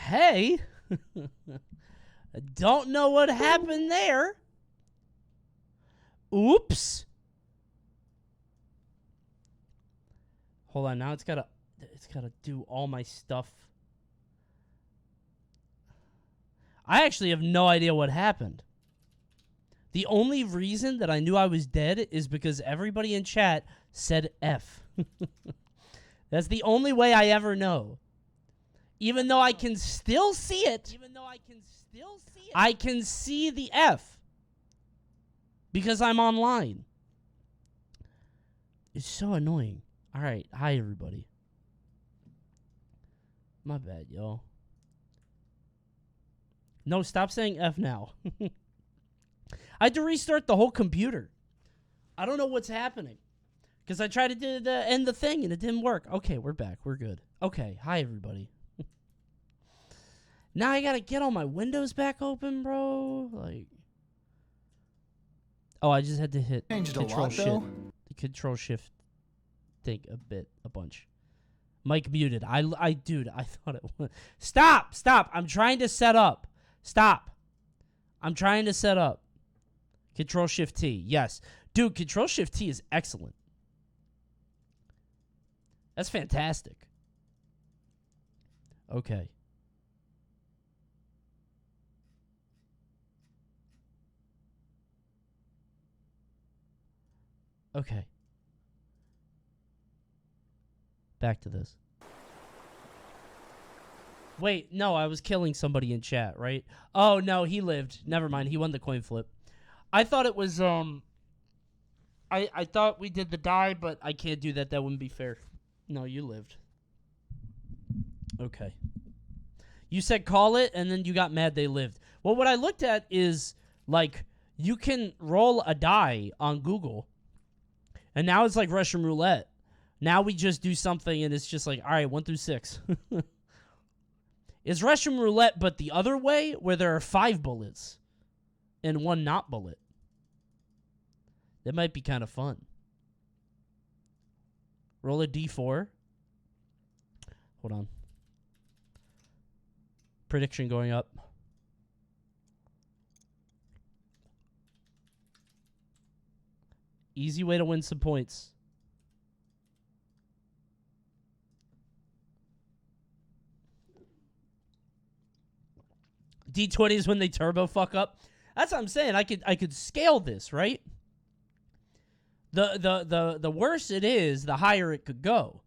Okay. I don't know what happened there. Oops. Hold on, now it's gotta do all my stuff. I actually have no idea what happened. The only reason that I knew I was dead is because everybody in chat said F. That's the only way I ever know. Even though I can still see it. I can see the F. Because I'm online. It's so annoying. Alright, hi everybody. My bad, yo. No, stop saying F now. I had to restart the whole computer. I don't know what's happening. Because I tried to end the thing and it didn't work. Okay, we're back. We're good. Okay, hi everybody. Now I gotta get all my windows back open, bro. Like, oh, I just had to hit Control Shift. The Control Shift thing a bunch. Mic muted. Dude, I thought it was. Stop! I'm trying to set up. Stop. I'm trying to set up. Control Shift T. Yes. Dude, Control Shift T is excellent. That's fantastic. Okay. Okay. Back to this. Wait, no, I was killing somebody in chat, right? Oh, no, he lived. Never mind. He won the coin flip. I thought it was, I thought we did the die, but I can't do that. That wouldn't be fair. No, you lived. Okay. You said call it, and then you got mad they lived. Well, what I looked at is, like, you can roll a die on Google, and now it's like Russian roulette. Now we just do something, and it's just like, all right, 1 through 6. It's Russian roulette, but the other way, where there are 5 bullets and 1 not bullet. That might be kind of fun. Roll a d4. Hold on. Prediction going up. Easy way to win some points. D20 is when they turbo fuck up. That's what I'm saying. I could scale this, right? The worse it is, the higher it could go.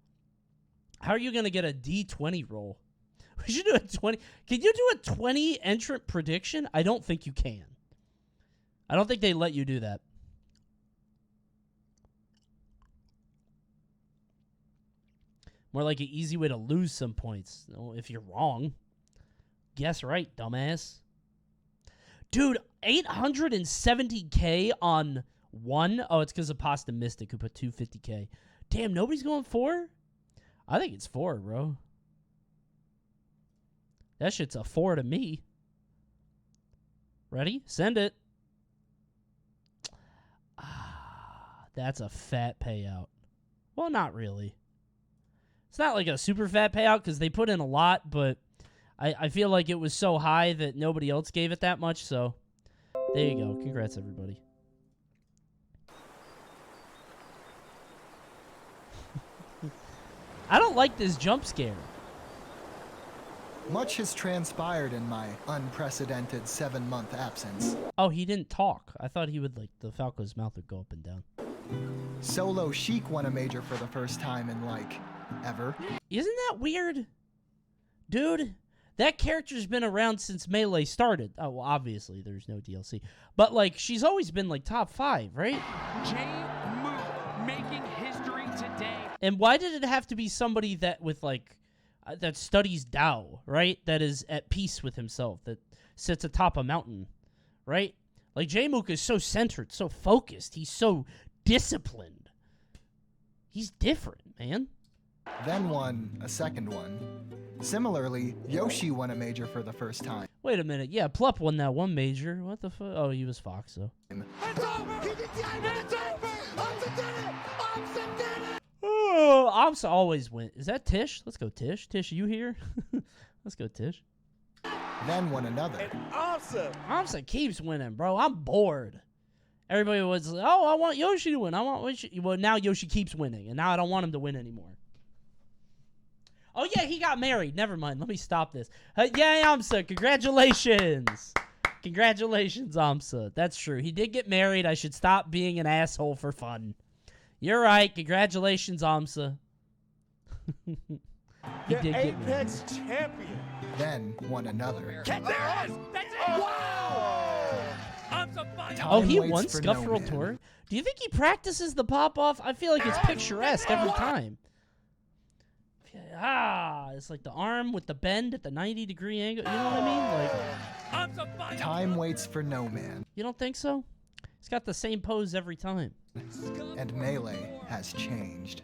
How are you gonna get a D20 roll? We should do a 20. Can you do a 20 entrant prediction? I don't think you can. I don't think they let you do that. More like an easy way to lose some points. If you're wrong. Guess right, dumbass. Dude, 870K on 1? Oh, it's because of Pasta Mystic who put 250K. Damn, nobody's going 4? I think it's 4, bro. That shit's a 4 to me. Ready? Send it. That's a fat payout. Well, not really. It's not like a super fat payout because they put in a lot, but I feel like it was so high that nobody else gave it that much, so there you go. Congrats, everybody. I don't like this jump scare. Much has transpired in my unprecedented 7-month absence. Oh, he didn't talk. I thought he would, like, the Falco's mouth would go up and down. Solo Sheik won a major for the first time in, like, ever. Isn't that weird? Dude, that character's been around since Melee started. Oh, well, obviously, there's no DLC. But, like, she's always been, like, top 5, right? J-Mook making history today. And why did it have to be somebody that with, like, that studies Tao, right? That is at peace with himself, that sits atop a mountain, right? Like, J-Mook is so centered, so focused. He's so disciplined. He's different, man. Then won a second one. Similarly, Yoshi won a major for the first time. Wait a minute. Yeah, Plup won that one major. What the fuck? Oh, he was Fox, though. It's over! It's over! Amsa did it! Amsa did it! Oh, Amsa always win. Is that Tish? Let's go, Tish. Tish, you here? Let's go, Tish. then won another. AsumSaus keeps winning, bro. I'm bored. Everybody was like, oh, I want Yoshi to win. I want Yoshi. Well, now Yoshi keeps winning, and now I don't want him to win anymore. Oh, yeah, he got married. Never mind. Let me stop this. Yeah, AsumSaus, congratulations. Congratulations, AsumSaus. That's true. He did get married. I should stop being an asshole for fun. You're right. Congratulations, AsumSaus. He did get married. champion. Then won another. There it is. That's it. Wow. Oh, he Time won waits for Scuff no World man. Tour? Do you think he practices the pop-off? I feel like it's picturesque every time. It's like the arm with the bend at the 90-degree angle. You know what I mean? Like, Time waits for no man. you don't think so? He's got the same pose every time. And Melee has changed.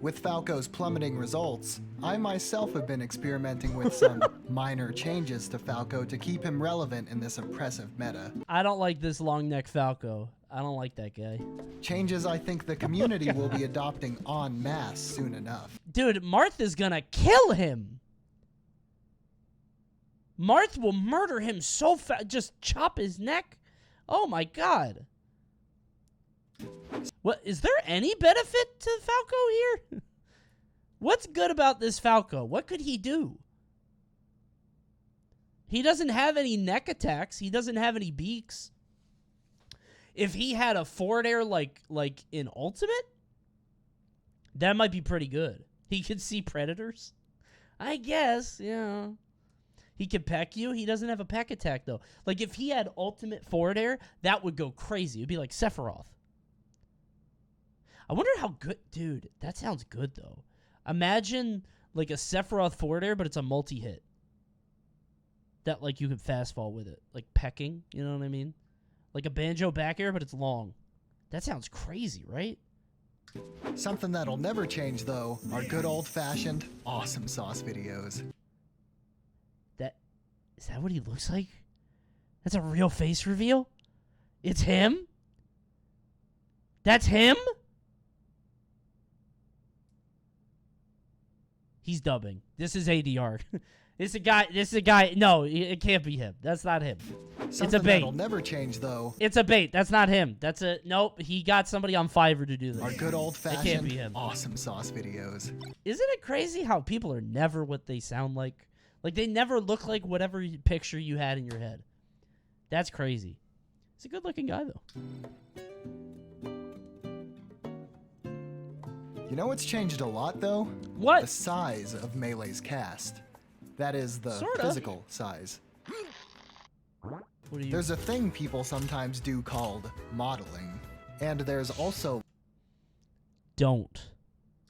With Falco's plummeting results, I myself have been experimenting with some minor changes to Falco to keep him relevant in this oppressive meta. I don't like this long neck Falco. I don't like that guy. Changes I think the community will be adopting en masse soon enough. Dude, Martha's gonna kill him. Marth will murder him so fast. Just chop his neck. Oh my god. What is there any benefit to Falco here? What's good about this Falco? What could he do? He doesn't have any neck attacks. He doesn't have any beaks. If he had a forward air like in Ultimate, that might be pretty good. He could see predators. I guess, yeah. He can peck you. He doesn't have a peck attack, though. Like, if he had Ultimate forward air, that would go crazy. It would be like Sephiroth. I wonder how good... Dude, that sounds good, though. Imagine, like, a Sephiroth forward air, but it's a multi-hit. That, like, you could fast fall with it. Like, pecking, you know what I mean? Like a Banjo back air, but it's long. That sounds crazy, right? Something that'll never change, though, are good old-fashioned AsumSaus videos. Is that what he looks like? That's a real face reveal? It's him? That's him? He's dubbing. This is ADR. This is a guy. No, it can't be him. That's not him. It's a bait. That'll never change, though. It's a bait. That's not him. Nope. He got somebody on Fiverr to do this. Are good old-fashioned It can't be him. AsumSaus videos. Isn't it crazy how people are never what they sound like? Like, they never look like whatever picture you had in your head. That's crazy. He's a good-looking guy, though. You know what's changed a lot, though? What? The size of Melee's cast. That is the Sorta. physical size. What do you... There's a thing people sometimes do called modeling. And there's also Don't.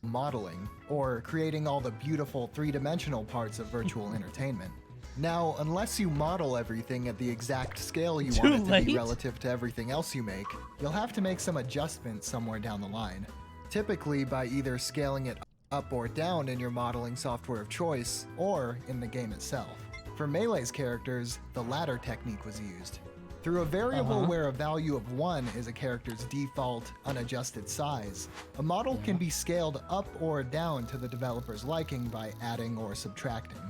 modeling, or creating all the beautiful three-dimensional parts of virtual entertainment. Now, unless you model everything at the exact scale you want it to late? be relative to everything else you make, you'll have to make some adjustments somewhere down the line. Typically by either scaling it up or down in your modeling software of choice, or in the game itself. For Melee's characters, the latter technique was used. Through a variable where a value of 1 is a character's default, unadjusted size, a model can be scaled up or down to the developer's liking by adding or subtracting.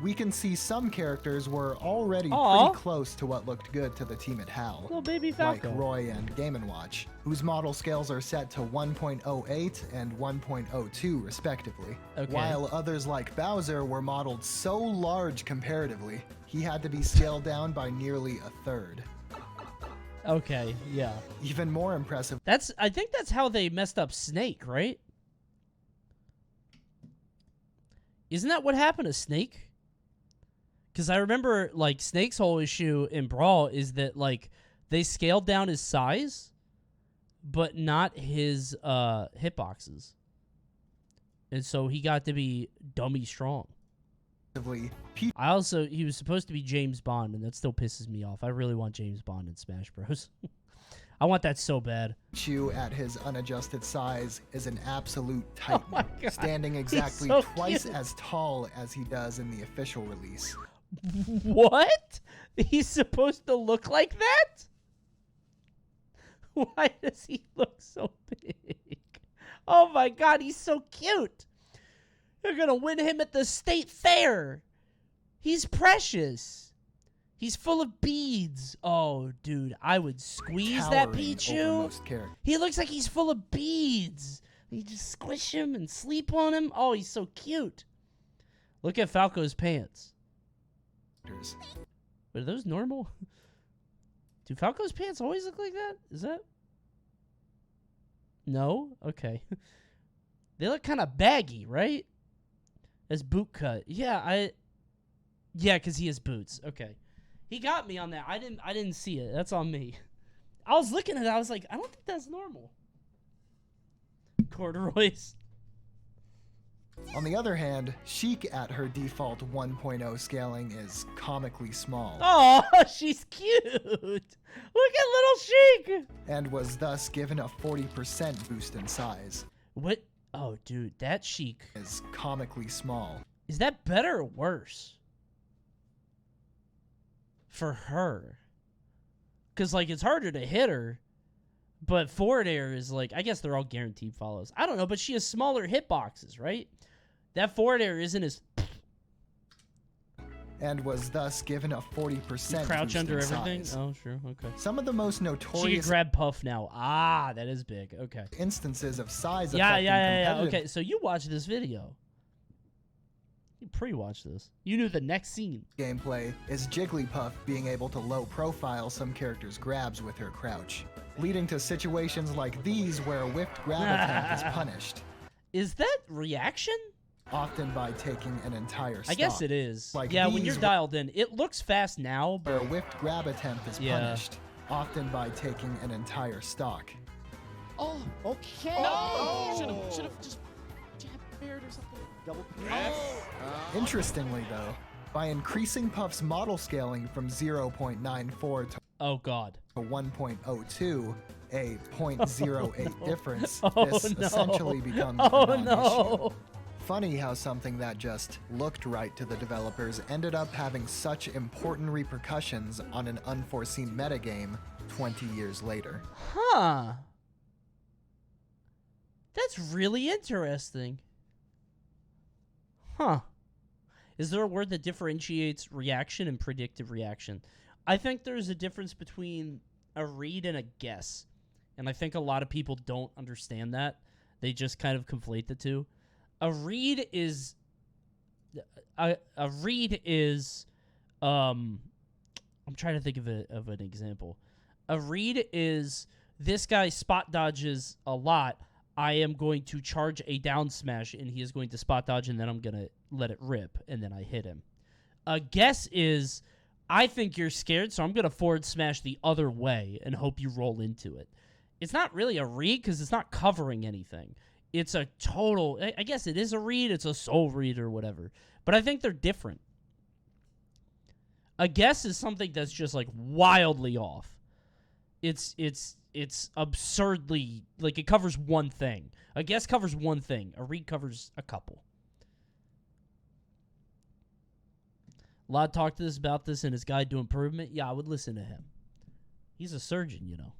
We can see some characters were already pretty close to what looked good to the team at HAL, Little baby like Falco. Roy and Game & Watch, whose model scales are set to 1.08 and 1.02 respectively, Okay. while others like Bowser were modeled so large comparatively, he had to be scaled down by nearly a third. Okay, yeah. Even more impressive, I think that's how they messed up Snake, right? Isn't that what happened to Snake? Because I remember, like, Snake's whole issue in Brawl is that, like, they scaled down his size, but not his hitboxes. And so he got to be dummy strong. He was supposed to be James Bond, and that still pisses me off. I really want James Bond in Smash Bros. I want that so bad. Pichu at his unadjusted size is an absolute Oh titan, my God. standing exactly so twice cute. as tall as he does in the official release. What? He's supposed to look like that? Why does he look so big? Oh my God, he's so cute. You're gonna win him at the state fair. He's precious. He's full of beads. Oh, dude, I would squeeze that towering over Pichu. most characters. He looks like he's full of beads. You just squish him and sleep on him. Oh, he's so cute. Look at Falco's pants. But are those normal? Do Falco's pants always look like that? Is that? No? Okay. They look kind of baggy, right? As boot cut. Yeah, yeah, because he has boots. Okay. He got me on that. I didn't see it. That's on me. I was looking at it. I was like, I don't think that's normal. Corduroys. On the other hand, Sheik at her default 1.0 scaling is comically small. Oh, she's cute. Look at little Sheik. And was thus given a 40% boost in size. What? Oh, dude, that Sheik Is comically small. is that better or worse for her? Because like it's harder to hit her, but forward air is like, I guess they're all guaranteed follows. I don't know, but she has smaller hitboxes, right? That forward air isn't as And was thus given a 40% crouch boost under in everything. size. Oh, sure, okay. Some of the most She can notorious grab Puff now. Ah, that is big. Okay. instances of size Yeah. affecting competitive Okay, so you watched this video. You pre-watched this. You knew the next scene. gameplay is Jigglypuff being able to low profile some characters' grabs with her crouch, leading to situations like these where a whiffed grab attempt is punished, Is that reaction? often by taking an entire stock. I guess it is. Like yeah, when these you're were- dialed in, it looks fast now, Where but a whiffed grab attempt is Yeah. punished, often by taking an entire stock. Oh, okay. No! Should have just jab paired or something. Double paired. Interestingly though, by increasing Puff's model scaling from 0.94 to oh god. 1.02, a 0.08 difference, Oh, this no. essentially becomes Oh a non-issue. no. Funny how something that just looked right to the developers ended up having such important repercussions on an unforeseen metagame 20 years later. Huh. That's really interesting. Huh. Is there a word that differentiates reaction and predictive reaction? I think there's a difference between a read and a guess. And I think a lot of people don't understand that. They just kind of conflate the two. A read is I'm trying to think of an example. A read is this guy spot dodges a lot. I am going to charge a down smash, and he is going to spot dodge, and then I'm going to let it rip, and then I hit him. A guess is, I think you're scared, so I'm going to forward smash the other way and hope you roll into it. It's not really a read because it's not covering anything. It's a total, I guess it is a read, it's a soul read or whatever. But I think they're different. A guess is something that's just like wildly off. It's absurdly, like it covers one thing. A guess covers one thing. A read covers a couple. Lod talked to us about this in his guide to improvement. Yeah, I would listen to him. He's a surgeon, you know.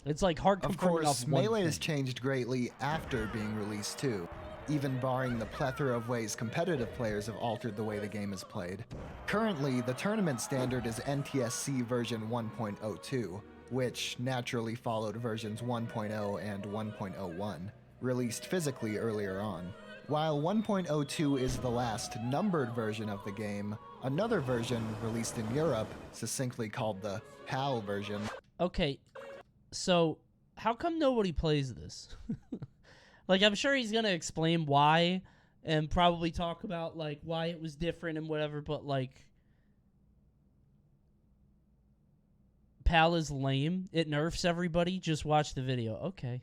It's like hard Of confirming course, off one Melee thing. has changed greatly after being released too, even barring the plethora of ways competitive players have altered the way the game is played. Currently, the tournament standard is NTSC version 1.02, which naturally followed versions 1.0 and 1.01, released physically earlier on. While 1.02 is the last numbered version of the game, another version released in Europe, succinctly called the PAL version, Okay, so how come nobody plays this? Like, I'm sure he's gonna explain why and probably talk about like why it was different and whatever, but like PAL is lame. It nerfs everybody. Just watch the video. Okay.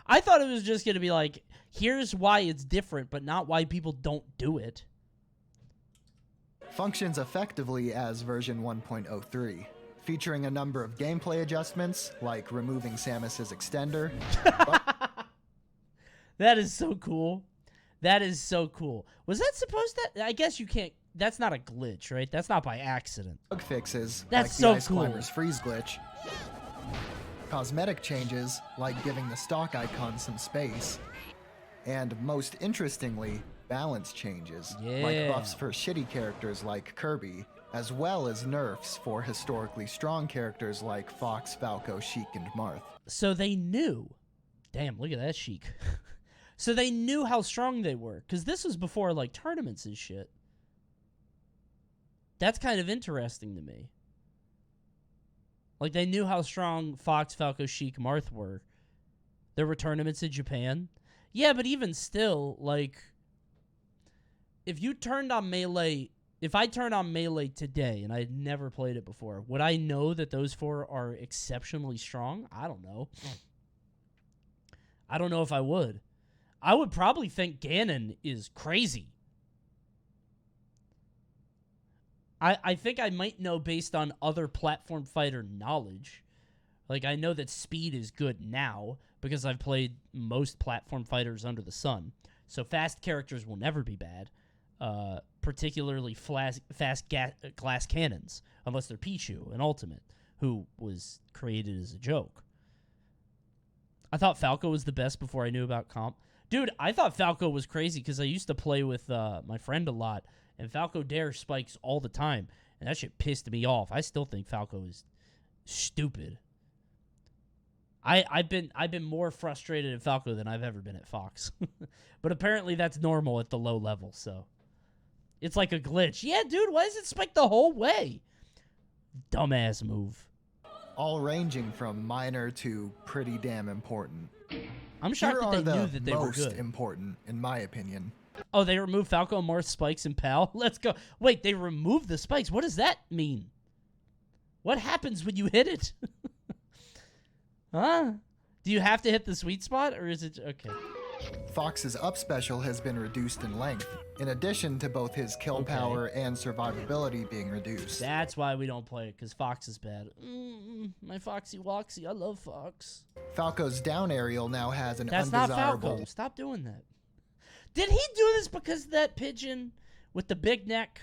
I thought it was just gonna be like, here's why it's different, but not why people don't do it. functions effectively as version 1.03, featuring a number of gameplay adjustments, like removing Samus's extender. That is so cool. That is so cool. Was that supposed to... I guess you can't... That's not a glitch, right? That's not by accident. Bug fixes, That's like so the Ice cool. Climber's freeze glitch. Cosmetic changes, like giving the stock icon some space. And most interestingly, balance changes, Yeah. like buffs for shitty characters like Kirby, as well as nerfs for historically strong characters like Fox, Falco, Sheik, and Marth. So they knew. Damn, look at that Sheik. So they knew how strong they were, because this was before, like, tournaments and shit. That's kind of interesting to me. Like, they knew how strong Fox, Falco, Sheik, Marth were. There were tournaments in Japan. Yeah, but even still, like, if you turned on Melee, if I turned on Melee today and I had never played it before, would I know that those four are exceptionally strong? I don't know. I don't know if I would. I would probably think Ganon is crazy. I think I might know based on other platform fighter knowledge. Like, I know that speed is good now because I've played most platform fighters under the sun. So fast characters will never be bad, particularly fast glass cannons, unless they're Pichu, an ultimate, who was created as a joke. I thought Falco was the best before I knew about comp. Dude, I thought Falco was crazy because I used to play with my friend a lot, and Falco dare spikes all the time, and that shit pissed me off. I still think Falco is stupid. I've been more frustrated at Falco than I've ever been at Fox. But apparently that's normal at the low level, so. It's like a glitch. Yeah, dude, why does it spike the whole way? Dumbass move. All ranging from minor to pretty damn important. I'm shocked Here that they are knew the that they were most good. important, in my opinion. Oh, they removed Falco, Marth, spikes, and Pal? Let's go. Wait, they removed the spikes. What does that mean? What happens when you hit it? Huh? Do you have to hit the sweet spot, or is it... Okay. Fox's up special has been reduced in length, in addition to both his kill power and survivability being reduced. That's why we don't play it, because Fox is bad. My Foxy Woxy, I love Fox. Falco's down aerial now has an That's not undesirable... Falco. Stop doing that. Did he do this because of that pigeon with the big neck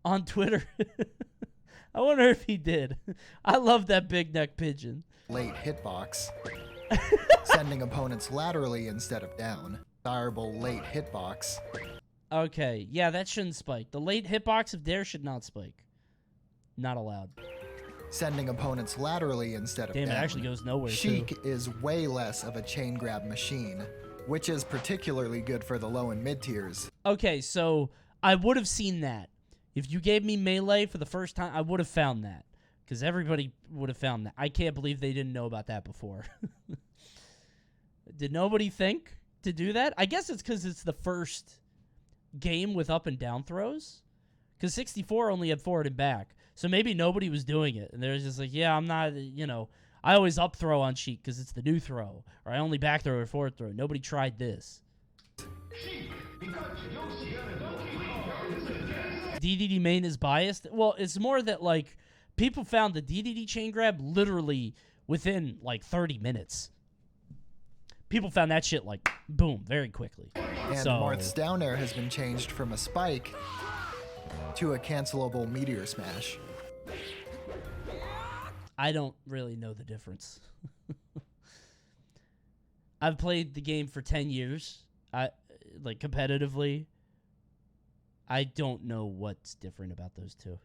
on Twitter? I wonder if he did. I love that big neck pigeon. late hitbox, sending opponents laterally instead of down. Desirable late hitbox. Okay, yeah, that shouldn't spike. The late hitbox of Dare should not spike. Not allowed. Sending opponents laterally instead of Damn, down. it actually goes nowhere, Sheik too. is way less of a chain grab machine, which is particularly good for the low and mid tiers. Okay, so I would have seen that. If you gave me Melee for the first time, I would have found that. Because everybody would have found that. I can't believe they didn't know about that before. Did nobody think to do that? I guess it's because it's the first game with up and down throws. Because 64 only had forward and back. So maybe nobody was doing it. And they're just like, yeah, I'm not, you know, I always up throw on Sheik because it's the new throw. Or I only back throw or forward throw. Nobody tried this. DDD main is biased? Well, it's more that, like, people found the DDD chain grab literally within, like, 30 minutes. People found that shit, like, boom, very quickly. And So- Marth's down air has been changed from a spike to a cancelable meteor smash. I don't really know the difference. I've played the game for 10 years, like, competitively. I don't know what's different about those two.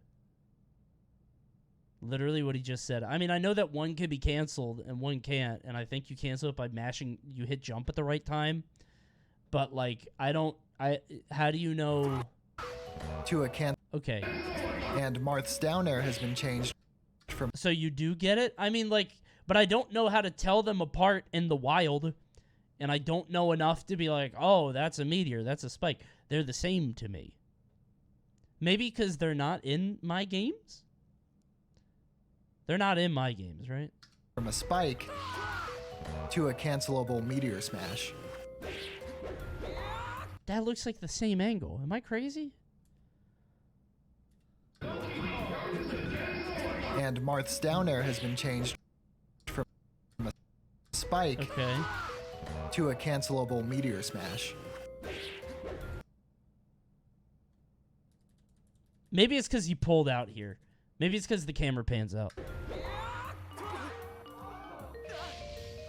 Literally what he just said. I mean, I know that one can be canceled and one can't, and I think you cancel it by mashing, you hit jump at the right time. But, like, how do you know? To a can. Okay. And Marth's down air has been changed from. So you do get it? I mean, like, but I don't know how to tell them apart in the wild, and I don't know enough to be like, oh, that's a meteor, that's a spike. They're the same to me. Maybe because they're not in my games? They're not in my games, right? From a spike to a cancelable meteor smash. That looks like the same angle. Am I crazy? And Marth's down air has been changed from a spike Okay. to a cancelable meteor smash. Maybe it's because you pulled out here. Maybe it's because the camera pans out.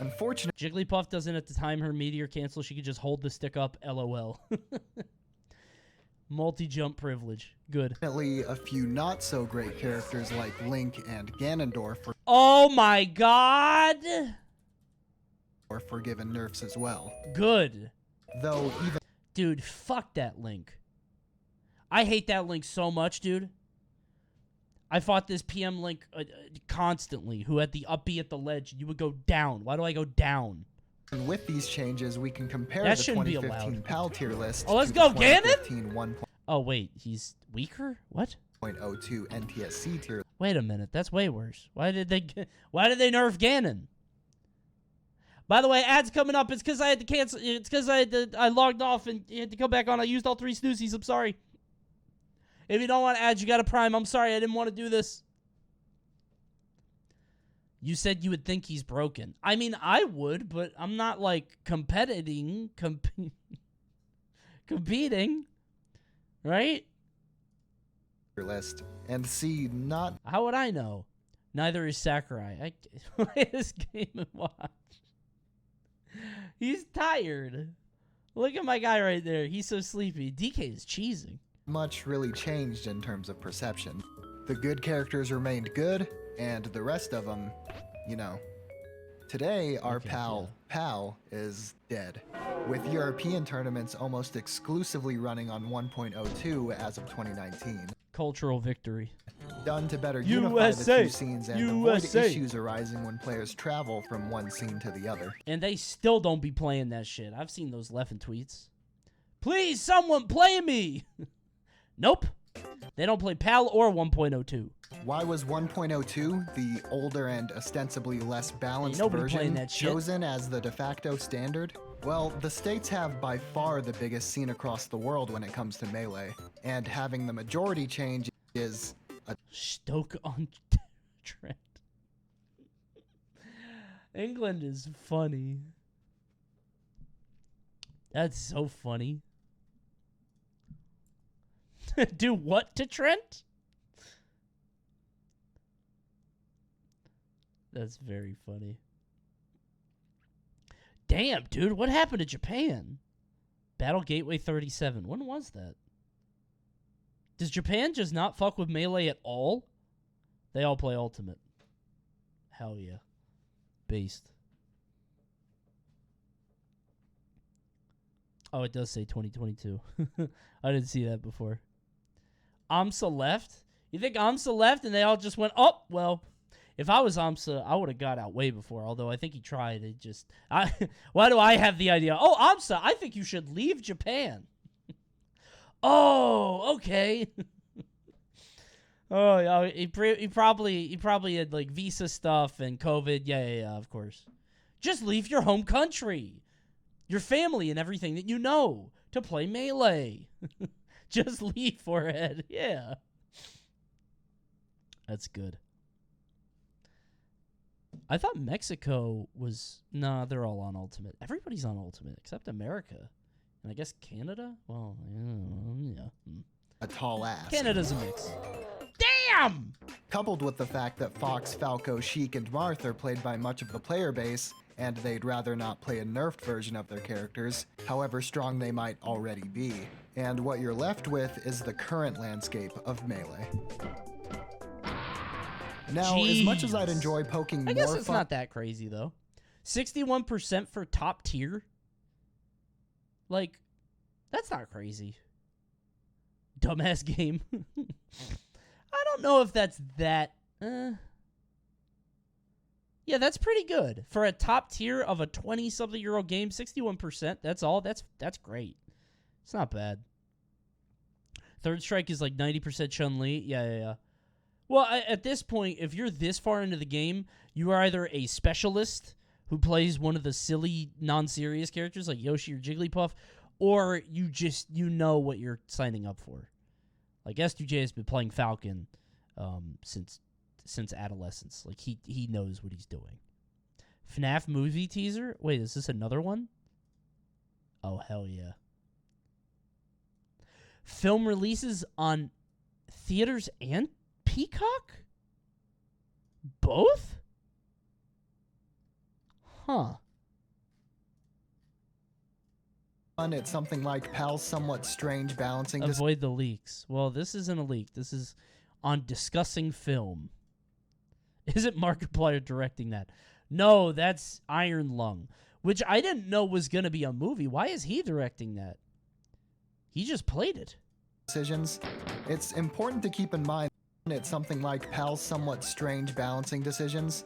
Unfortunately, Jigglypuff doesn't have to time her meteor cancel. She could just hold the stick up. LOL. Multi-jump privilege. Good. a few not so great characters like Link and Ganondorf Oh my god! were forgiven nerfs as well. Good. Though even Dude, fuck that Link. I hate that Link so much, dude. I fought this PM Link constantly, who had the up B at the ledge. You would go down. Why do I go down? with these changes, we can compare That the shouldn't be 2015 allowed. PAL tier list Oh, let's to go, the Ganon! 2015 Oh, wait. He's weaker? What? 1.02 NTSC tier Wait a minute. That's way worse. Why did they nerf Ganon? By the way, ads coming up. It's because I had to cancel. It's because I logged off and had to come back on. I used all 3 snoozies. I'm sorry. If you don't want ads, you got to Prime. I'm sorry. I didn't want to do this. You said you would think he's broken. I mean, I would, but I'm not, like, competing, right? list and see not How would I know? Neither is Sakurai. I play this game and watch. He's tired. Look at my guy right there. He's so sleepy. DK is cheesing. much really changed in terms of perception. The good characters remained good, and the rest of them, you know. Today, our Okay, PAL is dead, with European tournaments almost exclusively running on 1.02 as of 2019. Cultural victory. Done to better unify the USA! two scenes and USA! avoid issues arising when players travel from one scene to the other. And they still don't be playing that shit. I've seen those Leffen tweets. Please, someone play me! Nope. They don't play PAL or 1.02. Why was 1.02, the older and ostensibly less balanced nobody playing version, that shit. chosen as the de facto standard? Well, the States have by far the biggest scene across the world when it comes to Melee, and having the majority change is a Stoke on Trent. England is funny. That's so funny. Do what to Trent? That's very funny. Damn, dude, what happened to Japan? Battle Gateway 37. When was that? Does Japan just not fuck with Melee at all? They all play Ultimate. Hell yeah. Based. Oh, it does say 2022. I didn't see that before. AMSA left? You think AMSA left and they all just went, oh, well, if I was AMSA, I would have got out way before, although I think he tried. It just, why do I have the idea? Oh, AMSA, I think you should leave Japan. Oh, okay. Oh, yeah, he probably had like visa stuff and COVID. Yeah, of course. Just leave your home country, your family and everything that you know to play Melee. Just leave, Forehead. Yeah. That's good. I thought Mexico was... Nah, they're all on Ultimate. Everybody's on Ultimate except America. And I guess Canada? Well, yeah. a tall ass. Canada's a mix. Damn! Coupled with the fact that Fox, Falco, Sheik, and Marth are played by much of the player base, and they'd rather not play a nerfed version of their characters, however strong they might already be. And what you're left with is the current landscape of Melee. Now, as much as I'd Jeez. enjoy poking I guess more it's fun... not that crazy, though. 61% for top tier? Like, that's not crazy. Dumbass game. I don't know if that's that... Yeah, that's pretty good. For a top tier of a 20-something-year-old game, 61%, that's all. That's great. It's not bad. Third Strike is like 90% Chun-Li. Yeah. Well, at this point, if you're this far into the game, you are either a specialist who plays one of the silly, non-serious characters like Yoshi or Jigglypuff, or you know what you're signing up for. Like S2J has been playing Falcon since adolescence. Like he knows what he's doing. FNAF movie teaser? Wait, is this another one? Oh, hell yeah. Film releases on theaters and Peacock? Both? Huh. It's something like Pal's somewhat strange balancing. Avoid the leaks. Well, this isn't a leak. This is on discussing film. Isn't Markiplier directing that? No, that's Iron Lung, which I didn't know was going to be a movie. Why is he directing that? He just played it. Decisions. It's important to keep in mind it's something like Pal's somewhat strange balancing decisions.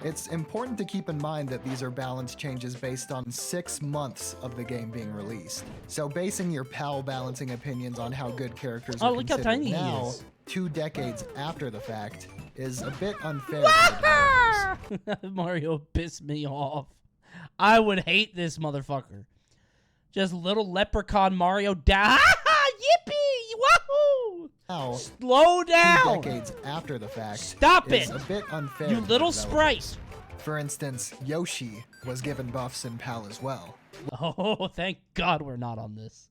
It's important to keep in mind that these are balance changes based on 6 months of the game being released. So basing your Pal balancing opinions on how good characters are look how considered tiny he now, is. 2 decades after the fact, is a bit unfair to the developers. Mario pissed me off. I would hate this motherfucker. Just little leprechaun Mario down. Yippee! Wahoo! Now, Slow 2 down. decades after the fact, Stop is it. a bit unfair. You to the little developers. sprite. For instance, Yoshi was given buffs in Pal as well. Oh, thank God we're not on this.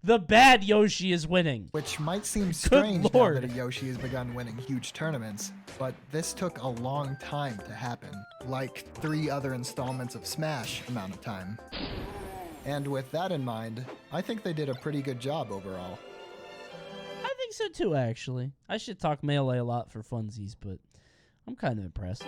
The bad Yoshi is winning. Which might seem strange now Lord. that a Yoshi has begun winning huge tournaments, but this took a long time to happen, like 3 other installments of Smash amount of time. And with that in mind, I think they did a pretty good job overall. I think so too, actually. I should talk Melee a lot for funsies, but I'm kind of impressed.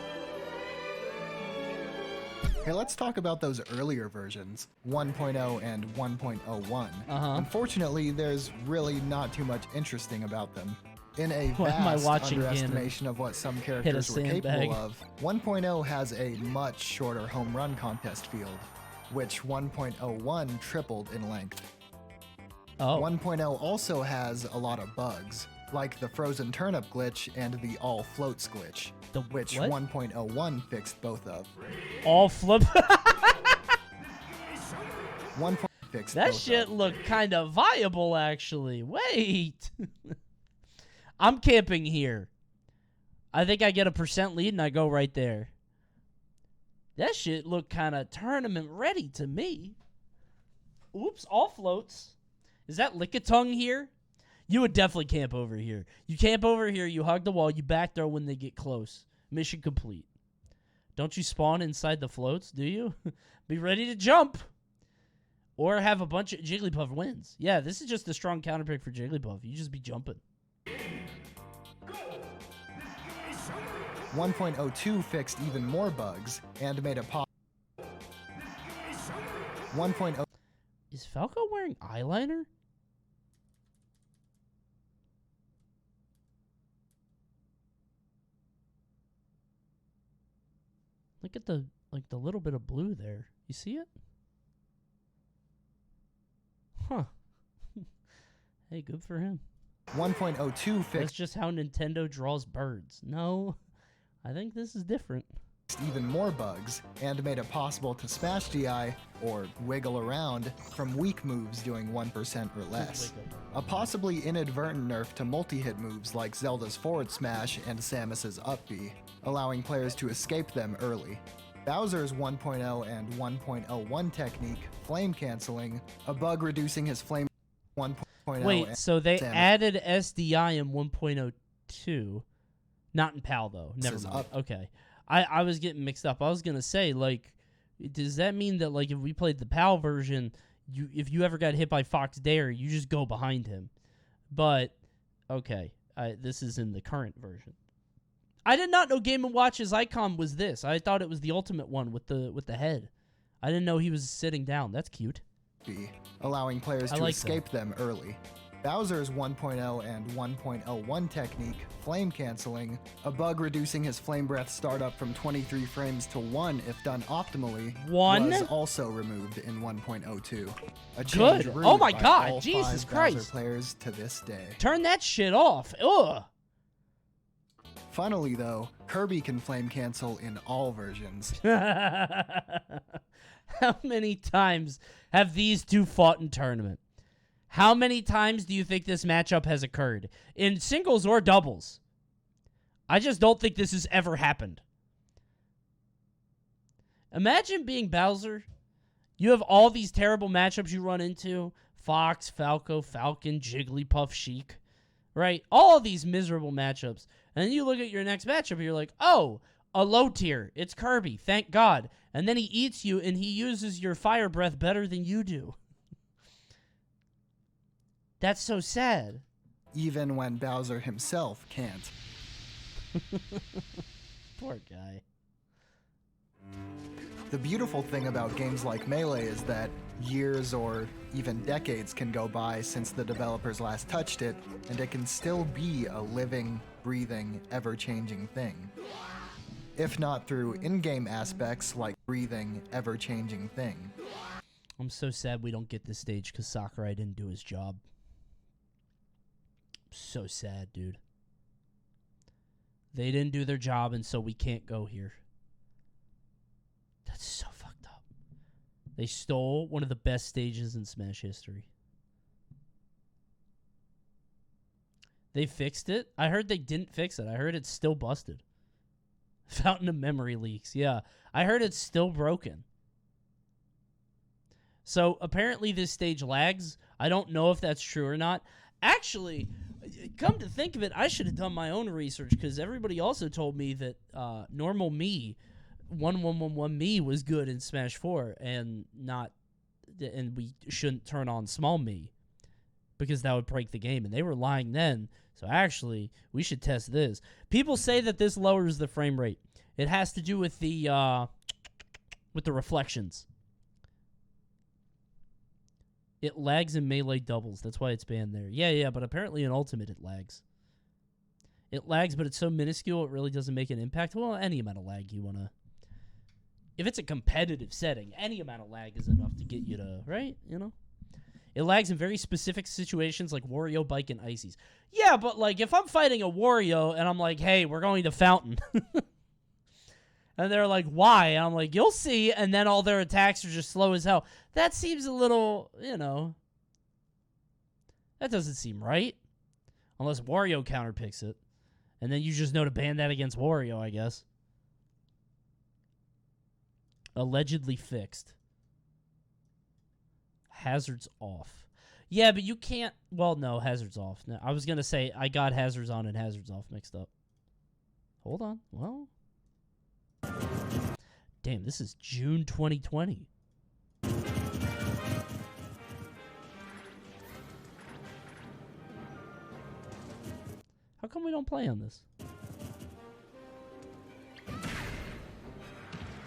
Hey, let's talk about those earlier versions, 1.0 and 1.01. Unfortunately, there's really not too much interesting about them. In a Why am I vast watching Ganon underestimation of what some characters were sandbag? capable of, 1.0 has a much shorter home run contest field, which 1.01 tripled in length. Oh. 1.0 also has a lot of bugs, like the frozen turnip glitch and the all floats glitch, The which what? 1.01 fixed both of. All flip. 1. Fixed That both shit of. looked kind of viable, actually. Wait. I'm camping here. I think I get a % lead and I go right there. That shit looked kind of tournament ready to me. Oops, all floats. Is that Lickitung here? You would definitely camp over here. You camp over here, you hug the wall, you back throw when they get close. Mission complete. Don't you spawn inside the floats, do you? Be ready to jump. Or have a bunch of Jigglypuff wins. Yeah, this is just a strong counter pick for Jigglypuff. You just be jumping. 1.02 fixed even more bugs and made a pop. 1.0 Is Falco wearing eyeliner? Look at the little bit of blue there. You see it? Huh. Hey, good for him. 1.02 That's fixed just how Nintendo draws birds. No, I think this is different. even more bugs and made it possible to smash DI or wiggle around from weak moves doing 1% or less. A possibly inadvertent nerf to multi-hit moves like Zelda's forward smash and Samus's up B, allowing players to escape them early. Bowser's 1.0 and 1.01 technique, flame canceling, a bug reducing his flame 1.0. Wait, so they Samus. added SDI in 1.02. Not in PAL, though. Never is mind. up. Okay. I was getting mixed up. I was going to say, like, does that mean that, like, if we played the PAL version, if you ever got hit by Fox Dare, you just go behind him? But, okay. This is in the current version. I did not know Game & Watch's icon was this. I thought it was the ultimate one with the head. I didn't know he was sitting down. That's cute. Allowing players I to like escape them early. Bowser's 1.0 and 1.01 technique, flame canceling, a bug reducing his flame breath startup from 23 frames to 1 if done optimally, 1? was also removed in 1.02. A Good. change rued Oh my by God, all Jesus 5 Christ. Bowser players to this day. Turn that shit off. Ugh. Funnily though, Kirby can flame cancel in all versions. How many times have these two fought in tournament? How many times do you think this matchup has occurred? In singles or doubles? I just don't think this has ever happened. Imagine being Bowser. You have all these terrible matchups you run into. Fox, Falco, Falcon, Jigglypuff, Sheik. Right? All of these miserable matchups. And then you look at your next matchup and you're like, oh, a low tier. It's Kirby, thank God. And then he eats you, and he uses your fire breath better than you do. That's so sad. Even when Bowser himself can't. Poor guy. The beautiful thing about games like Melee is that years or even decades can go by since the developers last touched it, and it can still be a living, breathing, ever-changing thing. If not through in-game aspects like breathing, ever-changing thing. I'm so sad we don't get this stage because Sakurai didn't do his job. So sad, dude. They didn't do their job, and so we can't go here. That's so fucked up. They stole one of the best stages in Smash history. They fixed it? I heard they didn't fix it. I heard it's still busted. Fountain of Memory leaks. Yeah. I heard it's still broken. So apparently this stage lags. I don't know if that's true or not. Actually, come to think of it, I should have done my own research because everybody also told me that normal me, 1111 me, was good in Smash 4 and we shouldn't turn on small me because that would break the game. And they were lying then. So actually, we should test this. People say that this lowers the frame rate. It has to do with the reflections. It lags in Melee doubles. That's why it's banned there. Yeah, but apparently in Ultimate it lags. It lags, but it's so minuscule it really doesn't make an impact. Well, any amount of lag you want to... If it's a competitive setting, any amount of lag is enough to get you to... Right? You know? It lags in very specific situations like Wario, Bike, and Ices. Yeah, but like if I'm fighting a Wario and I'm like, hey, we're going to Fountain. And they're like, why? And I'm like, you'll see. And then all their attacks are just slow as hell. That seems a little, that doesn't seem right. Unless Wario counterpicks it. And then you just know to ban that against Wario, I guess. Allegedly fixed. Hazards off. Yeah, but you can't... Well, no, hazards off. No, I was going to say I got hazards on and hazards off mixed up. Hold on. Well... Damn, this is June 2020. How come we don't play on this?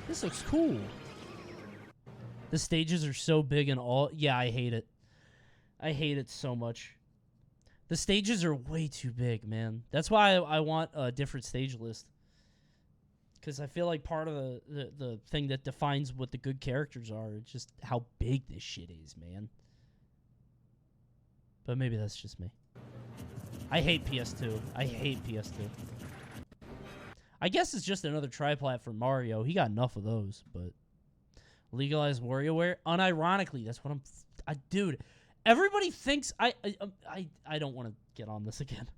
This looks cool. The stages are so big and all... Yeah, I hate it. I hate it so much. The stages are way too big, man. That's why I want a different stage list. Because I feel like part of the thing that defines what the good characters are is just how big this shit is, man. But maybe that's just me. I hate PS2. I hate PS2. I guess it's just another tri-platform Mario. He got enough of those, but... Legalized WarioWare? Unironically, that's what I'm... dude, everybody thinks... I don't want to get on this again.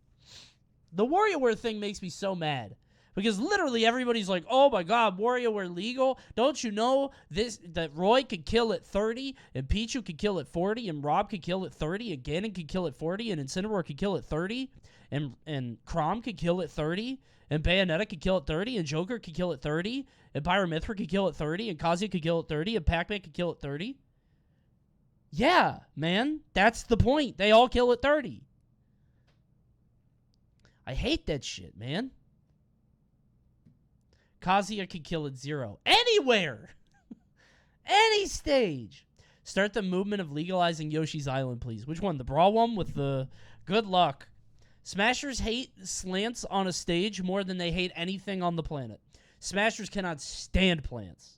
The WarioWare thing makes me so mad. Because literally everybody's like, oh my god, WarioWare legal? Don't you know that Roy could kill at 30, and Pichu could kill at 40, and Rob could kill at 30, and Ganon could kill at 40, and Incineroar could kill at 30, and Chrom could kill at 30, and Bayonetta could kill at 30, and Joker could kill at 30, and Pyramithra could kill at 30, and Kazuya could kill at 30, and Pac-Man could kill at 30? Yeah, man. That's the point. They all kill at 30. I hate that shit, man. Kazuya can kill at 0. Anywhere! Any stage! Start the movement of legalizing Yoshi's Island, please. Which one? The brawl one with the... Good luck. Smashers hate slants on a stage more than they hate anything on the planet. Smashers cannot stand plants.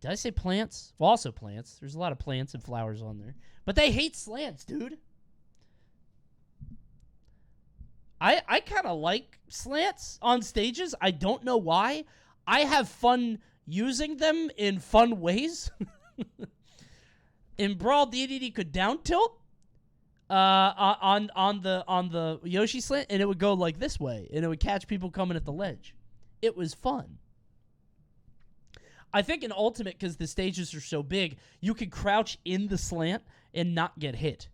Did I say plants? Well, also plants. There's a lot of plants and flowers on there. But they hate slants, dude. I kind of like slants on stages. I don't know why. I have fun using them in fun ways. In Brawl, DDD could down tilt on the Yoshi slant, and it would go like this way, and it would catch people coming at the ledge. It was fun. I think in Ultimate, because the stages are so big, you can crouch in the slant and not get hit.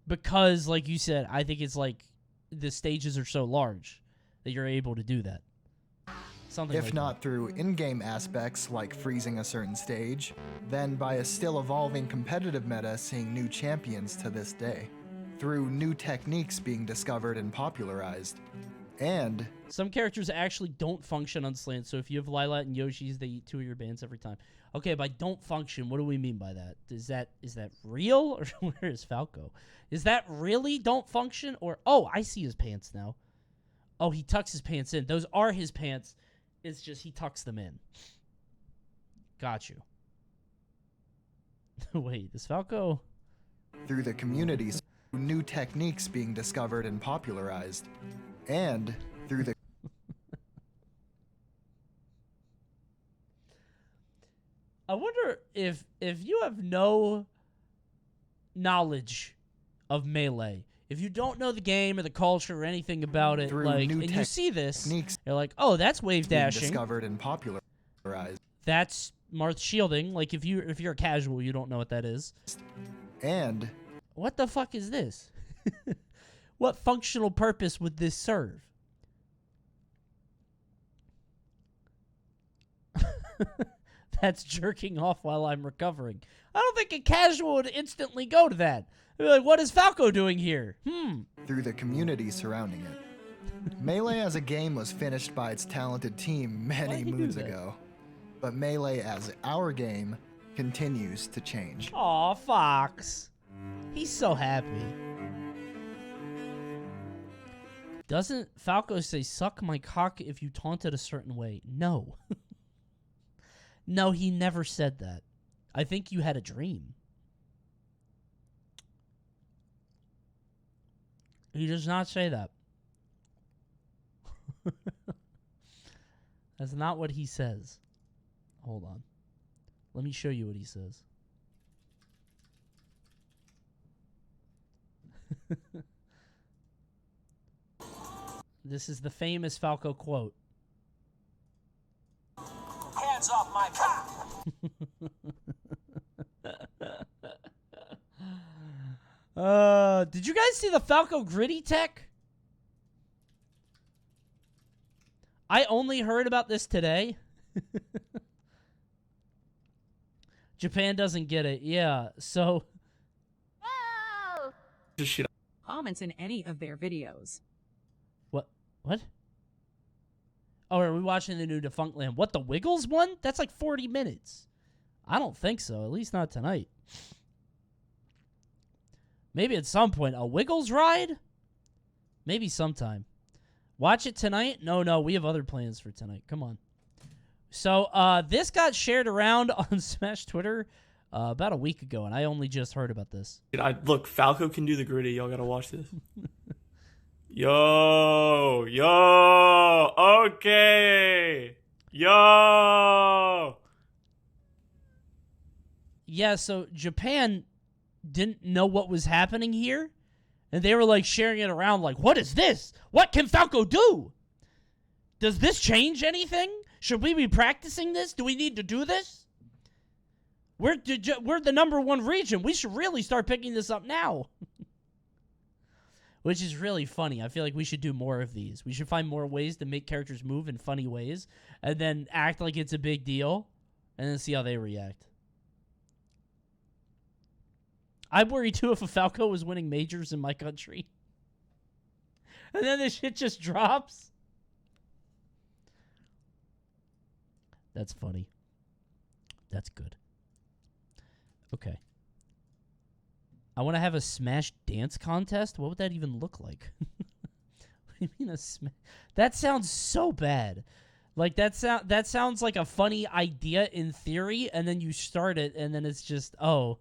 Because, like you said, I think it's like the stages are so large that you're able to do that. Something If like not through in-game aspects like freezing a certain stage, then by a still evolving competitive meta seeing new champions to this day, through new techniques being discovered and popularized, and that. Some characters actually don't function on Slant, so if you have Lilat and Yoshi's, they eat 2 of your bands every time. Okay, by don't function, what do we mean by that? Is that real, or where is Falco? Is that really don't function, or... Oh, I see his pants now. Oh, he tucks his pants in. Those are his pants. It's just he tucks them in. Got you. Wait, is Falco... through the communities, new techniques being discovered and popularized, and through the I wonder if you have no knowledge of Melee, if you don't know the game or the culture or anything about it, Through like, new and you see this, techniques you're like, oh, that's wave being dashing. discovered and popularized, That's Marth shielding. Like, if you're a casual, you don't know what that is. and What the fuck is this? What functional purpose would this serve? That's jerking off while I'm recovering. I don't think a casual would instantly go to that. They'd be like, what is Falco doing here? through the community surrounding it. Melee as a game was finished by its talented team Why'd many he do moons that? ago, but Melee as our game continues to change. Aw, Fox. He's so happy. Doesn't Falco say, suck my cock if you taunt it a certain way? No. No, he never said that. I think you had a dream. He does not say that. That's not what he says. Hold on. Let me show you what he says. This is the famous Falco quote. Hands off my cock! Did you guys see the Falco gritty tech? I only heard about this today. Japan doesn't get it. Yeah, so... Comments in any of their videos. What? Oh, are we watching the new Defunct Land? What, the Wiggles one? That's like 40 minutes. I don't think so. At least not tonight. Maybe at some point. A Wiggles ride? Maybe sometime. Watch it tonight? No, we have other plans for tonight. Come on. So, this got shared around on Smash Twitter about a week ago, and I only just heard about this. Look, Falco can do the gritty. Y'all gotta watch this. Yo, okay, yo. Yeah, so Japan didn't know what was happening here, and they were like sharing it around like, what is this? What can Falco do? Does this change anything? Should we be practicing this? Do we need to do this? We're the #1 region. We should really start picking this up now. Which is really funny. I feel like we should do more of these. We should find more ways to make characters move in funny ways, and then act like it's a big deal, and then see how they react. I'd worry, too, if a Falco was winning majors in my country. And then this shit just drops. That's funny. That's good. Okay. I want to have a Smash dance contest? What would that even look like? What do you mean a Smash? That sounds so bad. Like, that sounds like a funny idea in theory, and then you start it, and then it's just, oh...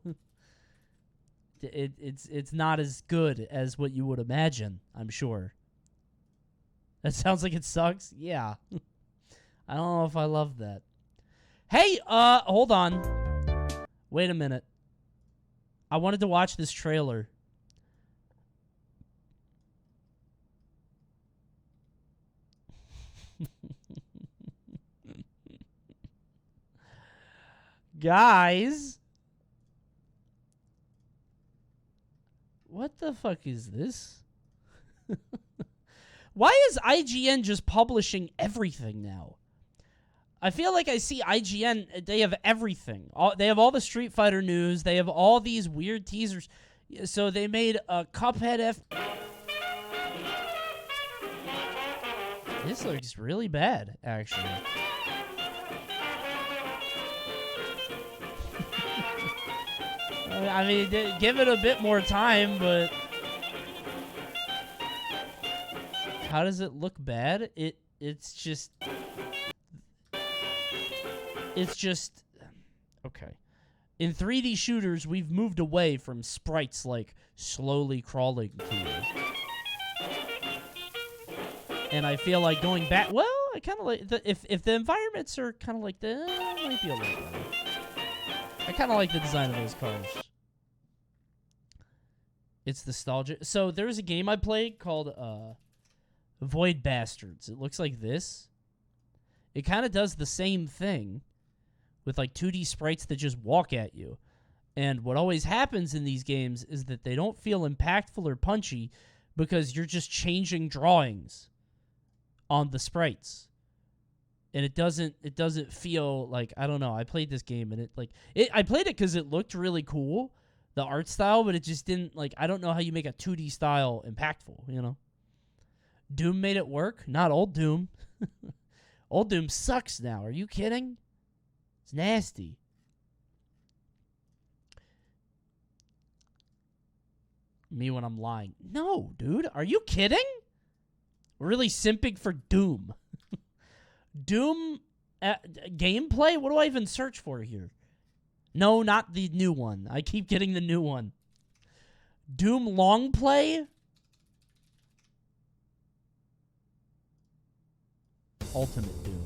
It's not as good as what you would imagine, I'm sure. That sounds like it sucks? Yeah. I don't know if I love that. Hey, hold on. Wait a minute. I wanted to watch this trailer. Guys... What the fuck is this? Why is IGN just publishing everything now? I feel like I see IGN, they have everything. They have all the Street Fighter news. They have all these weird teasers. So they made a Cuphead This looks really bad, actually. I mean, give it a bit more time, but... How does it look bad? It's just... Okay. In 3D shooters, we've moved away from sprites like slowly crawling to you. And I feel like going back... Well, I kind of like... If the environments are kind of like that, it might be a little better. I kind of like the design of those cars. It's nostalgic. So there's a game I played called Void Bastards. It looks like this. It kind of does the same thing with like 2D sprites that just walk at you. And what always happens in these games is that they don't feel impactful or punchy because you're just changing drawings on the sprites. And it doesn't feel like, I don't know, I played this game and I played it because it looked really cool, the art style, but it just didn't, like, I don't know how you make a 2D style impactful, you know? Doom made it work? Not old Doom. Old Doom sucks now. Are you kidding? It's nasty. Me when I'm lying. No, dude. Are you kidding? We're really simping for Doom. Doom gameplay? What do I even search for here? No, not the new one. I keep getting the new one. Doom long play? Ultimate Doom.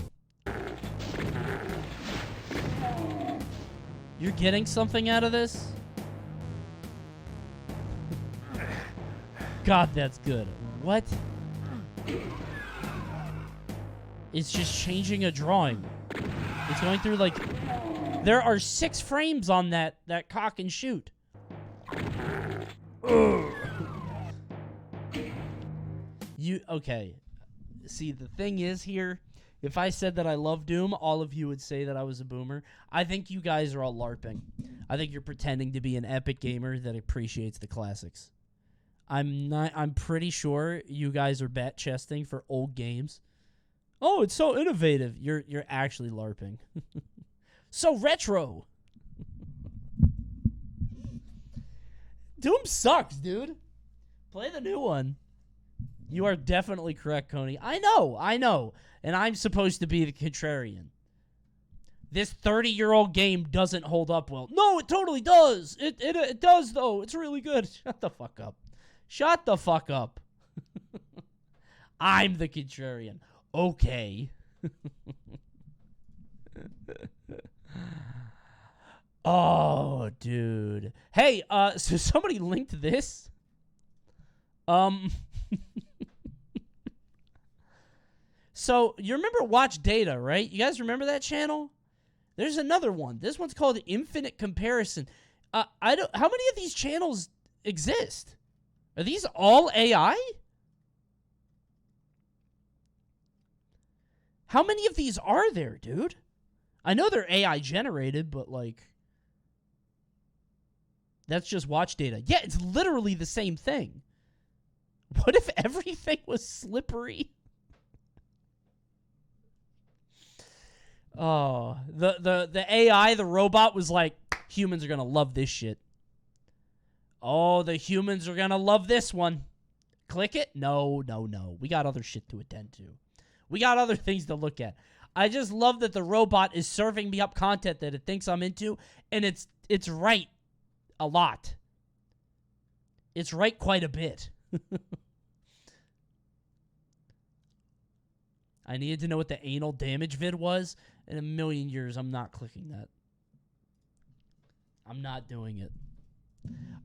You're getting something out of this? God, that's good. What? It's just changing a drawing. It's going through, like... There are 6 frames on that cock and shoot. Okay. See, the thing is here, if I said that I love Doom, all of you would say that I was a boomer. I think you guys are all LARPing. I think you're pretending to be an epic gamer that appreciates the classics. I'm pretty sure you guys are bat chesting for old games. Oh, it's so innovative. You're actually LARPing. So retro. Doom sucks, dude. Play the new one. You are definitely correct, Coney. I know. And I'm supposed to be the contrarian. This 30-year-old game doesn't hold up well. No, it totally does. It does, though. It's really good. Shut the fuck up. Shut the fuck up. I'm the contrarian. Okay. Oh, dude. Hey, so somebody linked this. So you remember Watch Data, right? You guys remember that channel? There's another one. This one's called Infinite Comparison. How many of these channels exist? Are these all AI? How many of these are there, dude? I know they're AI generated, but like... That's just Watch Data. Yeah, it's literally the same thing. What if everything was slippery? Oh, the AI, the robot was like, humans are going to love this shit. Oh, the humans are going to love this one. Click it? No. We got other shit to attend to. We got other things to look at. I just love that the robot is serving me up content that it thinks I'm into, and it's right a lot. It's right quite a bit. I needed to know what the anal damage vid was. In a million years, I'm not clicking that. I'm not doing it.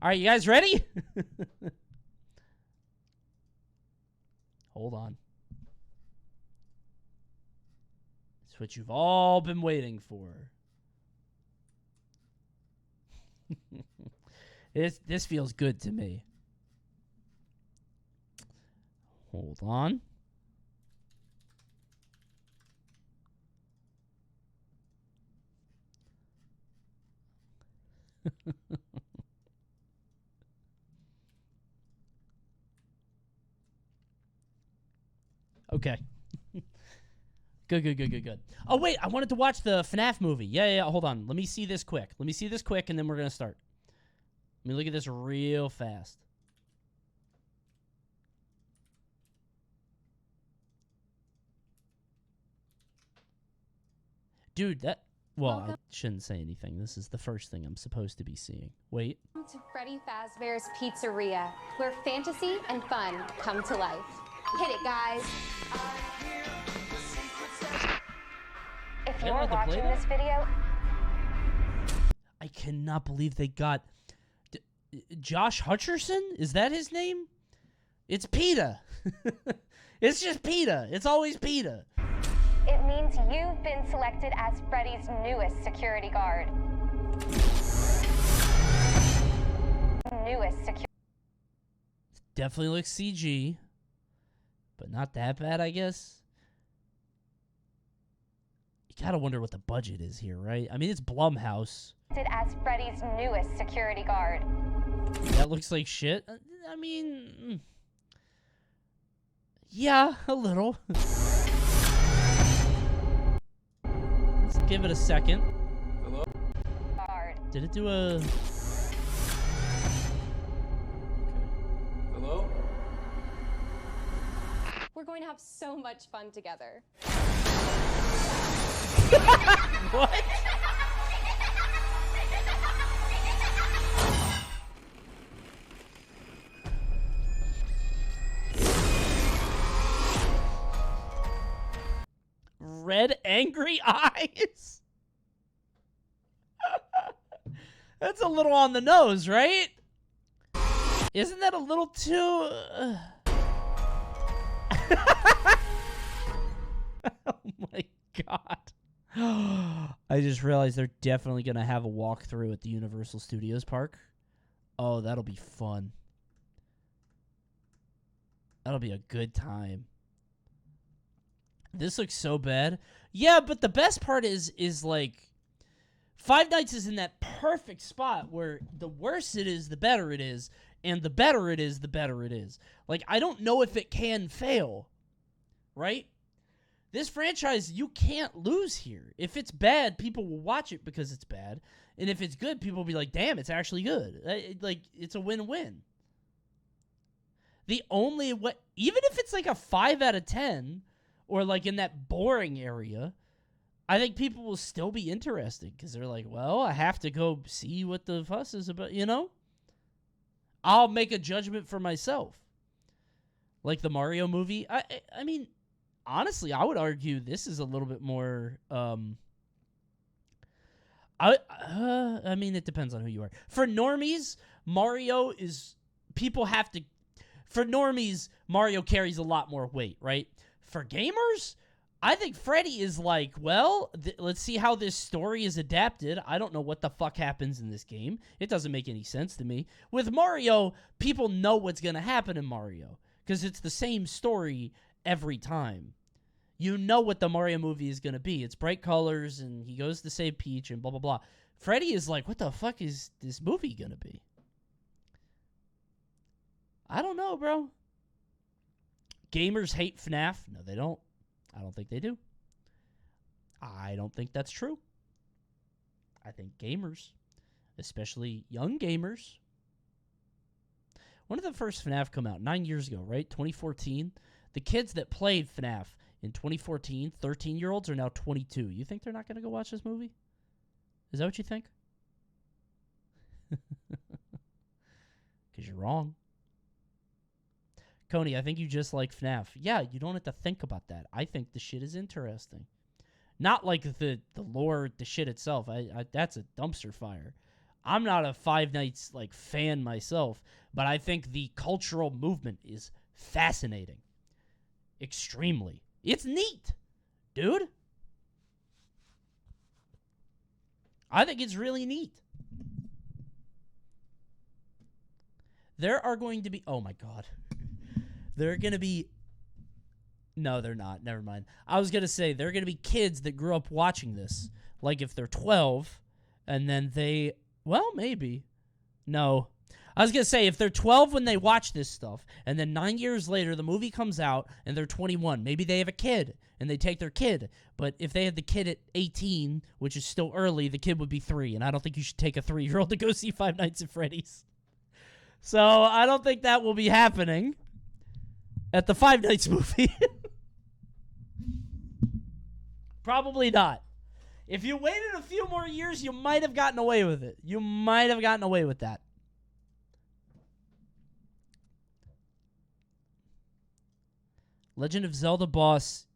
All right, you guys ready? Hold on. It's what you've all been waiting for. This feels good to me. Hold on. Okay. Good. Oh, wait. I wanted to watch the FNAF movie. Yeah. Hold on. Let me see this quick. And then we're going to start. Let me look at this real fast. Dude, that... Well, I shouldn't say anything. This is the first thing I'm supposed to be seeing. Wait. Welcome to Freddy Fazbear's Pizzeria, where fantasy and fun come to life. Hit it, guys. If Yeah, you're the watching play-doh? this video, I cannot believe they got... Josh Hutcherson? Is that his name? It's PETA. It's just PETA. It's always PETA. it means you've been selected as Freddy's newest security guard. Definitely looks CG. But not that bad, I guess. You gotta wonder what the budget is here, right? I mean, it's Blumhouse. As Freddy's newest security guard. That looks like shit. I mean... Yeah, a little. Let's give it a second. Hello? Guard. Did it do a... Hello? We're going to have so much fun together. What? Red angry eyes? That's a little on the nose, right? Isn't that a little too... Oh my god. I just realized they're definitely going to have a walkthrough at the Universal Studios Park. Oh, that'll be fun. That'll be a good time. This looks so bad. Yeah, but the best part is like Five Nights is in that perfect spot where the worse it is, the better it is, and the better it is, the better it is. Like, I don't know if it can fail, right? This franchise, you can't lose here. If it's bad, people will watch it because it's bad, and if it's good, people will be like, damn, it's actually good. Like, it's a win-win. The only way, even if it's like a 5 out of 10, or like in that boring area, I think people will still be interested because they're like, well, I have to go see what the fuss is about, you know? I'll make a judgment for myself. Like the Mario movie. I mean, honestly, I would argue this is a little bit more, I mean, it depends on who you are. For normies, Mario is, people have to, for normies, Mario carries a lot more weight, right? For gamers, I think Freddy is like, well, let's see how this story is adapted. I don't know what the fuck happens in this game. It doesn't make any sense to me. With Mario, people know what's going to happen in Mario because it's the same story every time. You know what the Mario movie is going to be. It's bright colors and he goes to save Peach and blah, blah, blah. Freddy is like, what the fuck is this movie going to be? I don't know, bro. Gamers hate FNAF. No, they don't. I don't think they do. I don't think that's true. I think gamers, especially young gamers. When did the first FNAF come out? 9 years ago, right? 2014. The kids that played FNAF in 2014, 13-year-olds, are now 22. You think they're not going to go watch this movie? Is that what you think? Because you're wrong. Coney, I think you just like FNAF. Yeah, you don't have to think about that. I think the shit is interesting. Not like the lore, the shit itself. That's a dumpster fire. I'm not a Five Nights like fan myself, but I think the cultural movement is fascinating. Extremely. It's neat, dude. I think it's really neat. There are going to be... Oh, my God. They're going to be... No, they're not. Never mind. I was going to say, there are going to be kids that grew up watching this. Like, if they're 12, and then they Well, maybe. No. I was going to say, if they're 12 when they watch this stuff, and then 9 years later the movie comes out and they're 21, maybe they have a kid and they take their kid. But if they had the kid at 18, which is still early, the kid would be 3. And I don't think you should take a 3-year-old to go see Five Nights at Freddy's. So I don't think that will be happening at the Five Nights movie. Probably not. If you waited a few more years, you might have gotten away with it. You might have gotten away with that. Legend of Zelda boss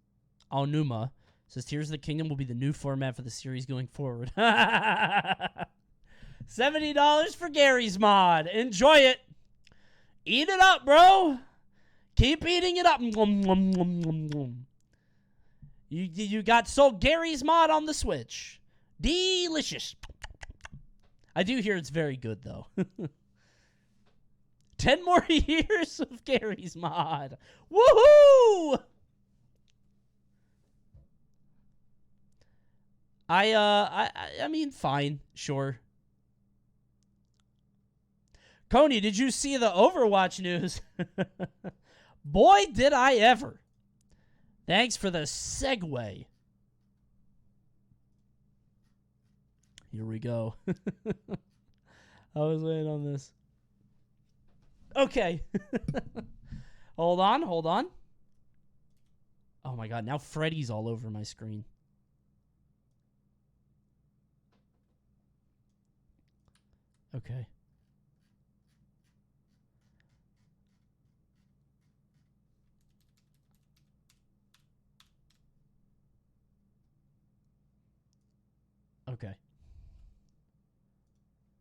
Aonuma says Tears of the Kingdom will be the new format for the series going forward. $70 for Gary's mod. Enjoy it. Eat it up, bro. Keep eating it up. You got sold Gary's mod on the Switch. Delicious. I do hear it's very good, though. 10 more years of Gary's mod. Woohoo! I mean, fine, sure. Coney, did you see the Overwatch news? Boy, did I ever. Thanks for the segue. Here we go. I was waiting on this. Okay. Hold on. Oh my god, now Freddy's all over my screen. Okay. Okay.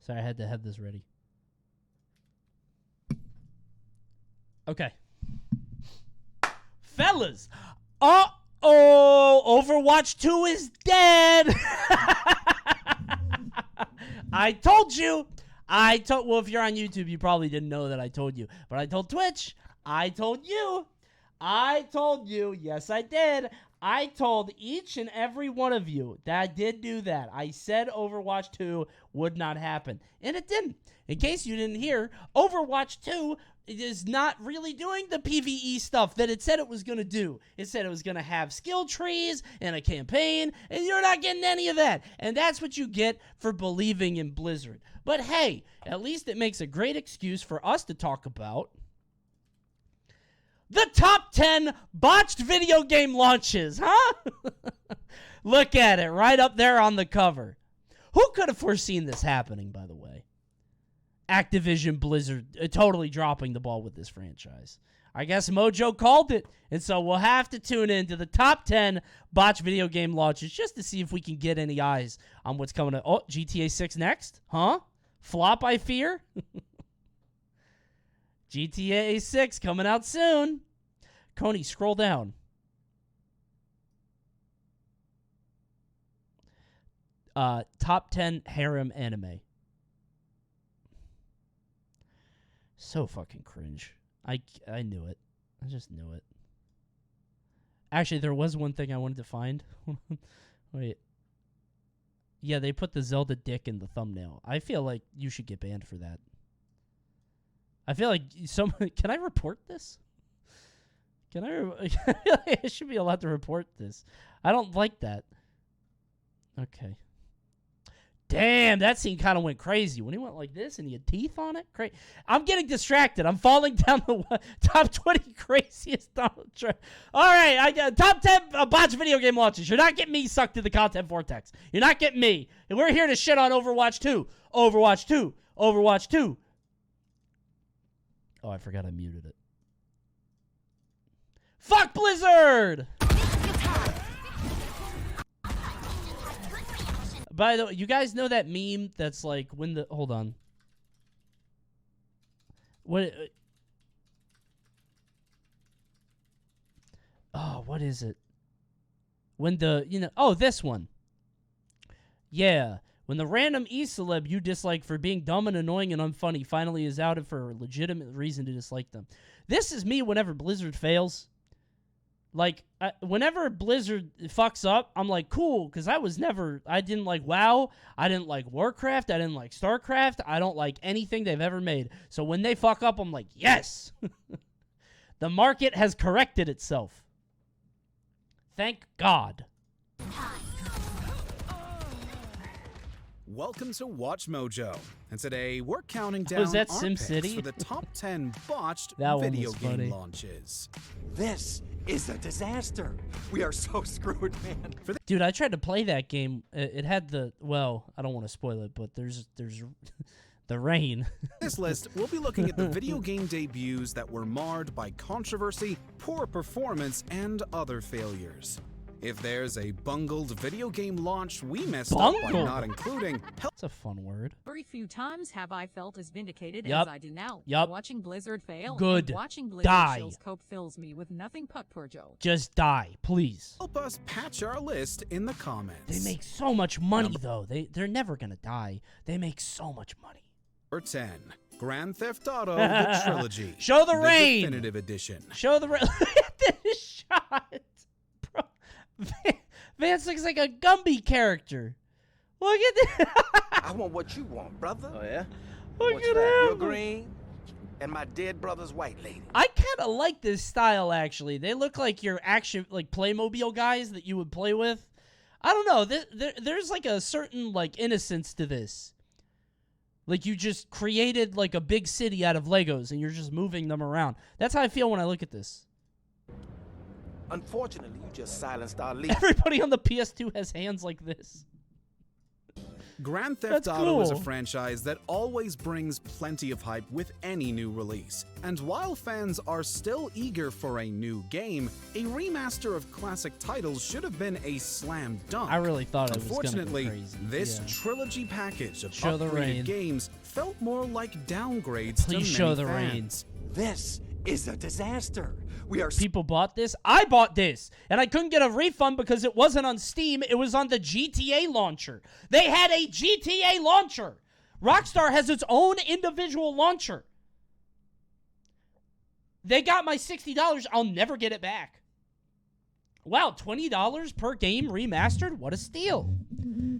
Sorry, I had to have this ready. Okay. Fellas. Uh-oh. Overwatch 2 is dead. I told you. Well, if you're on YouTube, you probably didn't know that I told you. But I told Twitch. I told you. Yes, I did. I told each and every one of you that I did do that. I said Overwatch 2 would not happen. And it didn't. In case you didn't hear, Overwatch 2 is not really doing the PvE stuff that it said it was going to do. It said it was going to have skill trees and a campaign, and you're not getting any of that. And that's what you get for believing in Blizzard. But hey, at least it makes a great excuse for us to talk about the top 10 botched video game launches, huh? Look at it, right up there on the cover. Who could have foreseen this happening, by the way? Activision Blizzard totally dropping the ball with this franchise. I guess Mojo called it, and so we'll have to tune in to the top 10 botched video game launches just to see if we can get any eyes on what's coming up. Oh, GTA 6 next? Huh? Flop, I fear? GTA 6 coming out soon. Coney, scroll down. Top 10 harem anime. So fucking cringe. I knew it. I just knew it. Actually, there was one thing I wanted to find. Wait. Yeah, they put the Zelda dick in the thumbnail. I feel like you should get banned for that. I feel like can I report this? I should be allowed to report this. I don't like that. Okay. Damn, that scene kind of went crazy. When he went like this and he had teeth on it. I'm getting distracted. I'm falling down the top 20 craziest Donald Trump. All right, I got top 10 botched video game launches. You're not getting me sucked to the content vortex. You're not getting me. And we're here to shit on Overwatch 2. Overwatch 2. Overwatch 2. Oh, I forgot I muted it. Fuck Blizzard! By the way, you guys know that meme that's like when the... Hold on. What... Oh, what is it? When the... Oh, this one. Yeah. When the random e-celeb you dislike for being dumb and annoying and unfunny finally is outed for a legitimate reason to dislike them. This is me whenever Blizzard fails. Like, whenever Blizzard fucks up, I'm like, cool, because I didn't like WoW, I didn't like Warcraft, I didn't like StarCraft, I don't like anything they've ever made. So when they fuck up, I'm like, yes! The market has corrected itself. Thank God. Welcome to WatchMojo, and today we're counting down Was that our SimCity? picks for the top 10 botched That one video was game funny. launches. This is a disaster. We are so screwed, man. Dude, I tried to play that game. It had the, well, I don't want to spoil it, but there's the rain. This list, we'll be looking at the video game debuts that were marred by controversy, poor performance, and other failures. If there's a bungled video game launch we messed up by Bungled? not including, That's a fun word. Very few times have I felt as vindicated Yup. as I do now. Yup. Watching Blizzard fail Good. and watching Blizzard Die. shill's cope fills me with nothing but Purjo. Just die, please. help us patch our list in the comments. They make so much money, though. They're never going to die. They make so much money. Number 10, Grand Theft Auto, the Trilogy. Show the rain! Definitive Edition. Show the this shot. Bro, Vance looks like a Gumby character. Look at this. I want what you want, brother. Oh, yeah? Look What's at that? Your him. green and my dead brother's white lady. I kind of like this style, actually. They look like your action, like Playmobil guys that you would play with. I don't know. There's like a certain like innocence to this. Like you just created like a big city out of Legos and you're just moving them around. That's how I feel when I look at this. Unfortunately, you just silenced our leader. Everybody on the PS2 has hands like this. Grand Theft That's Auto is a cool. franchise that always brings plenty of hype with any new release. And while fans are still eager for a new game, a remaster of classic titles should have been a slam dunk. I really thought it was gonna go Unfortunately, crazy. this Yeah. trilogy package of Show the upgraded rain. games felt more like downgrades to Please many show the fans. This is a disaster. We are People bought this. I bought this. And I couldn't get a refund because it wasn't on Steam. It was on the GTA launcher. They had a GTA launcher. Rockstar has its own individual launcher. They got my $60. I'll never get it back. Wow, $20 per game remastered? What a steal.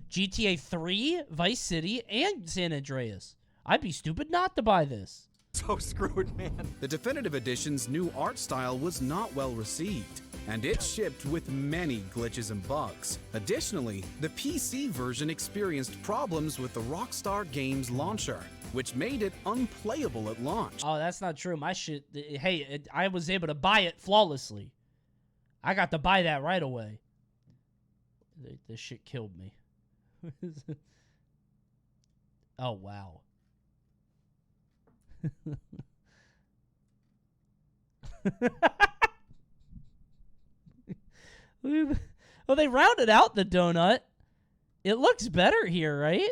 GTA 3, Vice City, and San Andreas. I'd be stupid not to buy this. so screwed, man. The Definitive Edition's new art style was not well received, and it shipped with many glitches and bugs. Additionally, the PC version experienced problems with the Rockstar Games launcher, which made it unplayable at launch. Oh, that's not true. My shit, hey, I was able to buy it flawlessly. I got to buy that right away. This shit killed me. Oh, wow. Well, they rounded out the donut. It looks better here, right?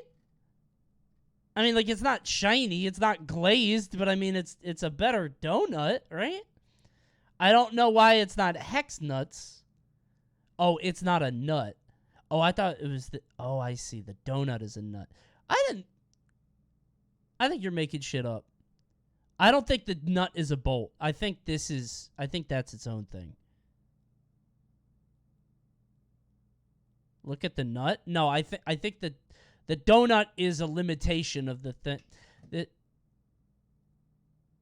I mean, like, it's not shiny, it's not glazed, but I mean, it's a better donut, right? I don't know why it's not hex nuts. Oh, it's not a nut. Oh, I thought it was the... Oh, I see. The donut is a nut. I think you're making shit up. I don't think the nut is a bolt. I think that's its own thing. Look at the nut. No, I think that the donut is a limitation of the thing.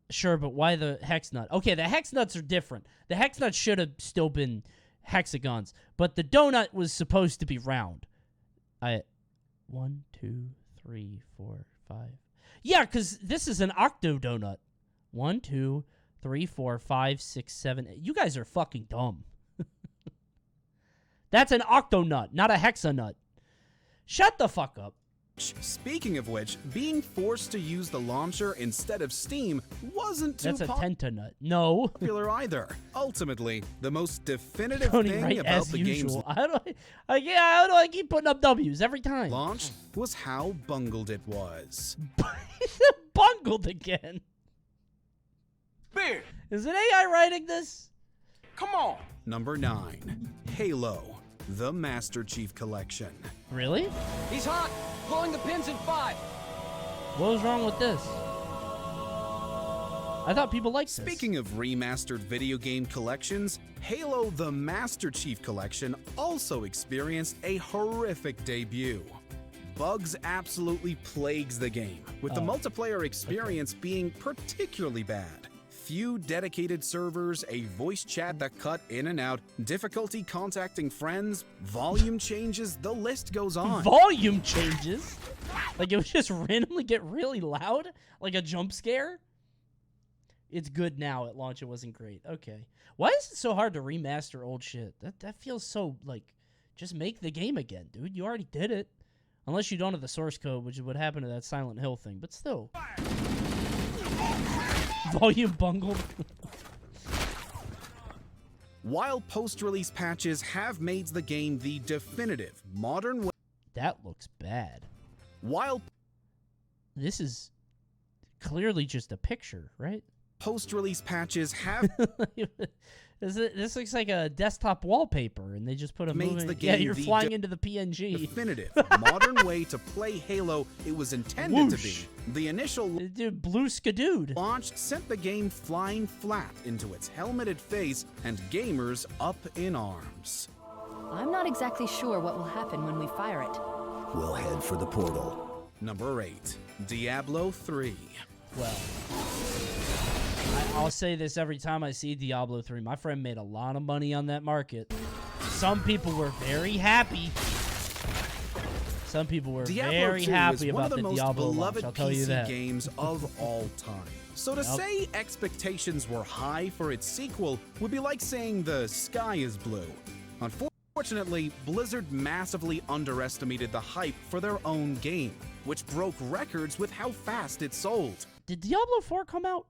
Sure, but why the hex nut? Okay, the hex nuts are different. The hex nuts should have still been hexagons, but the donut was supposed to be round. 1, 2, 3, 4, 5. Yeah, because this is an octo donut. 1, 2, 3, 4, 5, 6, 7. You guys are fucking dumb. That's an octonut, not a hexanut. Shut the fuck up. Speaking of which, being forced to use the launcher instead of Steam wasn't too That's a tentanut. No. popular either. Ultimately, the most definitive Coney thing right about as the game's usual. How do I keep putting up W's every time? launch was how bungled it was. Bungled again. Beard, Is it AI writing this? come on. Number 9, Halo, the Master Chief Collection. Really? He's hot. Pulling the pins in 5. What was wrong with this? I thought people liked this. Speaking of remastered video game collections, Halo the Master Chief Collection also experienced a horrific debut. Bugs absolutely plagues the game, with the multiplayer experience being particularly bad. Few dedicated servers, a voice chat that cut in and out, difficulty contacting friends, volume changes, the list goes on. Volume changes? Like it would just randomly get really loud? Like a jump scare? It's good now. At launch, it wasn't great. Okay. Why is it so hard to remaster old shit? That feels so, like, just make the game again, dude. You already did it. Unless you don't have the source code, which is what happened to that Silent Hill thing. But still. Volume bungled. While post-release patches have made the game the definitive modern way... That looks bad. While... This is clearly just a picture, right? Post-release patches have... This looks like a desktop wallpaper, and they just put a moving... the game Yeah, you're flying into the PNG. Definitive modern way to play Halo it was intended to be. The initial Dude, blue skadood. launch sent the game flying flat into its helmeted face and gamers up in arms. I'm not exactly sure what will happen when we fire it. We'll head for the portal. Number 8, Diablo 3. Well, I'll say this every time I see Diablo 3. My friend made a lot of money on that market. Some people were very happy. Some people were Diablo very 2 happy is one about of the most Diablo beloved launch, I'll tell you PC that. games of all time. So to say expectations were high for its sequel would be like saying the sky is blue. Unfortunately, Blizzard massively underestimated the hype for their own game, which broke records with how fast it sold. Did Diablo 4 come out?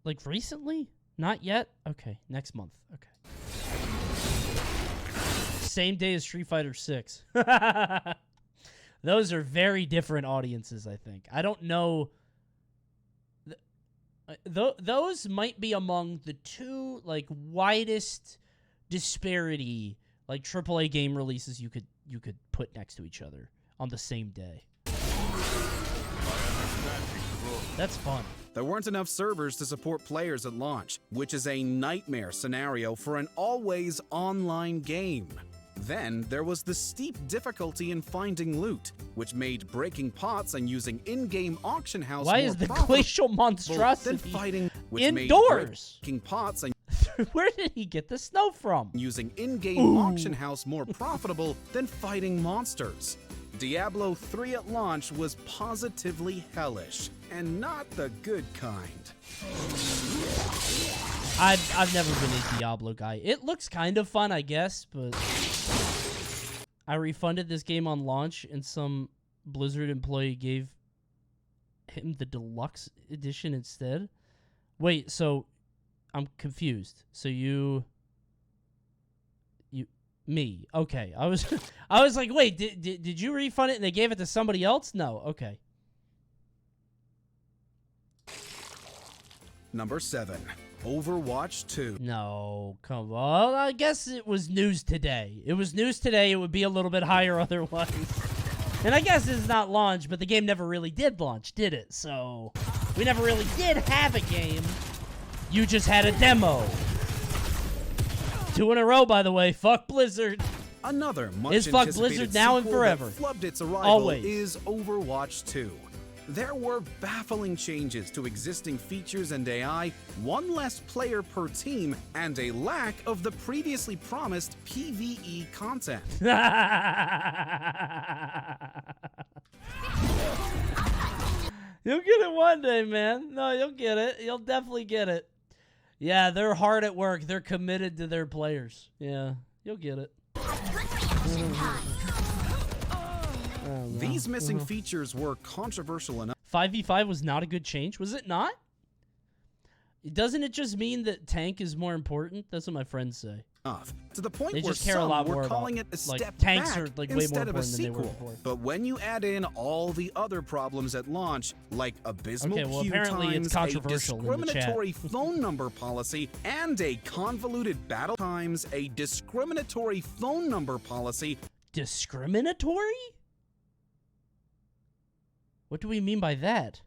Like recently? Not yet? Okay, next month. Okay. Same day as Street Fighter 6. Those are very different audiences, I think. I don't know. Those might be among the two like widest disparity like AAA game releases you could put next to each other on the same day. That's fun. There weren't enough servers to support players at launch, which is a nightmare scenario for an always online game. Then there was the steep difficulty in finding loot, which made breaking pots and using in-game auction house Why more is the profitable glacial monstrosity than fighting, which indoors? made breaking pots and Where did he get the snow from? using in-game auction house more profitable than fighting monsters. Diablo 3 at launch was positively hellish, and not the good kind. I've never been a Diablo guy. It looks kind of fun, I guess, but I refunded this game on launch, and some Blizzard employee gave him the deluxe edition instead. Wait, so I'm confused. So me. Okay. I was like, wait, did you refund it and they gave it to somebody else? No. Okay. Number 7, Overwatch 2. No, come on. I guess it was news today. It was news today. It would be a little bit higher otherwise. And I guess it's not launch, but the game never really did launch, did it? So we never really did have a game. You just had a demo. 2 in a row, by the way. Fuck Blizzard. Another much Is fuck anticipated Blizzard now and sequel that forever. flubbed its arrival Always. is Overwatch 2. There were baffling changes to existing features and AI, one less player per team, and a lack of the previously promised PvE content. You'll get it one day, man. No, you'll get it. You'll definitely get it. Yeah, they're hard at work. They're committed to their players. Yeah, you'll get it. These missing features were controversial enough. 5v5 was not a good change. Was it not? Doesn't it just mean that tank is more important? That's what my friends say. To the point They where just care a some lot were more calling about, it a like, step tanks back are, like, way more instead of a important than they were sequel. before. But when you add in all the other problems at launch, like abysmal Okay, well, queue apparently times, it's controversial a in the chat. discriminatory phone number policy, and a convoluted battle times, a discriminatory phone number policy. Discriminatory? What do we mean by that?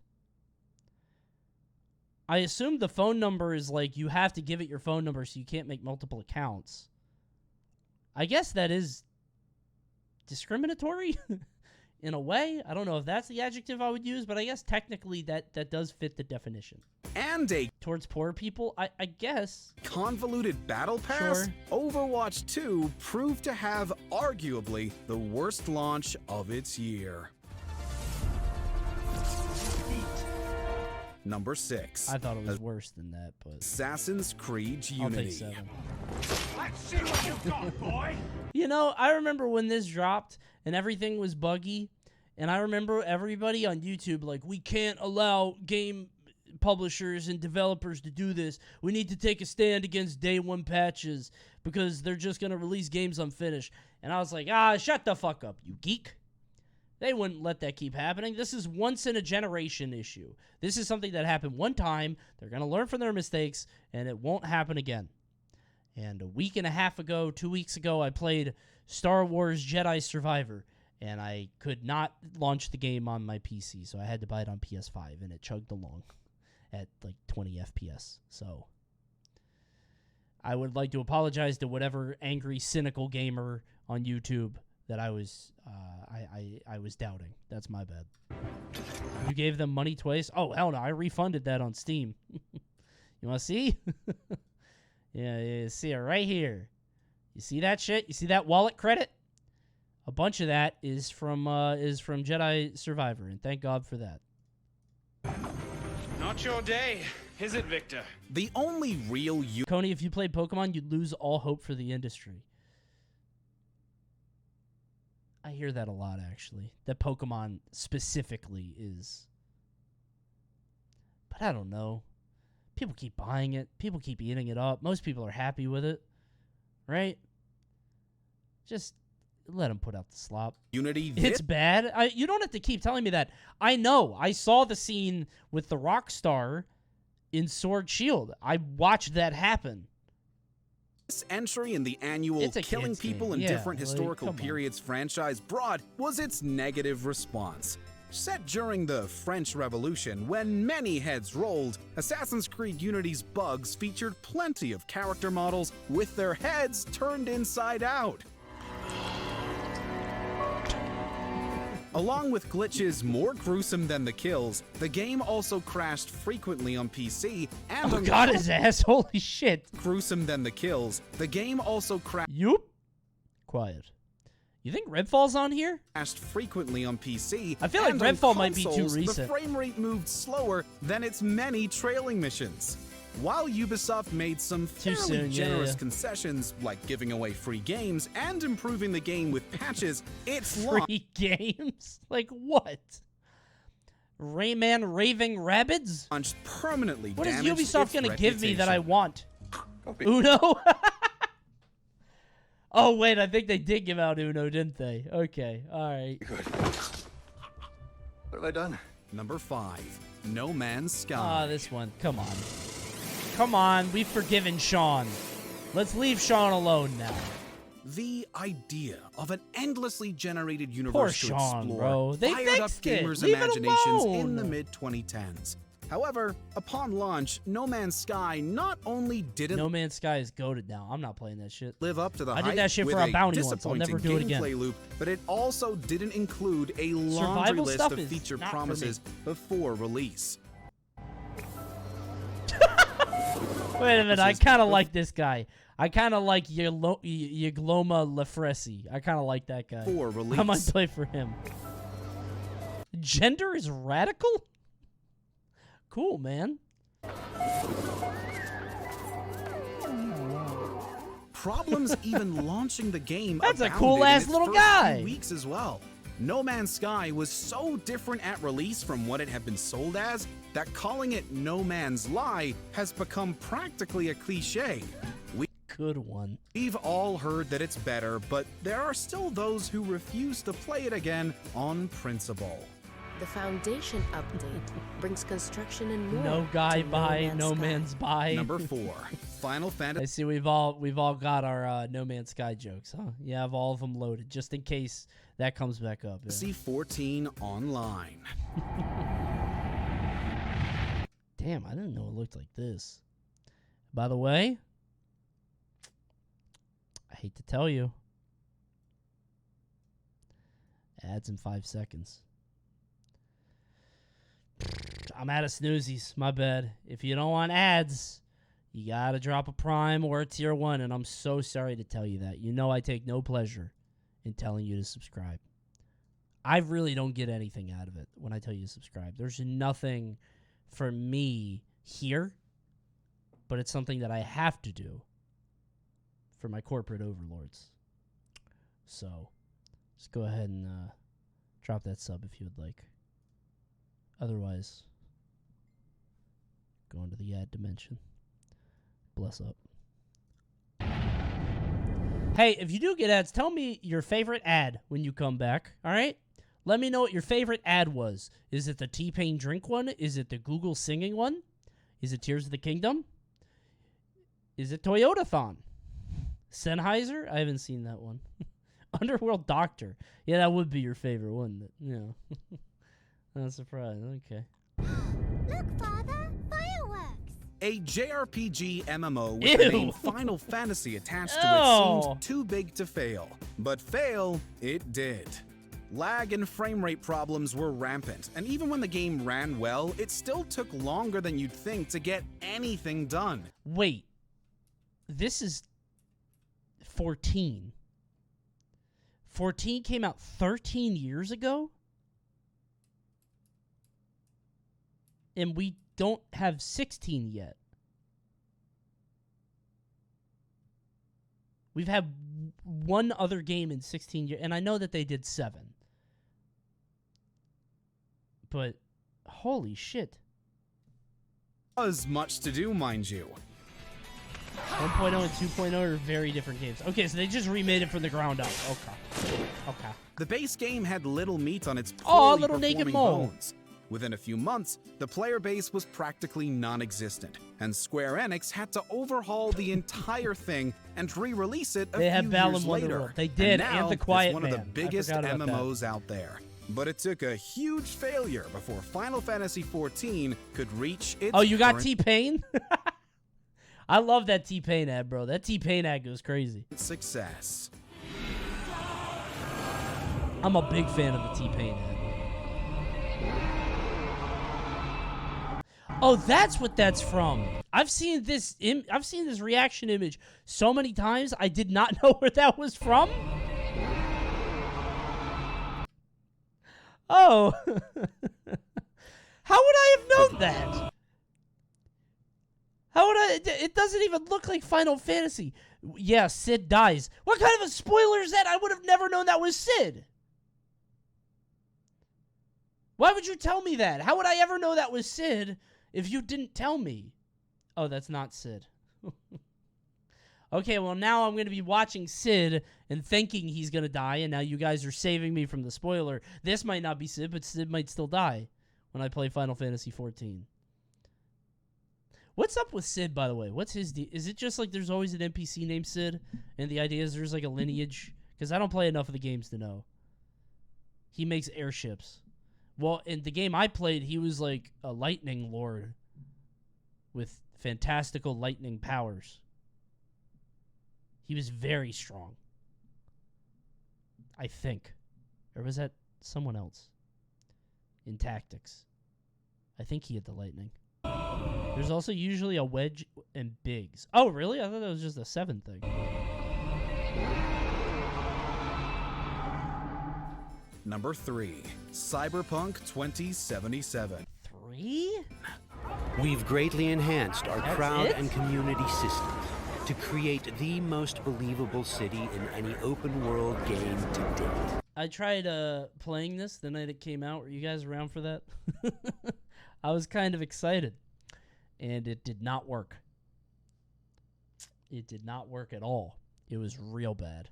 I assume the phone number is like you have to give it your phone number so you can't make multiple accounts. I guess that is discriminatory in a way. I don't know if that's the adjective I would use, but I guess technically that does fit the definition. And a towards poor people, I guess. Convoluted battle pass? Sure. Overwatch 2 proved to have arguably the worst launch of its year. Number 6. I thought it was worse than that, but Assassin's Creed I'll Unity. take 7. Let's see what you got, boy. You know, I remember when this dropped and everything was buggy, and I remember everybody on YouTube like, we can't allow game publishers and developers to do this. We need to take a stand against day one patches because they're just going to release games unfinished. And I was like, shut the fuck up, you geek. They wouldn't let that keep happening. This is once in a generation issue. This is something that happened one time. They're going to learn from their mistakes, and it won't happen again. And a week and a half ago, 2 weeks ago, I played Star Wars Jedi Survivor, and I could not launch the game on my PC, so I had to buy it on PS5, and it chugged along at like 20 FPS. So I would like to apologize to whatever angry, cynical gamer on YouTube that I was doubting. That's my bad. You gave them money twice? Oh, hell no. I refunded that on Steam. You want to see? Yeah, see it right here. You see that shit? You see that wallet credit? A bunch of that is from Jedi Survivor, and thank God for that. Not your day, is it, Victor? The only real Coney, if you played Pokemon, you'd lose all hope for the industry. I hear that a lot, actually. That Pokemon specifically is... But I don't know. People keep buying it. People keep eating it up. Most people are happy with it. Right? Just let them put out the slop. Unity. It's bad. You don't have to keep telling me that. I know. I saw the scene with the Rockstar in Sword Shield. I watched that happen. This entry in the annual Killing People in Different Historical Periods franchise brought was its negative response. Set during the French Revolution, when many heads rolled, Assassin's Creed Unity's bugs featured plenty of character models with their heads turned inside out. Along with glitches more gruesome than the kills, the game also crashed frequently on PC and on God, his ass! Holy shit! Gruesome than the kills, the game also crashed. Yup. Quiet. You think Redfall's on here? Crashed frequently on PC. I feel like Redfall might be too recent. The frame rate moved slower than its many trailing missions. While Ubisoft made some fairly generous concessions, like giving away free games and improving the game with patches, it's free games? Like what? Rayman Raving Rabbids? Launched permanently. What is Ubisoft gonna give me that I want? Uno? Oh wait, I think they did give out Uno, didn't they? Okay, all right. Good. What have I done? Number 5, No Man's Sky. Ah, this one. Come on. Come on, we've forgiven Sean. Let's leave Sean alone now. The idea of an endlessly generated universe to Sean, explore bro. They fired up fixed it. gamers' Leave it imaginations alone. in the mid-2010s. However, upon launch, No Man's Sky not only didn't No Man's Sky is goated now. I'm not playing that shit. live up to the I hype did that shit with for a bounty once. I'll disappointing never do it again. gameplay loop, but it also didn't include a laundry Survival list stuff of is feature not for me. promises before release. Wait a minute, I kind of like this guy. I kind of like Yagloma Lefresi. I kind of like that guy. For release. I might play for him. Gender is radical? Cool, man. Problems even launching the game. That's a abounded cool-ass in its little first guy. few weeks as well. No Man's Sky was so different at release from what it had been sold as that calling it No Man's Lie has become practically a cliche. Good one. We've all heard that it's better, but there are still those who refuse to play it again on principle. The Foundation update brings construction and more. No guy to buy, Man's no Sky. man's buy. Number 4. Final Fantasy I see we've all got our No Man's Sky jokes, huh? You have all of them loaded just in case that comes back up. Yeah. 14 Online. Damn, I didn't know it looked like this. By the way, I hate to tell you, ads in 5 seconds. I'm out of snoozies. My bad. If you don't want ads, you gotta drop a Prime or a Tier 1, and I'm so sorry to tell you that. You know I take no pleasure in telling you to subscribe. I really don't get anything out of it when I tell you to subscribe. There's nothing for me here, but it's something that I have to do for my corporate overlords. So, just go ahead and drop that sub if you would like. Otherwise, go into the ad dimension. Bless up. Hey, if you do get ads, tell me your favorite ad when you come back, all right? Let me know what your favorite ad was. Is it the T-Pain drink one? Is it the Google singing one? Is it Tears of the Kingdom? Is it Toyotathon? Sennheiser? I haven't seen that one. Underworld Doctor. Yeah, that would be your favorite, wouldn't it? Yeah. Not surprised. Okay. Look, Father, fireworks. A JRPG MMO with Ew. the name Final Fantasy attached to it seemed too big to fail. But fail, it did. Lag and frame rate problems were rampant, and even when the game ran well, it still took longer than you'd think to get anything done. Wait. This is 14. 14 came out 13 years ago? And we don't have 16 yet. We've had one other game in 16 years, and I know that they did 7. But, holy shit. Was much to do, mind you. 1.0 and 2.0 are very different games. Okay, so they just remade it from the ground up. Okay. The base game had little meat on its Oh, poorly little naked performing mole. bones. Within a few months, the player base was practically non-existent, and Square Enix had to overhaul the entire thing and re-release it a They few had Balan years later. Wonderworld. They did, now and The Quiet it's one Man. of the biggest I forgot about MMOs out there. But it took a huge failure before Final Fantasy XIV could reach its Oh, you got current T-Pain? I love that T-Pain ad, bro. That T-Pain ad goes crazy. success. I'm a big fan of the T-Pain ad. Oh, that's what that's from. I've seen this reaction image so many times. I did not know where that was from. Oh. How would I have known that? How would I? It doesn't even look like Final Fantasy. Yeah, Sid dies. What kind of a spoiler is that? I would have never known that was Sid. Why would you tell me that? How would I ever know that was Sid if you didn't tell me? Oh, that's not Sid. Okay, well, now I'm going to be watching Sid and thinking he's going to die, and now you guys are saving me from the spoiler. This might not be Sid, but Sid might still die when I play Final Fantasy XIV. What's up with Sid, by the way? What's his deal? Is it just like there's always an NPC named Sid, and the idea is there's like a lineage? Because I don't play enough of the games to know. He makes airships. Well, in the game I played, he was like a lightning lord with fantastical lightning powers. He was very strong. I think. Or was that someone else? In tactics. I think he had the lightning. There's also usually a Wedge and Biggs. Oh, really? I thought that was just a 7 thing. Number 3, Cyberpunk 2077. 3? We've greatly enhanced our That's crowd it? and community systems to create the most believable city in any open-world game to date. I tried playing this the night it came out. Were you guys around for that? I was kind of excited. And it did not work. It did not work at all. It was real bad.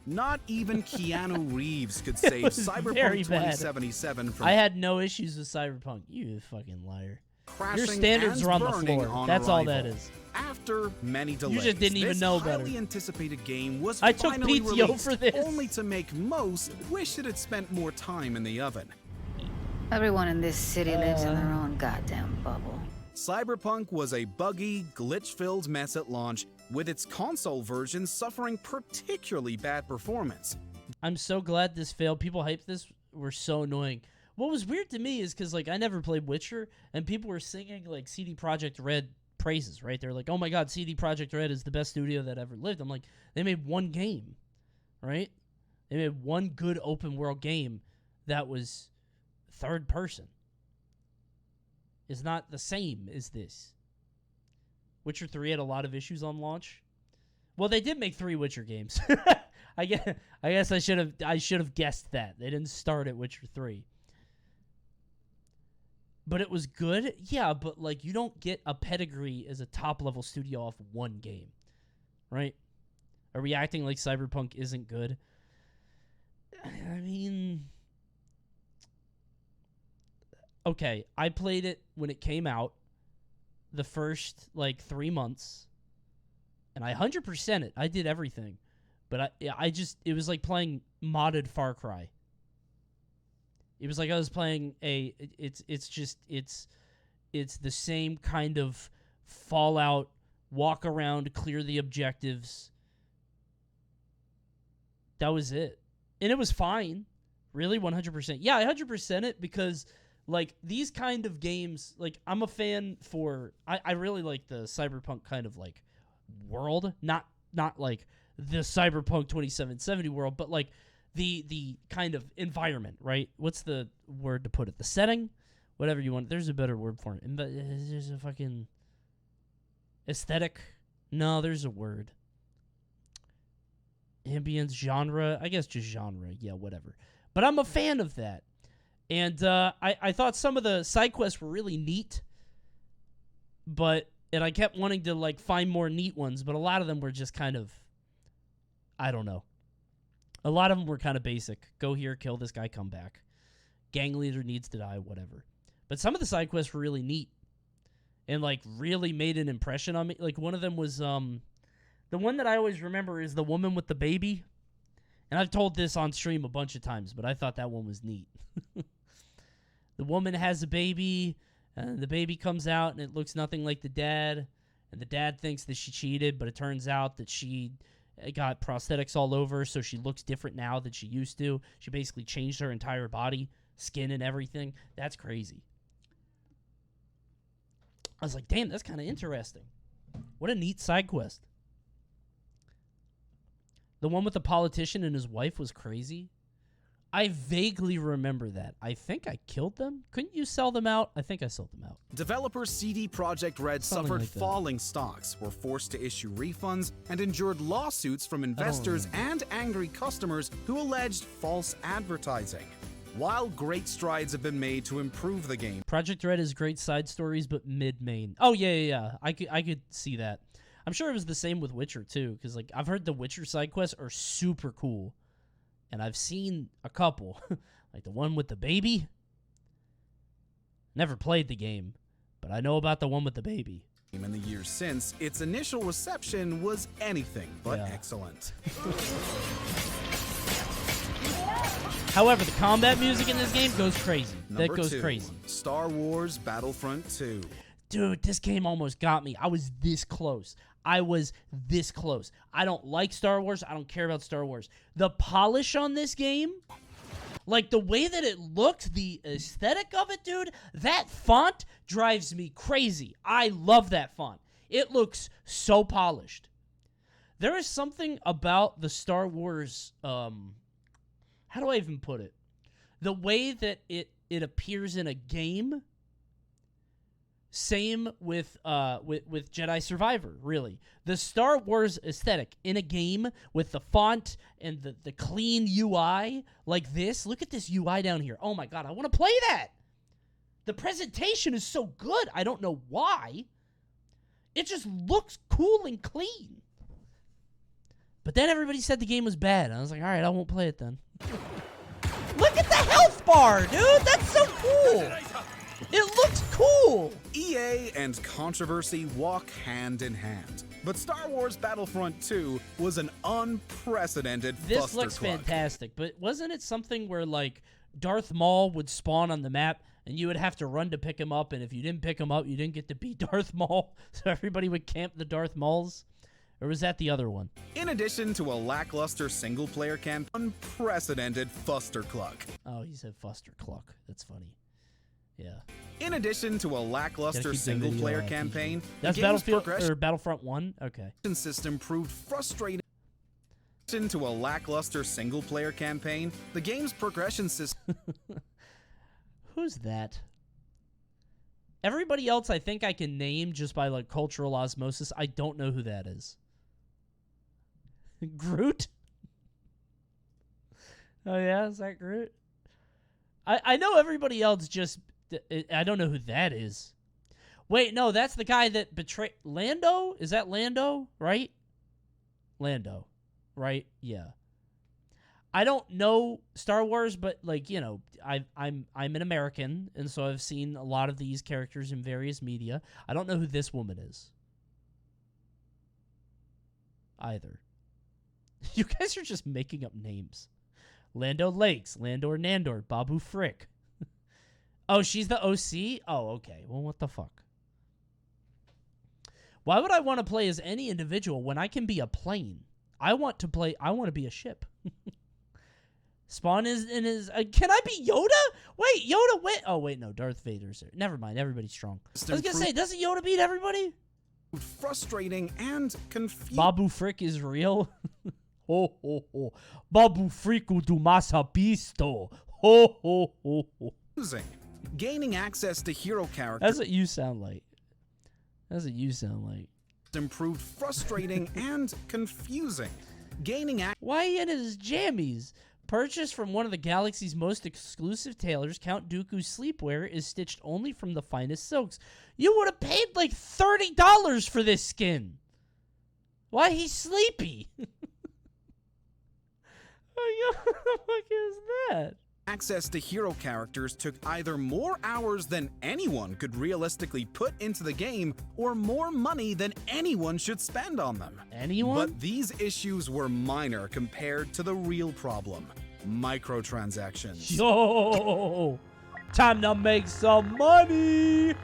Not even Keanu Reeves could save was Cyberpunk very bad. 2077 from... I had no issues with Cyberpunk. You fucking liar. crashing Your standards and are on the burning floor. on That's all arrival. that is. After many delays, just didn't even this know better. highly anticipated game was I took finally PTO released, for this. only to make most wish it had spent more time in the oven. Everyone in this city lives in their own goddamn bubble. Cyberpunk was a buggy, glitch-filled mess at launch, with its console version suffering particularly bad performance. I'm so glad this failed. People hyped this. Were so annoying. What was weird to me is because, like, I never played Witcher, and people were singing, like, CD Projekt Red praises, right? They're like, oh my god, CD Projekt Red is the best studio that ever lived. I'm like, they made one game, right? They made one good open world game that was third person. It's not the same as this. Witcher 3 had a lot of issues on launch. Well, they did make 3 Witcher games. I guess I should have guessed that. They didn't start at Witcher 3. But it was good? Yeah, but like you don't get a pedigree as a top-level studio off one game. Right? Are we acting like Cyberpunk isn't good? I mean, okay, I played it when it came out the first like 3 months, and I 100% it. I did everything. But it was like playing modded Far Cry. It was like I was playing it's the same kind of Fallout, walk around, clear the objectives. That was it. And it was fine. Really, 100%. Yeah, I 100% it because, like, these kind of games, like, I'm a fan for, I really like the Cyberpunk kind of, like, world. Not like the Cyberpunk 2770 world, but like the kind of environment, right? What's the word to put it? The setting? Whatever you want. There's a better word for it. There's a fucking aesthetic. No, there's a word. Ambience, genre. I guess just genre. Yeah, whatever. But I'm a fan of that. And I thought some of the side quests were really neat. And I kept wanting to like find more neat ones, but a lot of them were just kind of, I don't know. A lot of them were kind of basic. Go here, kill this guy, come back. Gang leader needs to die, whatever. But some of the side quests were really neat. And, like, really made an impression on me. Like, one of them was, the one that I always remember is the woman with the baby. And I've told this on stream a bunch of times, but I thought that one was neat. The woman has a baby, and the baby comes out, and it looks nothing like the dad. And the dad thinks that she cheated, but it turns out that she got prosthetics all over, so she looks different now than she used to. She basically changed her entire body, skin and everything. That's crazy. I was like, damn, that's kind of interesting. What a neat side quest. The one with the politician and his wife was crazy. I vaguely remember that. I think I killed them. Couldn't you sell them out? I think I sold them out. Developer CD Projekt Red Something suffered like that. falling stocks, were forced to issue refunds, and endured lawsuits from investors and angry customers who alleged false advertising. While great strides have been made to improve the game, Project Red is great side stories, but mid-main. Oh, yeah. I could see that. I'm sure it was the same with Witcher, too, because like I've heard the Witcher side quests are super cool. And I've seen a couple, like the one with the baby. Never played the game, but I know about the one with the baby. In the years since, its initial reception was anything but excellent. However, the combat music in this game goes crazy. Number that goes 2, crazy. Star Wars Battlefront 2. Dude, this game almost got me. I was this close. I don't like Star Wars. I don't care about Star Wars. The polish on this game, like the way that it looked, the aesthetic of it, dude, that font drives me crazy. I love that font. It looks so polished. There is something about the Star Wars, how do I even put it? The way that it appears in a game. Same with Jedi Survivor, really. The Star Wars aesthetic in a game with the font and the clean UI like this. Look at this UI down here. Oh my god, I want to play that. The presentation is so good. I don't know why. It just looks cool and clean. But then everybody said the game was bad. I was like, all right, I won't play it then. Look at the health bar, dude. That's so cool. It looks cool. EA and controversy walk hand in hand. But Star Wars Battlefront 2 was an unprecedented This looks fantastic, but wasn't it something where, like, Darth Maul would spawn on the map, and you would have to run to pick him up, and if you didn't pick him up, you didn't get to beat Darth Maul, so everybody would camp the Darth Mauls? Or was that the other one? In addition to a lackluster single-player campaign, unprecedented Fustercluck. Oh, he said Fustercluck. That's funny. Yeah. In addition to a lackluster single-player campaign, that's Battlefield or Battlefront 1. Okay. System proved frustrating. In addition to a lackluster single-player campaign, the game's progression system. Who's that? Everybody else, I think I can name just by like cultural osmosis. I don't know who that is. Groot? Oh yeah, is that Groot? I know everybody else just... I don't know who that is. Wait, no, that's the guy that betrayed... Lando? Is that Lando? Right? Lando. Right? Yeah. I don't know Star Wars, but, like, you know, I'm an American, and so I've seen a lot of these characters in various media. I don't know who this woman is. Either. You guys are just making up names. Lando Lakes, Landor Nandor, Babu Frick. Oh, she's the OC? Oh, okay. Well, what the fuck? Why would I want to play as any individual when I can be a plane? I want to be a ship. Spawn is in his... can I be Yoda? Wait, Yoda went... Oh, wait, no. Darth Vader's there. Never mind. Everybody's strong. I was going to say, doesn't Yoda beat everybody? Frustrating and confusing. Babu Frick is real. Ho, ho, ho. Babu Frick do masa pisto. Ho, ho, ho, ho. Gaining access to hero characters. That's what you sound like. That's what you sound like. Improved frustrating and confusing. Gaining access. Why in his jammies? Purchased from one of the galaxy's most exclusive tailors, Count Dooku's sleepwear is stitched only from the finest silks. You would have paid like $30 for this skin. Why he's sleepy? What the fuck is that? Access to hero characters took either more hours than anyone could realistically put into the game, or more money than anyone should spend on them. Anyone? But these issues were minor compared to the real problem: microtransactions. Yo! Time to make some money!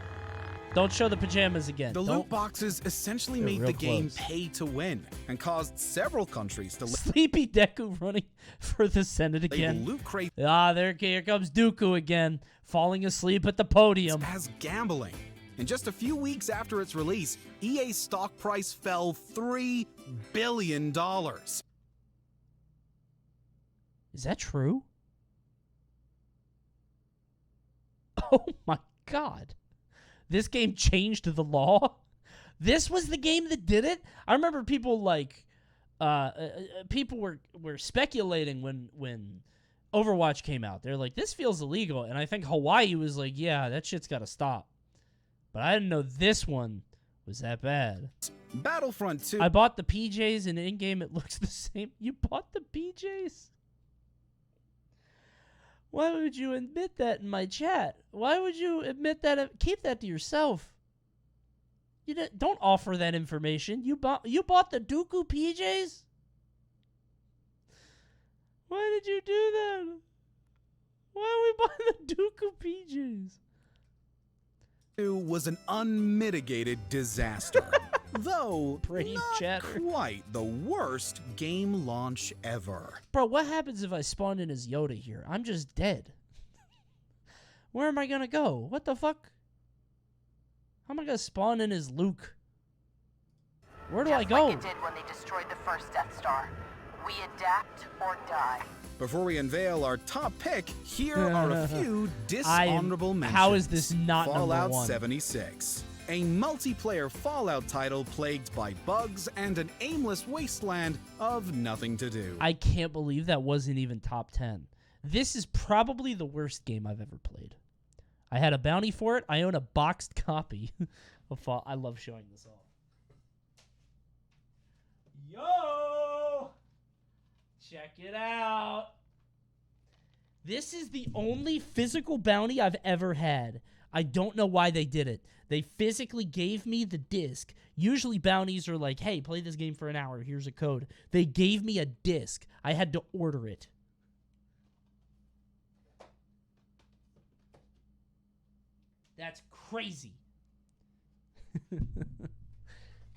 Don't show the pajamas again. The loot boxes essentially made the game pay to win, and caused several countries to... Sleepy Deku running for the Senate again. Here comes Dooku again, falling asleep at the podium. As gambling. In just a few weeks after its release, EA's stock price fell $3 billion. Is that true? Oh my god. This game changed the law? This was the game that did it? I remember people like people were speculating when Overwatch came out. They're like, this feels illegal, and I think Hawaii was like, yeah, that shit's got to stop. But I didn't know this one was that bad. Battlefront 2. I bought the PJs, and in-game it looks the same. You bought the PJs? Why would you admit that in my chat? Why would you admit that? Keep that to yourself. You don't offer that information. You bought the Dooku PJs? Why did you do that? Why are we buying the Dooku PJs? It was an unmitigated disaster. Though not quite the worst game launch ever. Bro, what happens if I spawn in as Yoda here? I'm just dead. Where am I gonna go? What the fuck? How am I gonna spawn in as Luke? Where do I go? Like it did when they destroyed the first Death Star. We adapt or die. Before we unveil our top pick, here are a few dishonorable mentions. How is this not Fallout number 1? 76. A multiplayer Fallout title plagued by bugs and an aimless wasteland of nothing to do. I can't believe that wasn't even top 10. This is probably the worst game I've ever played. I had a bounty for it. I own a boxed copy of Fallout. I love showing this off. Yo! Check it out. This is the only physical bounty I've ever had. I don't know why they did it. They physically gave me the disc. Usually bounties are like, hey, play this game for an hour. Here's a code. They gave me a disc. I had to order it. That's crazy.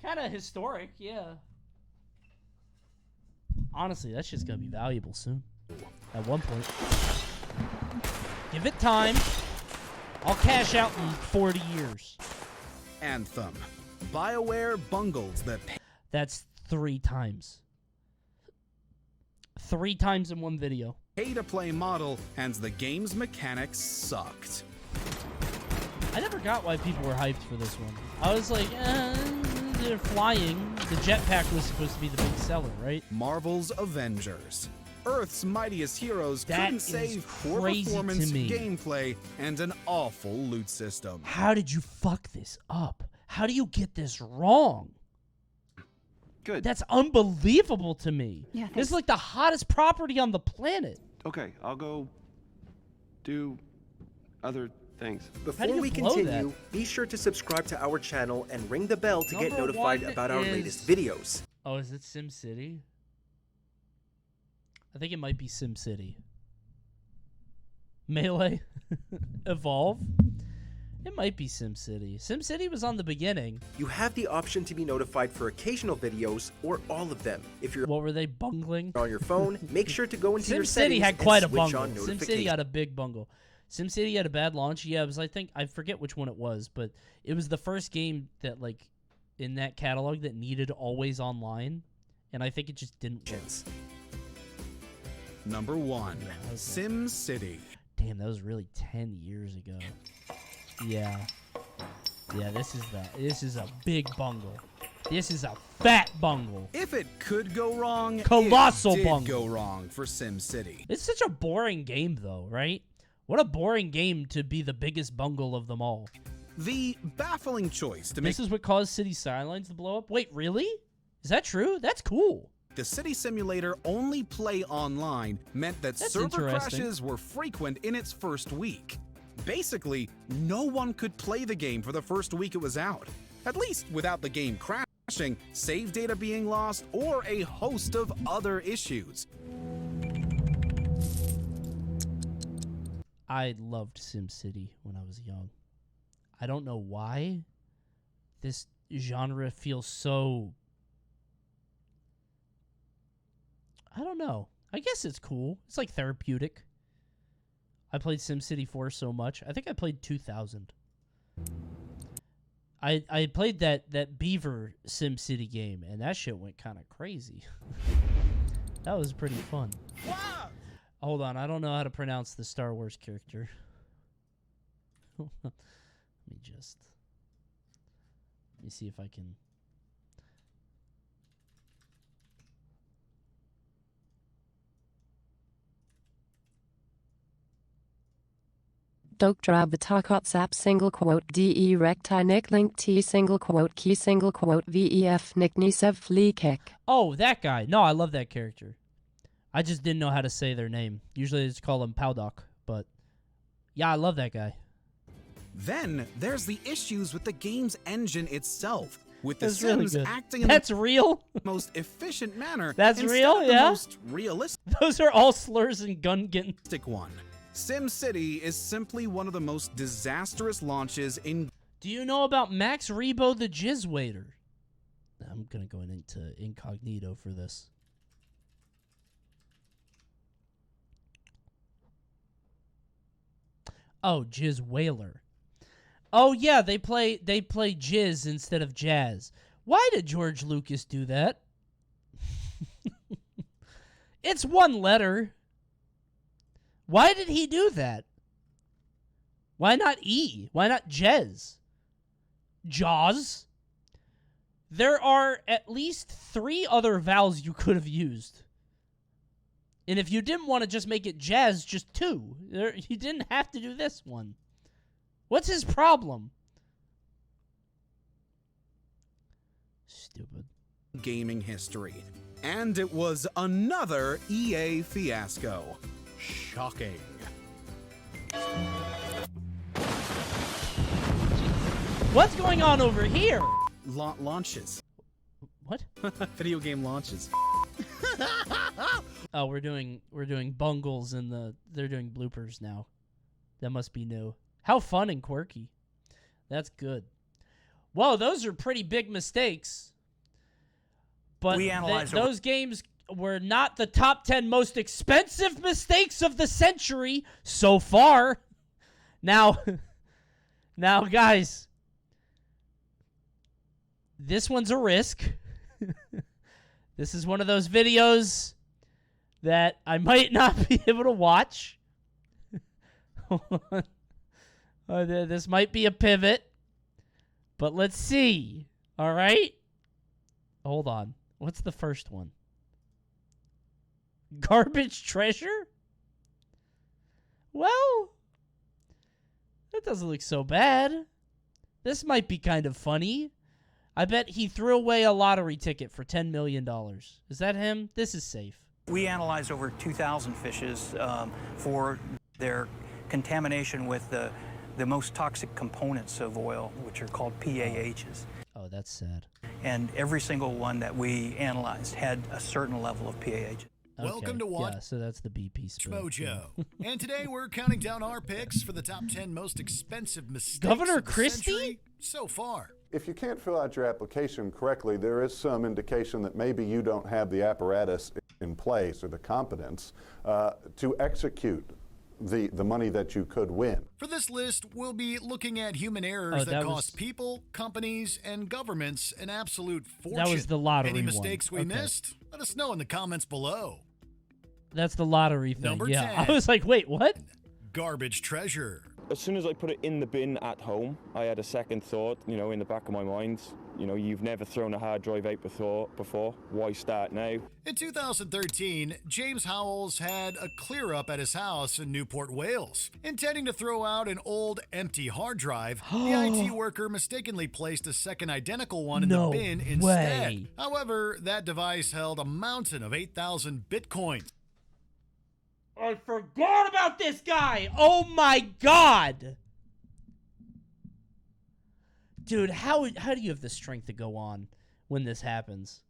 Kind of historic, yeah. Honestly, that shit's gonna be valuable soon. At one point. Give it time. I'll cash out in 40 years. Anthem. BioWare bungles the... That's 3 times. 3 times in one video. Pay-to-play model, and the game's mechanics sucked. I never got why people were hyped for this one. I was like, they're flying. The jetpack was supposed to be the big seller, right? Marvel's Avengers. Earth's mightiest heroes couldn't save poor performance, gameplay, and an awful loot system. How did you fuck this up? How do you get this wrong? Good. That's unbelievable to me. Yeah, this is like the hottest property on the planet. Okay, I'll go do other things. Before we continue, be sure to subscribe to our channel and ring the bell to get notified about our latest videos. Oh, is it SimCity? I think it might be SimCity. Melee? Evolve? It might be SimCity. SimCity was on the beginning. You have the option to be notified for occasional videos or all of them. If you're what were they bungling on your phone, make sure to go into your SimCity settings had quite a and switch bungle. on notifications. SimCity had a big bungle. SimCity had a bad launch. Yeah, it was, I forget which one it was, but it was the first game that, like, in that catalog that needed always online, and I think it just didn't work. Number 1, SimCity. Damn, that was really 10 years ago. Yeah. Yeah, this is a big bungle. This is a fat bungle. If it could go wrong, colossal it did bungle. Go wrong for SimCity. It's such a boring game, though, right? What a boring game to be the biggest bungle of them all. The baffling choice to make... This is what caused City Skylines to blow up? Wait, really? Is that true? That's cool. The city simulator only play online meant that server crashes were frequent in its first week. Basically, no one could play the game for the first week it was out. At least without the game crashing, save data being lost, or a host of other issues. I loved SimCity when I was young. I don't know why this genre feels so... I don't know. I guess it's cool. It's like therapeutic. I played SimCity 4 so much. I think I played 2000. I played that Beaver SimCity game, and that shit went kind of crazy. That was pretty fun. Wow. Hold on, I don't know how to pronounce the Star Wars character. Let me see if I can... Doktra Vitakotsap single quote de recti nick link t single quote key single quote vef nick nisev flea kick. Oh, that guy. No, I love that character. I just didn't know how to say their name. Usually I just call him Powdock, but yeah, I love that guy. Then there's the issues with the game's engine itself, with the That's really Sims good. acting in That's the real? most efficient manner. That's instead real, of the yeah? most realistic Those are all slurs and gun getting. one. SimCity is simply one of the most disastrous launches in... Do you know about Max Rebo the Jizz Waiter? I'm going to go into incognito for this. Oh, Jizz Whaler. Oh yeah, they play Jizz instead of Jazz. Why did George Lucas do that? It's one letter. Why did he do that? Why not E? Why not Jez? Jaws? There are at least 3 other vowels you could have used. And if you didn't want to just make it Jazz, just 2. You didn't have to do this one. What's his problem? Stupid. Gaming history. And it was another EA fiasco. Shocking. What's going on over here? Launches. What? Video game launches. Oh, we're doing bungles and they're doing bloopers now. That must be new. How fun and quirky. That's good. Whoa, those are pretty big mistakes. But those games were not the top 10 most expensive mistakes of the century so far. Now, guys, this one's a risk. This is one of those videos that I might not be able to watch. Hold on. This might be a pivot, but let's see. All right? Hold on. What's the first one? Garbage treasure? Well, that doesn't look so bad. This might be kind of funny. I bet he threw away a lottery ticket for $10 million. Is that him? This is safe. We analyzed over 2,000 fishes for their contamination with the most toxic components of oil, which are called PAHs. Oh, that's sad. And every single one that we analyzed had a certain level of PAH. Welcome to Yeah, so that's the BP spill. WatchMojo. And today we're counting down our picks for the top 10 most expensive mistakes Governor of the Christie? century so far. If you can't fill out your application correctly, there is some indication that maybe you don't have the apparatus in place or the competence to execute the money that you could win. For this list, we'll be looking at human errors that cost people, companies, and governments an absolute fortune. That was the lottery Any mistakes one. we missed? Let us know in the comments below. That's the lottery thing. Number yeah. 10. I was like, wait, what? Garbage treasure. As soon as I put it in the bin at home, I had a second thought, in the back of my mind. You've never thrown a hard drive out before. Why start now? In 2013, James Howells had a clear-up at his house in Newport, Wales. Intending to throw out an old, empty hard drive, the IT worker mistakenly placed a second identical one in the bin instead. Way. However, that device held a mountain of 8,000 Bitcoin. I forgot about this guy. Oh my god. Dude, how do you have the strength to go on when this happens?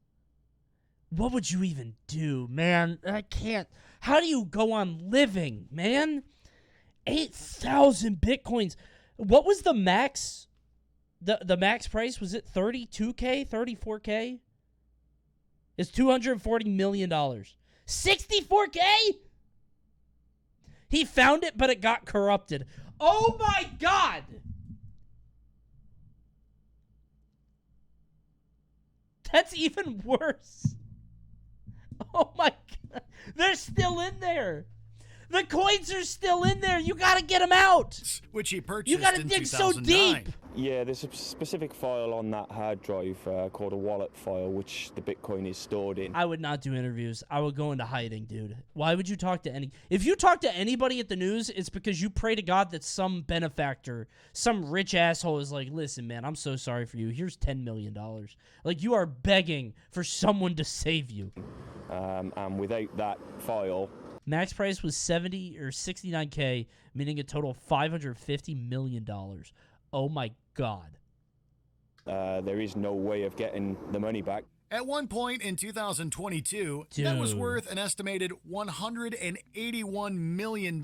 What would you even do, man? I can't. How do you go on living, man? 8,000 Bitcoins. What was the max? The max price, was it 32K, 34K? It's $240 million. 64K? He found it, but it got corrupted. Oh my god! That's even worse. Oh my god. They're still in there. The coins are still in there. You gotta get them out. Which he purchased You gotta in dig so 2009. deep. Yeah, there's a specific file on that hard drive called a wallet file, which the Bitcoin is stored in. I would not do interviews. I would go into hiding, dude. Why would you talk to if you talk to anybody at the news, it's because you pray to God that some benefactor, some rich asshole is like, listen, man, I'm so sorry for you. Here's $10 million. Like, you are begging for someone to save you. And without that file... Max price was 70 or 69K, meaning a total of $550 million. Oh my god. There is no way of getting the money back. At one point in 2022, that was worth an estimated $181 million.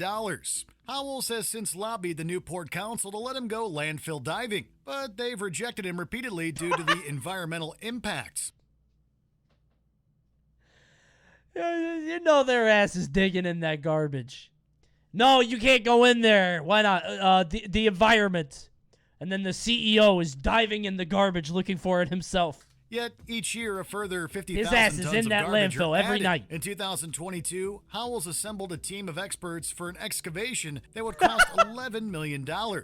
Howells has since lobbied the Newport Council to let him go landfill diving, but they've rejected him repeatedly due to the environmental impacts. You know their ass is digging in that garbage. No, you can't go in there. Why not? The environment. And then the CEO is diving in the garbage looking for it himself. Yet each year a further 50,000 His ass is tons in of that garbage landfill are every added. night. In 2022, Howells assembled a team of experts for an excavation that would cost $11 million. A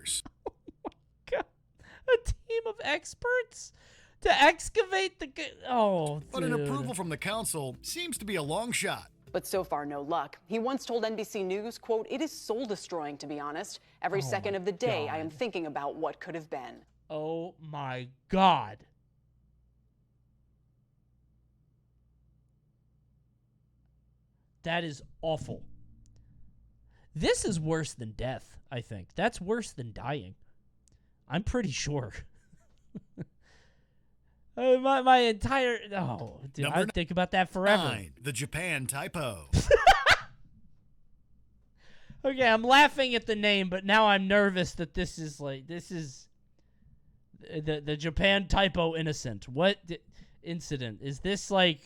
team of experts to excavate the... Oh, But an approval from the council seems to be a long shot. But so far, no luck. He once told NBC News, quote, "It is soul-destroying, to be honest. Every second of the day, I am thinking about what could have been." Oh, my God. That is awful. This is worse than death, I think. That's worse than dying. I'm pretty sure. My entire dude, I think about that forever. 9. The Japan typo. Okay, I'm laughing at the name, but now I'm nervous that this is the Japan typo innocent. What incident is this? Like,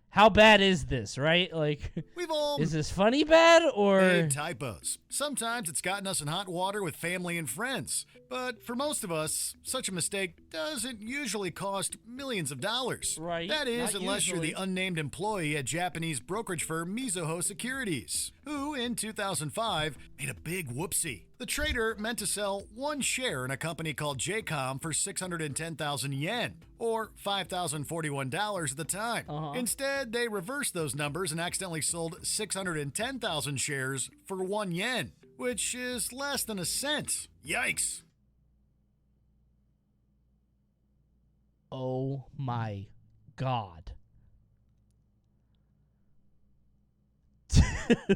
how bad is this? Right? Like, We've all is this funny bad or made typos? Sometimes it's gotten us in hot water with family and friends. But for most of us, such a mistake doesn't usually cost millions of dollars. Right. That is, Not unless usually. you're the unnamed employee at Japanese brokerage firm Mizuho Securities, who in 2005 made a big whoopsie. The trader meant to sell one share in a company called JCOM for 610,000 yen, or $5,041 at the time. Instead, they reversed those numbers and accidentally sold 610,000 shares for 1 yen, which is less than a cent. Yikes. Oh my God. Dude.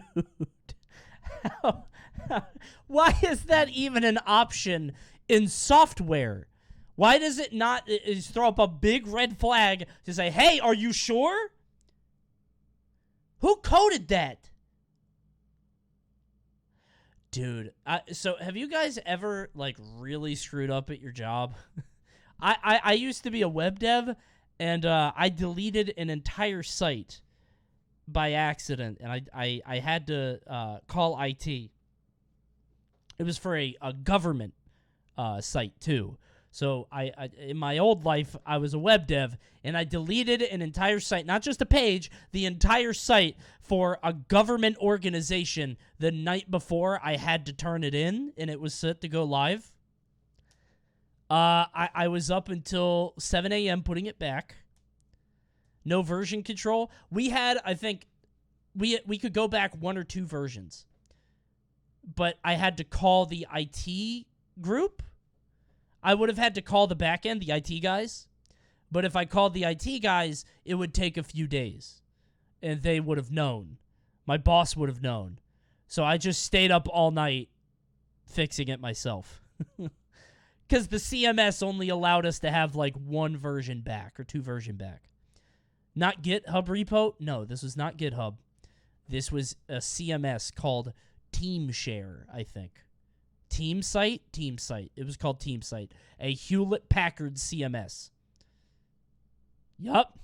Why is that even an option in software? Why does it not throw up a big red flag to say, hey, are you sure? Who coded that? Dude, so have you guys ever, like, really screwed up at your job? I used to be a web dev, and I deleted an entire site by accident, and I had to call IT. It was for a government site, too. So I in my old life, I was a web dev, and I deleted an entire site, not just a page, the entire site for a government organization the night before I had to turn it in, and it was set to go live. I was up until 7 a.m. putting it back. No version control. We had, I think, we could go back 1 or 2 versions. But I had to call the IT group. I would have had to call the back end, the IT guys. But if I called the IT guys, it would take a few days. And they would have known. My boss would have known. So I just stayed up all night fixing it myself. Because the CMS only allowed us to have like 1 version back or 2 version back. Not GitHub repo. No, this was not GitHub. This was a CMS called TeamShare, I think. Team Site? Team Site. It was called Team Site. A Hewlett-Packard CMS. Yup.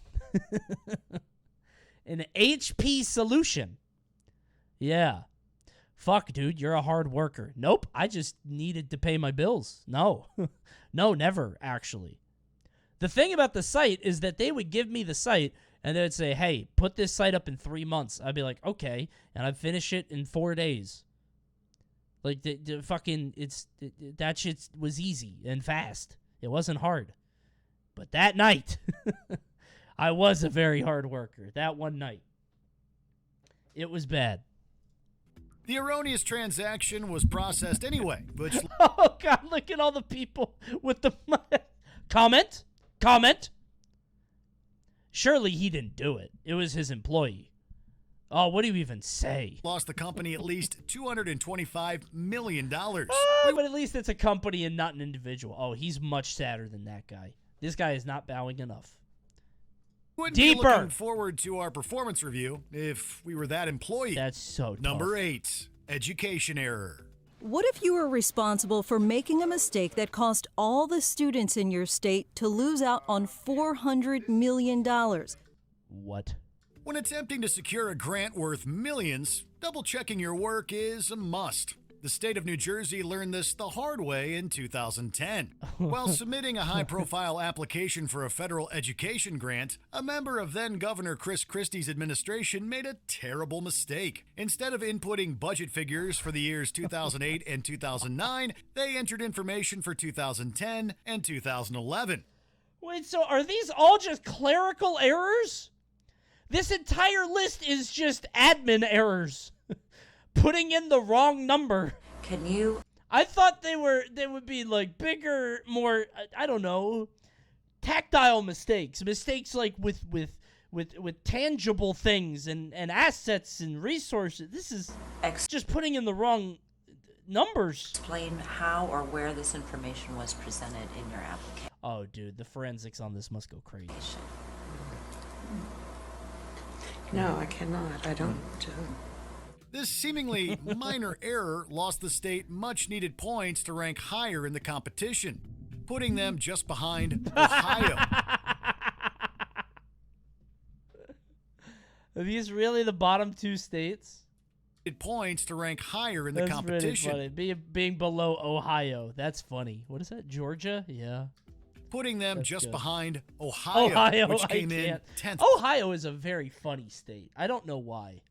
An HP solution. Yeah. Fuck, dude, you're a hard worker. Nope, I just needed to pay my bills. No. No, never, actually. The thing about the site is that they would give me the site, and they would say, hey, put this site up in 3 months. I'd be like, okay, and I'd finish it in 4 days. Like, the fucking, that shit was easy and fast. It wasn't hard. But that night, I was a very hard worker. That one night. It was bad. The erroneous transaction was processed anyway, which... Oh, God, look at all the people with the... Comment? Surely he didn't do it. It was his employee. Oh, what do you even say? Lost the company at least $225 million. But at least it's a company and not an individual. Oh, he's much sadder than that guy. This guy is not bowing enough. Wouldn't Deeper. be looking forward to our performance review if we were that employee. That's so tough. Number 8, education error. What if you were responsible for making a mistake that cost all the students in your state to lose out on $400 million? What? When attempting to secure a grant worth millions, double-checking your work is a must. The state of New Jersey learned this the hard way in 2010. While submitting a high-profile application for a federal education grant, a member of then-Governor Chris Christie's administration made a terrible mistake. Instead of inputting budget figures for the years 2008 and 2009, they entered information for 2010 and 2011. Wait, so are these all just clerical errors? This entire list is just admin errors. Putting in the wrong number. Can you? I thought they would be like bigger, more, I don't know, tactile mistakes. Mistakes like with tangible things and assets and resources. This is just putting in the wrong numbers. Explain how or where this information was presented in your application. Oh, dude, the forensics on this must go crazy. No, I cannot. I don't. This seemingly minor error lost the state much-needed points to rank higher in the competition, putting them just behind Ohio. Are these really the bottom two states? Points to rank higher in the competition. Really funny. Being below Ohio. That's funny. What is that? Georgia? Yeah. Putting them That's just good. behind Ohio, which came in 10th. Ohio is a very funny state. I don't know why.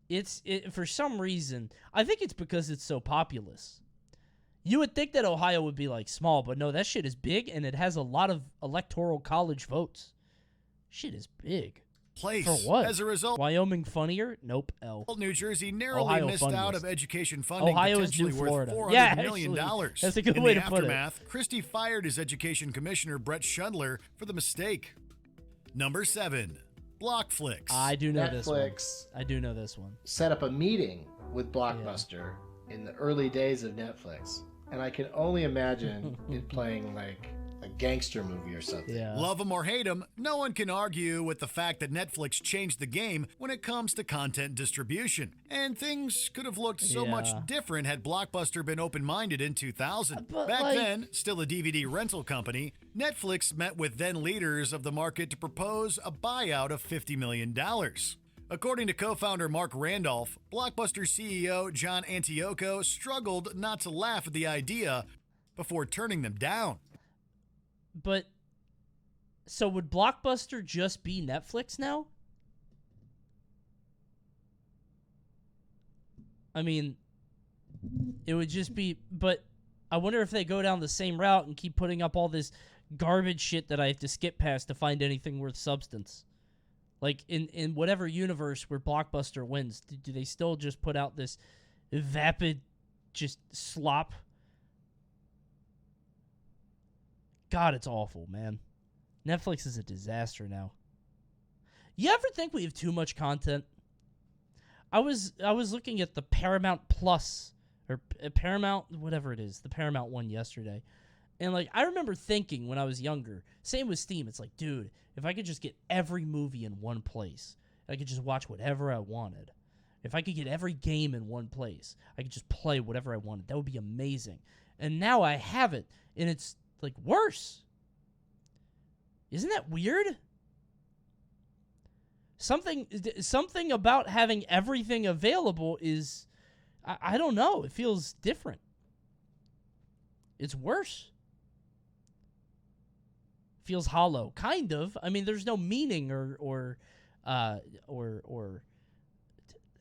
It for some reason, I think it's because it's so populous. You would think that Ohio would be like small, but no, that shit is big and it has a lot of electoral college votes. Shit is big. Place. For what? As a result, Wyoming funnier? Nope. L. New Jersey narrowly Ohio missed funniest. out of education funding, Ohio is potentially New worth Florida. $400 Yeah, million. actually, that's a good In way the to put it. aftermath, Christie fired his education commissioner, Brett Schundler, for the mistake. Number 7. Blockflix. I do know this one. Netflix I do know this one. set up a meeting with Blockbuster in the early days of Netflix, and I can only imagine it playing like a gangster movie or something. Yeah. Love them or hate them, no one can argue with the fact that Netflix changed the game when it comes to content distribution. And things could have looked so much different had Blockbuster been open-minded in 2000. But, Back like- then, still a DVD rental company, Netflix met with then leaders of the market to propose a buyout of $50 million. According to co-founder Mark Randolph, Blockbuster CEO John Antioco struggled not to laugh at the idea before turning them down. But, so would Blockbuster just be Netflix now? I mean, it would just be, but I wonder if they go down the same route and keep putting up all this garbage shit that I have to skip past to find anything worth substance. Like, in whatever universe where Blockbuster wins, do they still just put out this vapid, just slop? God, it's awful, man. Netflix is a disaster now. You ever think we have too much content? I was looking at the Paramount Plus, or Paramount, whatever it is, the Paramount one yesterday. And, like, I remember thinking when I was younger, same with Steam, it's like, dude, if I could just get every movie in one place, I could just watch whatever I wanted. If I could get every game in one place, I could just play whatever I wanted. That would be amazing. And now I have it, and it's, like, worse. Isn't that weird? Something about having everything available is, I don't know, it feels different. It's worse. Feels hollow, kind of. I mean, there's no meaning or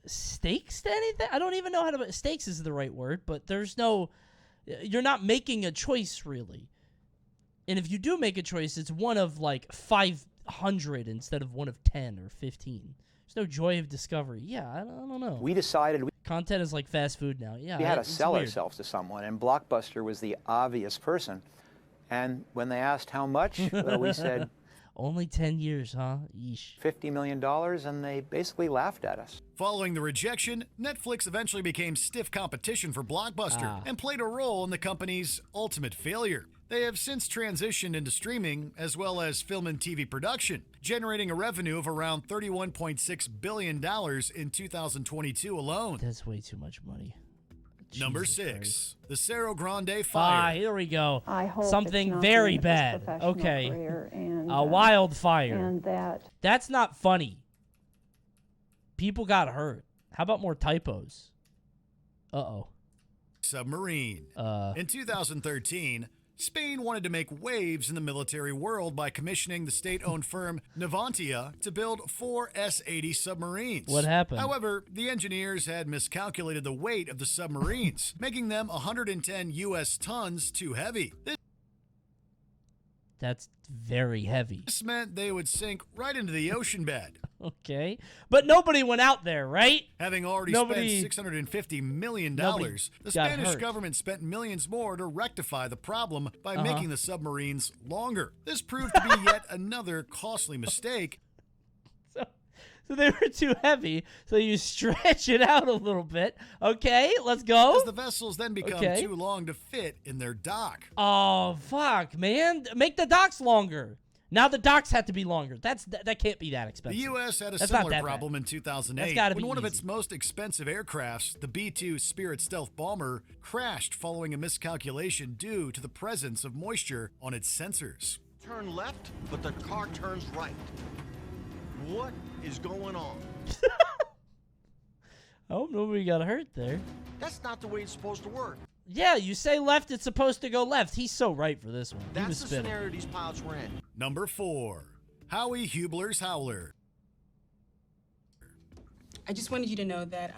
stakes to anything. I don't even know how to. Stakes is the right word, but there's no. You're not making a choice really. And if you do make a choice, it's one of like 500 instead of one of 10 or 15. There's no joy of discovery. Yeah, I don't know. We decided content is like fast food now. Yeah, we had to it's sell weird. ourselves to someone, and Blockbuster was the obvious person. And when they asked how much, we said, only 10 years, huh? Yeesh. $50 million, and they basically laughed at us. Following the rejection, Netflix eventually became stiff competition for Blockbuster and played a role in the company's ultimate failure. They have since transitioned into streaming as well as film and TV production, generating a revenue of around $31.6 billion in 2022 alone. That's way too much money. Number Jesus 6, Christ. the Cerro Grande fire. Here we go. I hope something it's not very his bad. professional Okay. career and, A wildfire. and that That's not funny. People got hurt. How about more typos? Uh-oh. Submarine. In 2013, Spain wanted to make waves in the military world by commissioning the state-owned firm Navantia to build 4 S-80 submarines. What happened? However, the engineers had miscalculated the weight of the submarines, making them 110 U.S. tons too heavy. That's very heavy. This meant they would sink right into the ocean bed. Okay. But nobody went out there, right? Having already spent $650 million, the Spanish hurt. government spent millions more to rectify the problem by making the submarines longer. This proved to be yet another costly mistake. So they were too heavy, so you stretch it out a little bit. Okay, let's go. As the vessels then become too long to fit in their dock. Oh, fuck, man. Make the docks longer. Now the docks have to be longer. That can't be that expensive. The U.S. had a That's not similar that problem bad. in 2008 That's gotta when be one of easy. its most expensive aircrafts, the B-2 Spirit stealth bomber, crashed following a miscalculation due to the presence of moisture on its sensors. Turn left, but the car turns right. What is going on? I hope nobody got hurt there. That's not the way it's supposed to work. Yeah, you say left, it's supposed to go left. He's so right for this one. He was That's the spinning. scenario these pilots were in. Number 4. Howie Hubler's Howler. I just wanted you to know that,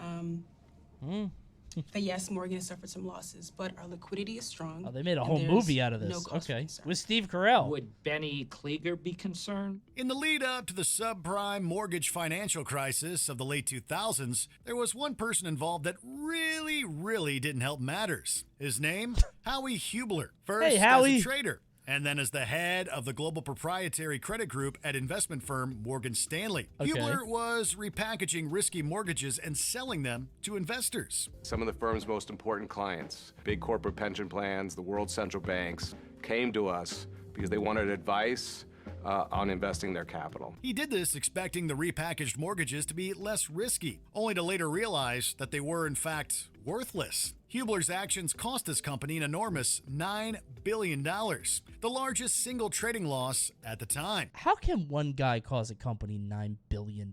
that yes, Morgan has suffered some losses, but our liquidity is strong. Oh, they made a and whole there's movie out of no this. cause for Okay. concern. With Steve Carell. Would Benny Klieger be concerned? In the lead up to the subprime mortgage financial crisis of the late 2000s, there was one person involved that really didn't help matters. His name? Howie Hubler. First Hey, Howie. as a trader, and then as the head of the global proprietary credit group at investment firm Morgan Stanley. Okay. Hubler was repackaging risky mortgages and selling them to investors. Some of the firm's most important clients, big corporate pension plans, the world's central banks, came to us because they wanted advice on investing their capital. He did this expecting the repackaged mortgages to be less risky, only to later realize that they were, in fact, worthless. Hubler's actions cost his company an enormous $9 billion, the largest single trading loss at the time. How can one guy cause a company $9 billion?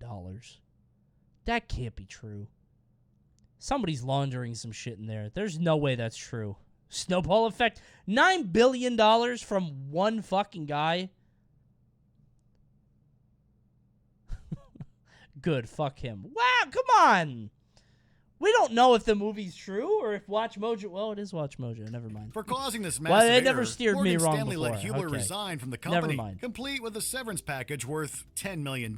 That can't be true. Somebody's laundering some shit in there. There's no way that's true. Snowball effect. $9 billion from one fucking guy? Good, fuck him. Wow, come on! We don't know if the movie's true or if WatchMojo... Well, it is WatchMojo. Never mind. For causing this Well, massive they never error, steered Morgan me wrong Stanley let before. Hubler Okay. resign from the Never company, mind. complete with a severance package worth $10 million.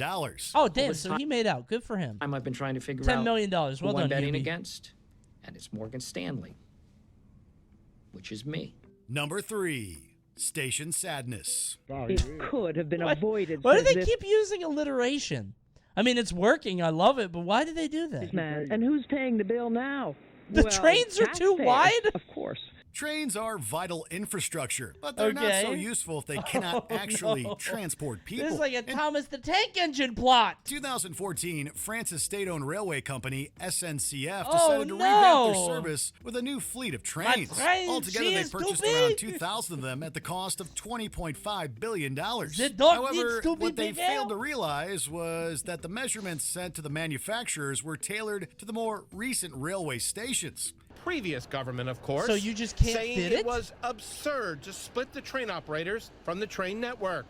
Oh, damn, so he made out. Good for him. I've been trying to figure $10 out million. Well who I'm done, betting Hubie. against, and it's Morgan Stanley, which is me. Number 3, Station Sadness. It could have been avoided. Why do says they this keep using alliteration? I mean, it's working. I love it, but why do they do that? man. And who's paying the bill now? The Well, trains are too taxpayers, wide? Of course. Trains are vital infrastructure, but they're not so Okay. useful if they cannot Oh, actually no. transport people. This is like a Thomas the Tank Engine plot. 2014, France's state-owned railway company, SNCF, Oh, decided to revamp their no. service with a new fleet of trains. train, Altogether, she they is too purchased big. around 2,000 of them at the cost of $20.5 billion. The dog However, needs to be what they bigger. failed to realize was that the measurements sent to the manufacturers were tailored to the more recent railway stations. Previous government, of course. So you just can't saying fit it? It was absurd to split the train operators from the train network,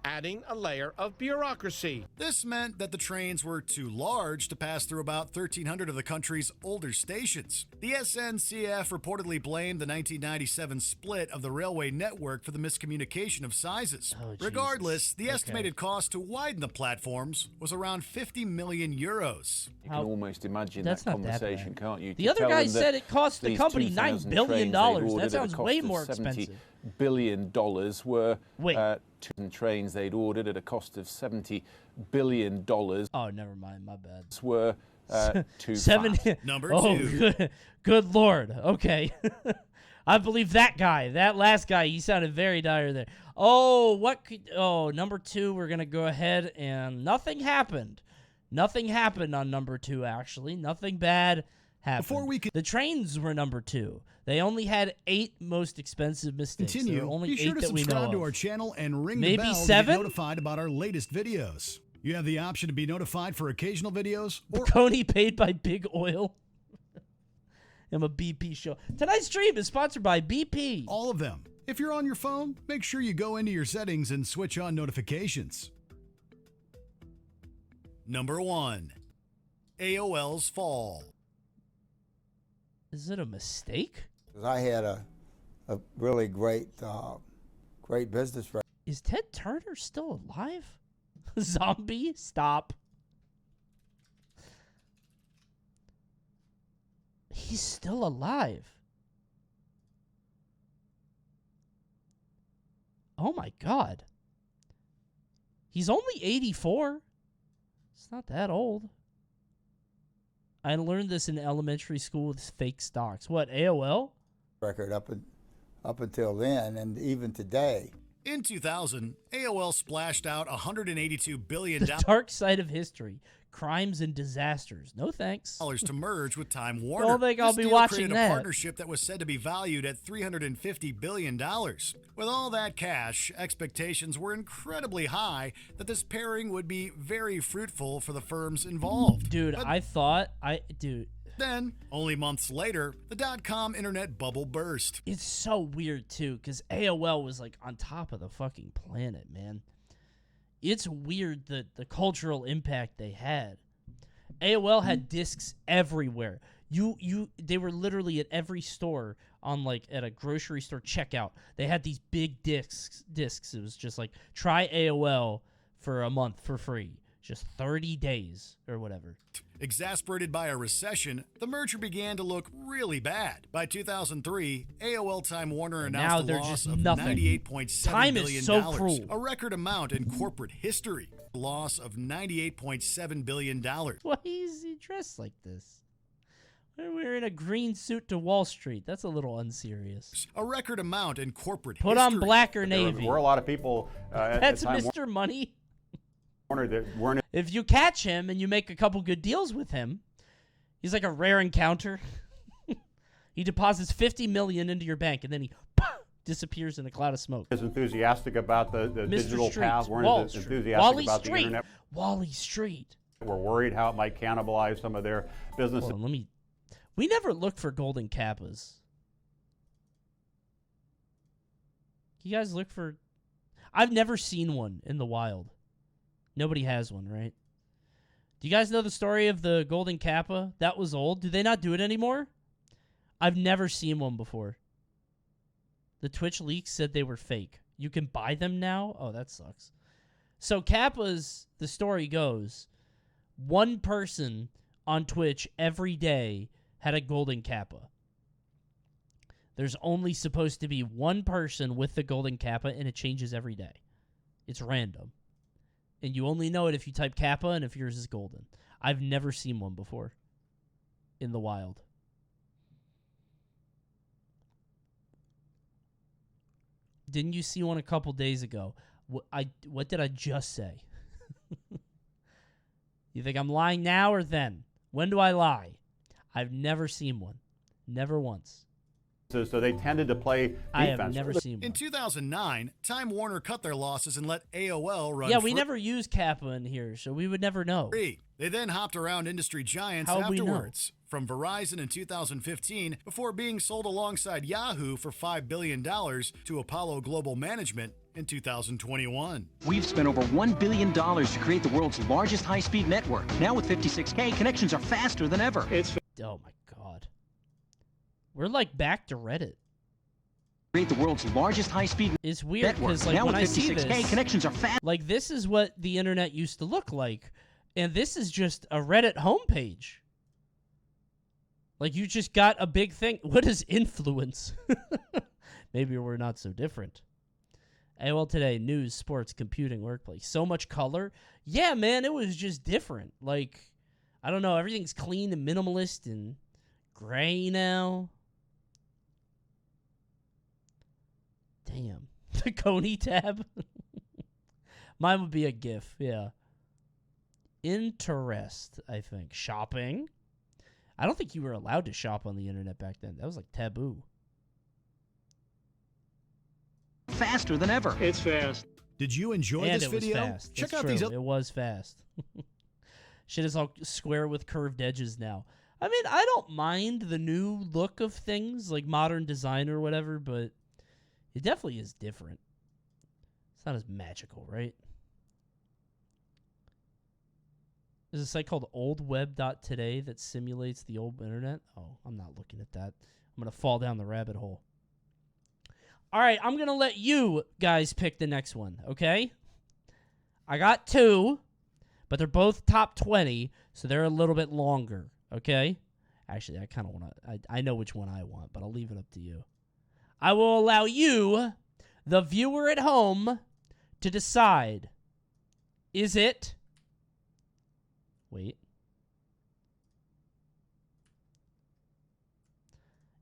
adding a layer of bureaucracy. This meant that the trains were too large to pass through about 1,300 of the country's older stations. The SNCF reportedly blamed the 1997 split of the railway network for the miscommunication of sizes. Regardless, the estimated cost to widen the platforms was around 50 million euros. You can almost imagine That's that not that conversation, bad. can't you? The To other tell guy them that said it cost the these company $9 2,000 billion. trains they'd That ordered at a sounds cost way of more $70 expensive. billion were Wait. 2,000 trains they'd ordered at a cost of $70 billion. Oh, never mind. My bad. Were too 70. fat. Number Oh, 2. good lord. Okay. I believe that guy, that last guy, he sounded very dire there. Oh, number 2, we're going to go ahead and nothing happened. Nothing happened on number 2, actually. Nothing bad happened. Before we The trains were number 2. They only had 8 most expensive mistakes. There Continue. were only Be sure 8 to that we know subscribe to of. our channel and ring Maybe the bell 7? to get notified about our latest videos. You have the option to be notified for occasional videos or Coney paid by Big Oil. I'm a BP show. Tonight's stream is sponsored by BP. all of them. If you're on your phone, make sure you go into your settings and switch on notifications. Number 1. AOL's fall. Is it a mistake? I had a really great business friend. Is Ted Turner still alive? Zombie? Stop. He's still alive. Oh my god. He's only 84. It's not that old. I learned this in elementary school with fake stocks. What, AOL? Record up until then, and even today. In 2000, AOL splashed out $182 billion The dark side of history. Crimes and disasters. No thanks. to merge with Time Warner. Don't think I'll This be deal watching created that. a partnership that was said to be valued at $350 billion. With all that cash, expectations were incredibly high that this pairing would be very fruitful for the firms involved. Dude, But then, only months later, the dot-com internet bubble burst. It's so weird, too, because AOL was, like, on top of the fucking planet, man. It's weird the cultural impact they had. AOL had discs everywhere. They were literally at every store on, like, at a grocery store checkout. They had these big discs. It was just like, try AOL for a month for free. Just 30 days or whatever. Exasperated by a recession, the merger began to look really bad. By 2003, AOL Time Warner Now announced a they're loss just of nothing. $98.7 Time billion, is so cruel. a record amount in corporate history. A loss of $98.7 billion. Why is he dressed like this? We're wearing a green suit to Wall Street. That's a little unserious. A record amount in corporate Put history. on black or navy. There were a lot of people That's at Time Mr. Money. Warner that weren't. If you catch him and you make a couple good deals with him, he's like a rare encounter. He deposits $50 million into your bank and then he disappears in a cloud of smoke. As enthusiastic about the digital Street, path, weren't Wall as Street, enthusiastic Wally about Street, the internet. Wally Street. We're worried how it might cannibalize some of their businesses. Hold on, we never looked for golden kappas. You guys look for... I've never seen one in the wild. Nobody has one, right? Do you guys know the story of the golden kappa? That was old. Do they not do it anymore? I've never seen one before. The Twitch leaks said they were fake. You can buy them now? Oh, that sucks. So kappas, the story goes, one person on Twitch every day had a golden kappa. There's only supposed to be one person with the golden kappa, and it changes every day. It's random. And you only know it if you type kappa and if yours is golden. I've never seen one before in the wild. Didn't you see one a couple days ago? What did I just say? You think I'm lying now or then? When do I lie? I've never seen one. Never once. So they tended to play defense. I have never seen one. In 2009, Time Warner cut their losses and let AOL run Yeah, we never use kappa in here, so we would never know. free. They then hopped around industry giants How'd we know? afterwards. From Verizon in 2015, before being sold alongside Yahoo for $5 billion to Apollo Global Management in 2021. We've spent over $1 billion to create the world's largest high-speed network. Now with 56K, connections are faster than ever. Oh my god. We're like back to Reddit. Create the world's largest high-speed It's weird network. because like Now when with I see 56K, this, connections are fast. like this is what the internet used to look like, and this is just a Reddit homepage. Like you just got a big thing. What is influence? Maybe we're not so different. AOL Today, news, sports, computing, workplace. So much color. Yeah, man, it was just different. Like, I don't know, everything's clean and minimalist and gray now. Damn. The Coney tab. Mine would be a GIF, yeah. Interest, I think. Shopping. I don't think you were allowed to shop on the internet back then. That was like taboo. Faster than ever. It's fast. Did you enjoy And this it was video? fast. Check That's out true. these It was fast. Shit is all square with curved edges now. I mean, I don't mind the new look of things, like modern design or whatever, but it definitely is different. It's not as magical, right? There's a site called oldweb.today that simulates the old internet. Oh, I'm not looking at that. I'm going to fall down the rabbit hole. All right, I'm going to let you guys pick the next one, okay? I got two, but they're both top 20, so they're a little bit longer, okay? Actually, I kind of want to... I know which one I want, but I'll leave it up to you. I will allow you, the viewer at home, to decide. Is it Wait.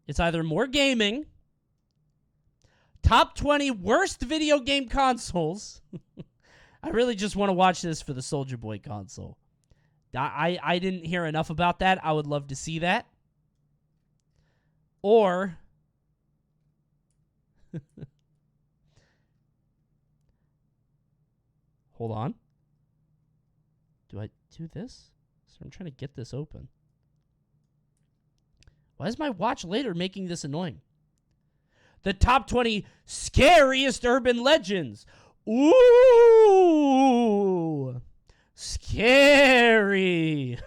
It's either more gaming, top 20 worst video game consoles. I really just want to watch this for the Soulja Boy console. I didn't hear enough about that. I would love to see that. Or hold on. Do I do this? So I'm trying to get this open. Why is my watch later making this annoying? The top 20 scariest urban legends. Ooh. Scary.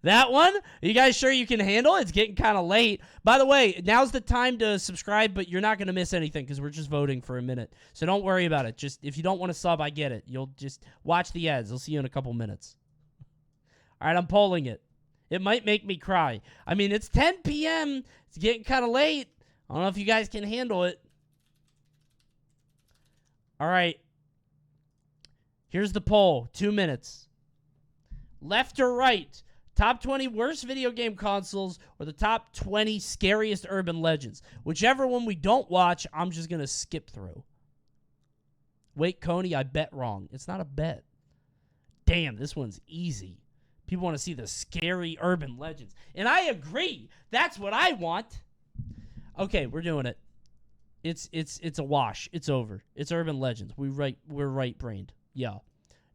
That one? Are you guys sure you can handle it? It's getting kind of late. By the way, now's the time to subscribe, but you're not going to miss anything because we're just voting for a minute. So don't worry about it. Just if you don't want to sub, I get it. You'll just watch the ads. I'll see you in a couple minutes. All right, I'm polling it. It might make me cry. I mean, it's 10 p.m. It's getting kind of late. I don't know if you guys can handle it. All right. Here's the poll. 2 minutes. Left or right? Top 20 worst video game consoles or the top 20 scariest urban legends? Whichever one we don't watch, I'm just going to skip through. Wait, Coney, I bet wrong. It's not a bet. Damn, this one's easy. People want to see the scary urban legends. And I agree. That's what I want. Okay, we're doing it. It's a wash. It's over. It's urban legends. We're right-brained. Yeah.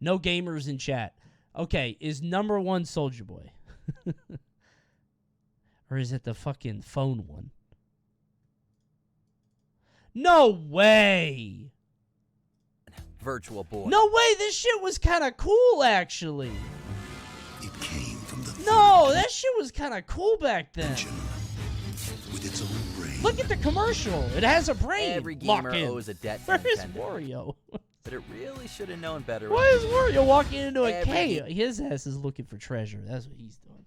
No gamers in chat. Okay, is number one Soulja Boy? Or is it the fucking phone one? No way! Virtual Boy. No way, this shit was kind of cool, actually. It came from the No, that shit was kind of cool back then. with its own brain. Look at the commercial. It has a brain. Every gamer lock-in. owes a debt to Where is Nintendo. Wario? But it really should have known better. Why is Wario walking into a Every cave? His ass is looking for treasure. That's what he's doing.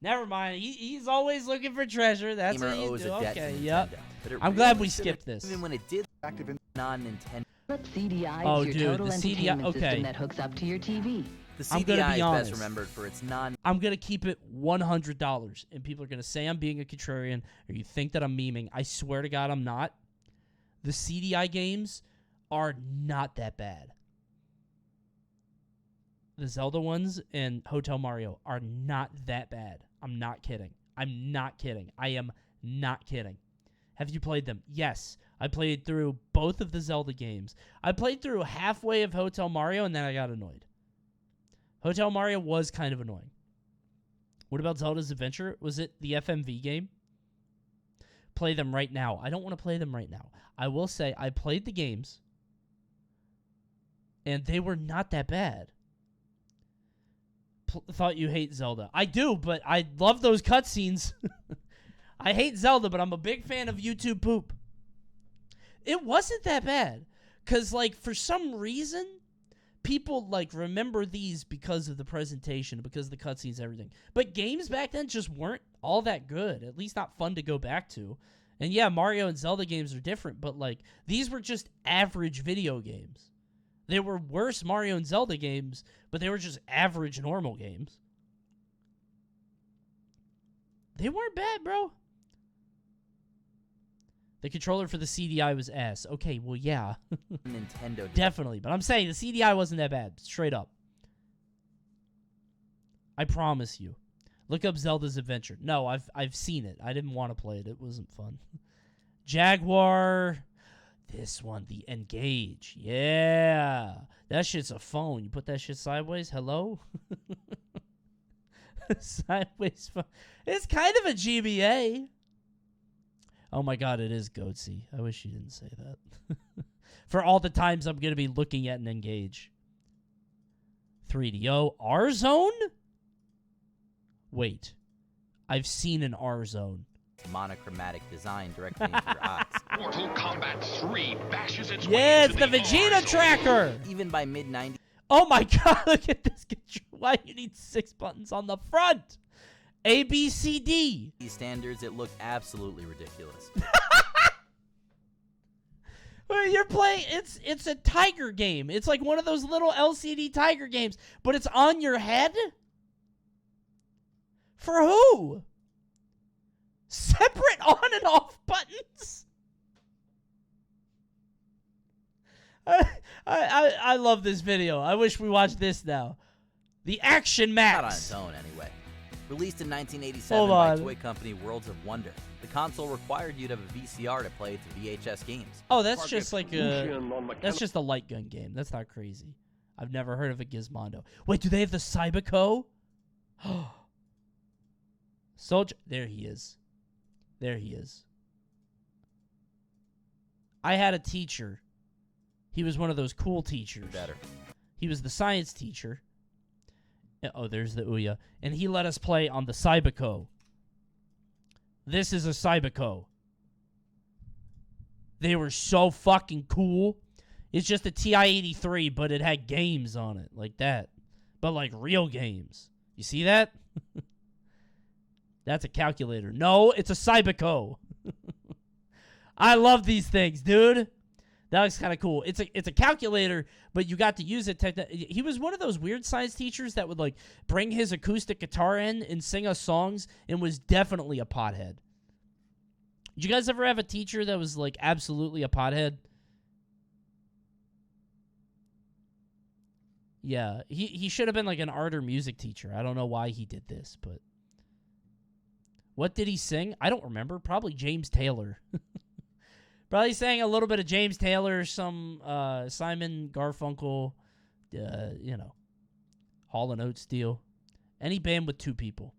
Never mind. He's always looking for treasure. That's gamer what he's owes doing. a debt Okay, to yep. Nintendo. But it I'm glad really we should've- skipped this. Even when it did active in non-Nintendo. CDI Oh, is your dude, total the CDI. entertainment Okay. system that hooks up to your TV. The I'm gonna CDI be is honest. best remembered for its non. I'm going to keep it $100. And people are going to say I'm being a contrarian or you think that I'm memeing. I swear to God, I'm not. The CDI games are not that bad. The Zelda ones and Hotel Mario are not that bad. I'm not kidding. I'm not kidding. I am not kidding. Have you played them? Yes. I played through both of the Zelda games. I played through halfway of Hotel Mario and then I got annoyed. Hotel Mario was kind of annoying. What about Zelda's Adventure? Was it the FMV game? Play them right now. I don't want to play them right now. I will say I played the games and they were not that bad. Thought you hate Zelda. I do, but I love those cutscenes. I hate Zelda, but I'm a big fan of YouTube poop. It wasn't that bad. Because, like, for some reason, people, like, remember these because of the presentation, because of the cutscenes and everything. But games back then just weren't all that good. At least not fun to go back to. And, yeah, Mario and Zelda games are different, but, like, these were just average video games. They were worse Mario and Zelda games, but they were just average normal games. They weren't bad, bro. The controller for the CDI was ass. Okay, well, yeah. Nintendo. Definitely. But I'm saying the CDI wasn't that bad. Straight up. I promise you. Look up Zelda's Adventure. No, I've seen it. I didn't want to play it. It wasn't fun. Jaguar. This one, the Engage. Yeah. That shit's a phone. You put that shit sideways. Hello? Sideways phone. It's kind of a GBA. Oh my God, it is Goatsy. I wish you didn't say that. For all the times I'm going to be looking at an Engage. 3DO. R-Zone? Wait. I've seen an R-Zone. Monochromatic design directly into your eyes. Mortal Kombat 3 bashes its Yeah, way it's the Vegeta tracker. Even by mid-90s. Oh my God, look at this control. Why you need 6 buttons on the front? A, B, C, D. These standards, it looked absolutely ridiculous. Wait, You're playing. It's a tiger game. It's like one of those little LCD tiger games, but it's on your head. For who? Separate on and off buttons. I love this video. I wish we watched this now. The Action Max. Not on its own, anyway. Released in 1987 Hold by on. toy company Worlds of Wonder, the console required you to have a VCR to play to VHS games. Oh, that's just like that's just a light gun game. That's not crazy. I've never heard of a Gizmondo. Wait, do they have the Cyberco? Soldier, there he is. There he is. I had a teacher. He was one of those cool teachers. Better. He was the science teacher. Oh, there's the Ouya. And he let us play on the Cyberco. This is a Cyberco. They were so fucking cool. It's just a TI-83, but it had games on it. Like that. But like real games. You see that? That's a calculator. No, it's a Cyberco. I love these things, dude. That looks kind of cool. It's a calculator, but you got to use it. He was one of those weird science teachers that would like bring his acoustic guitar in and sing us songs, and was definitely a pothead. Did you guys ever have a teacher that was like absolutely a pothead? Yeah, he should have been like an art or music teacher. I don't know why he did this, but what did he sing? I don't remember. Probably James Taylor. Probably sang a little bit of James Taylor, some Simon Garfunkel, Hall & Oates deal. Any band with two people.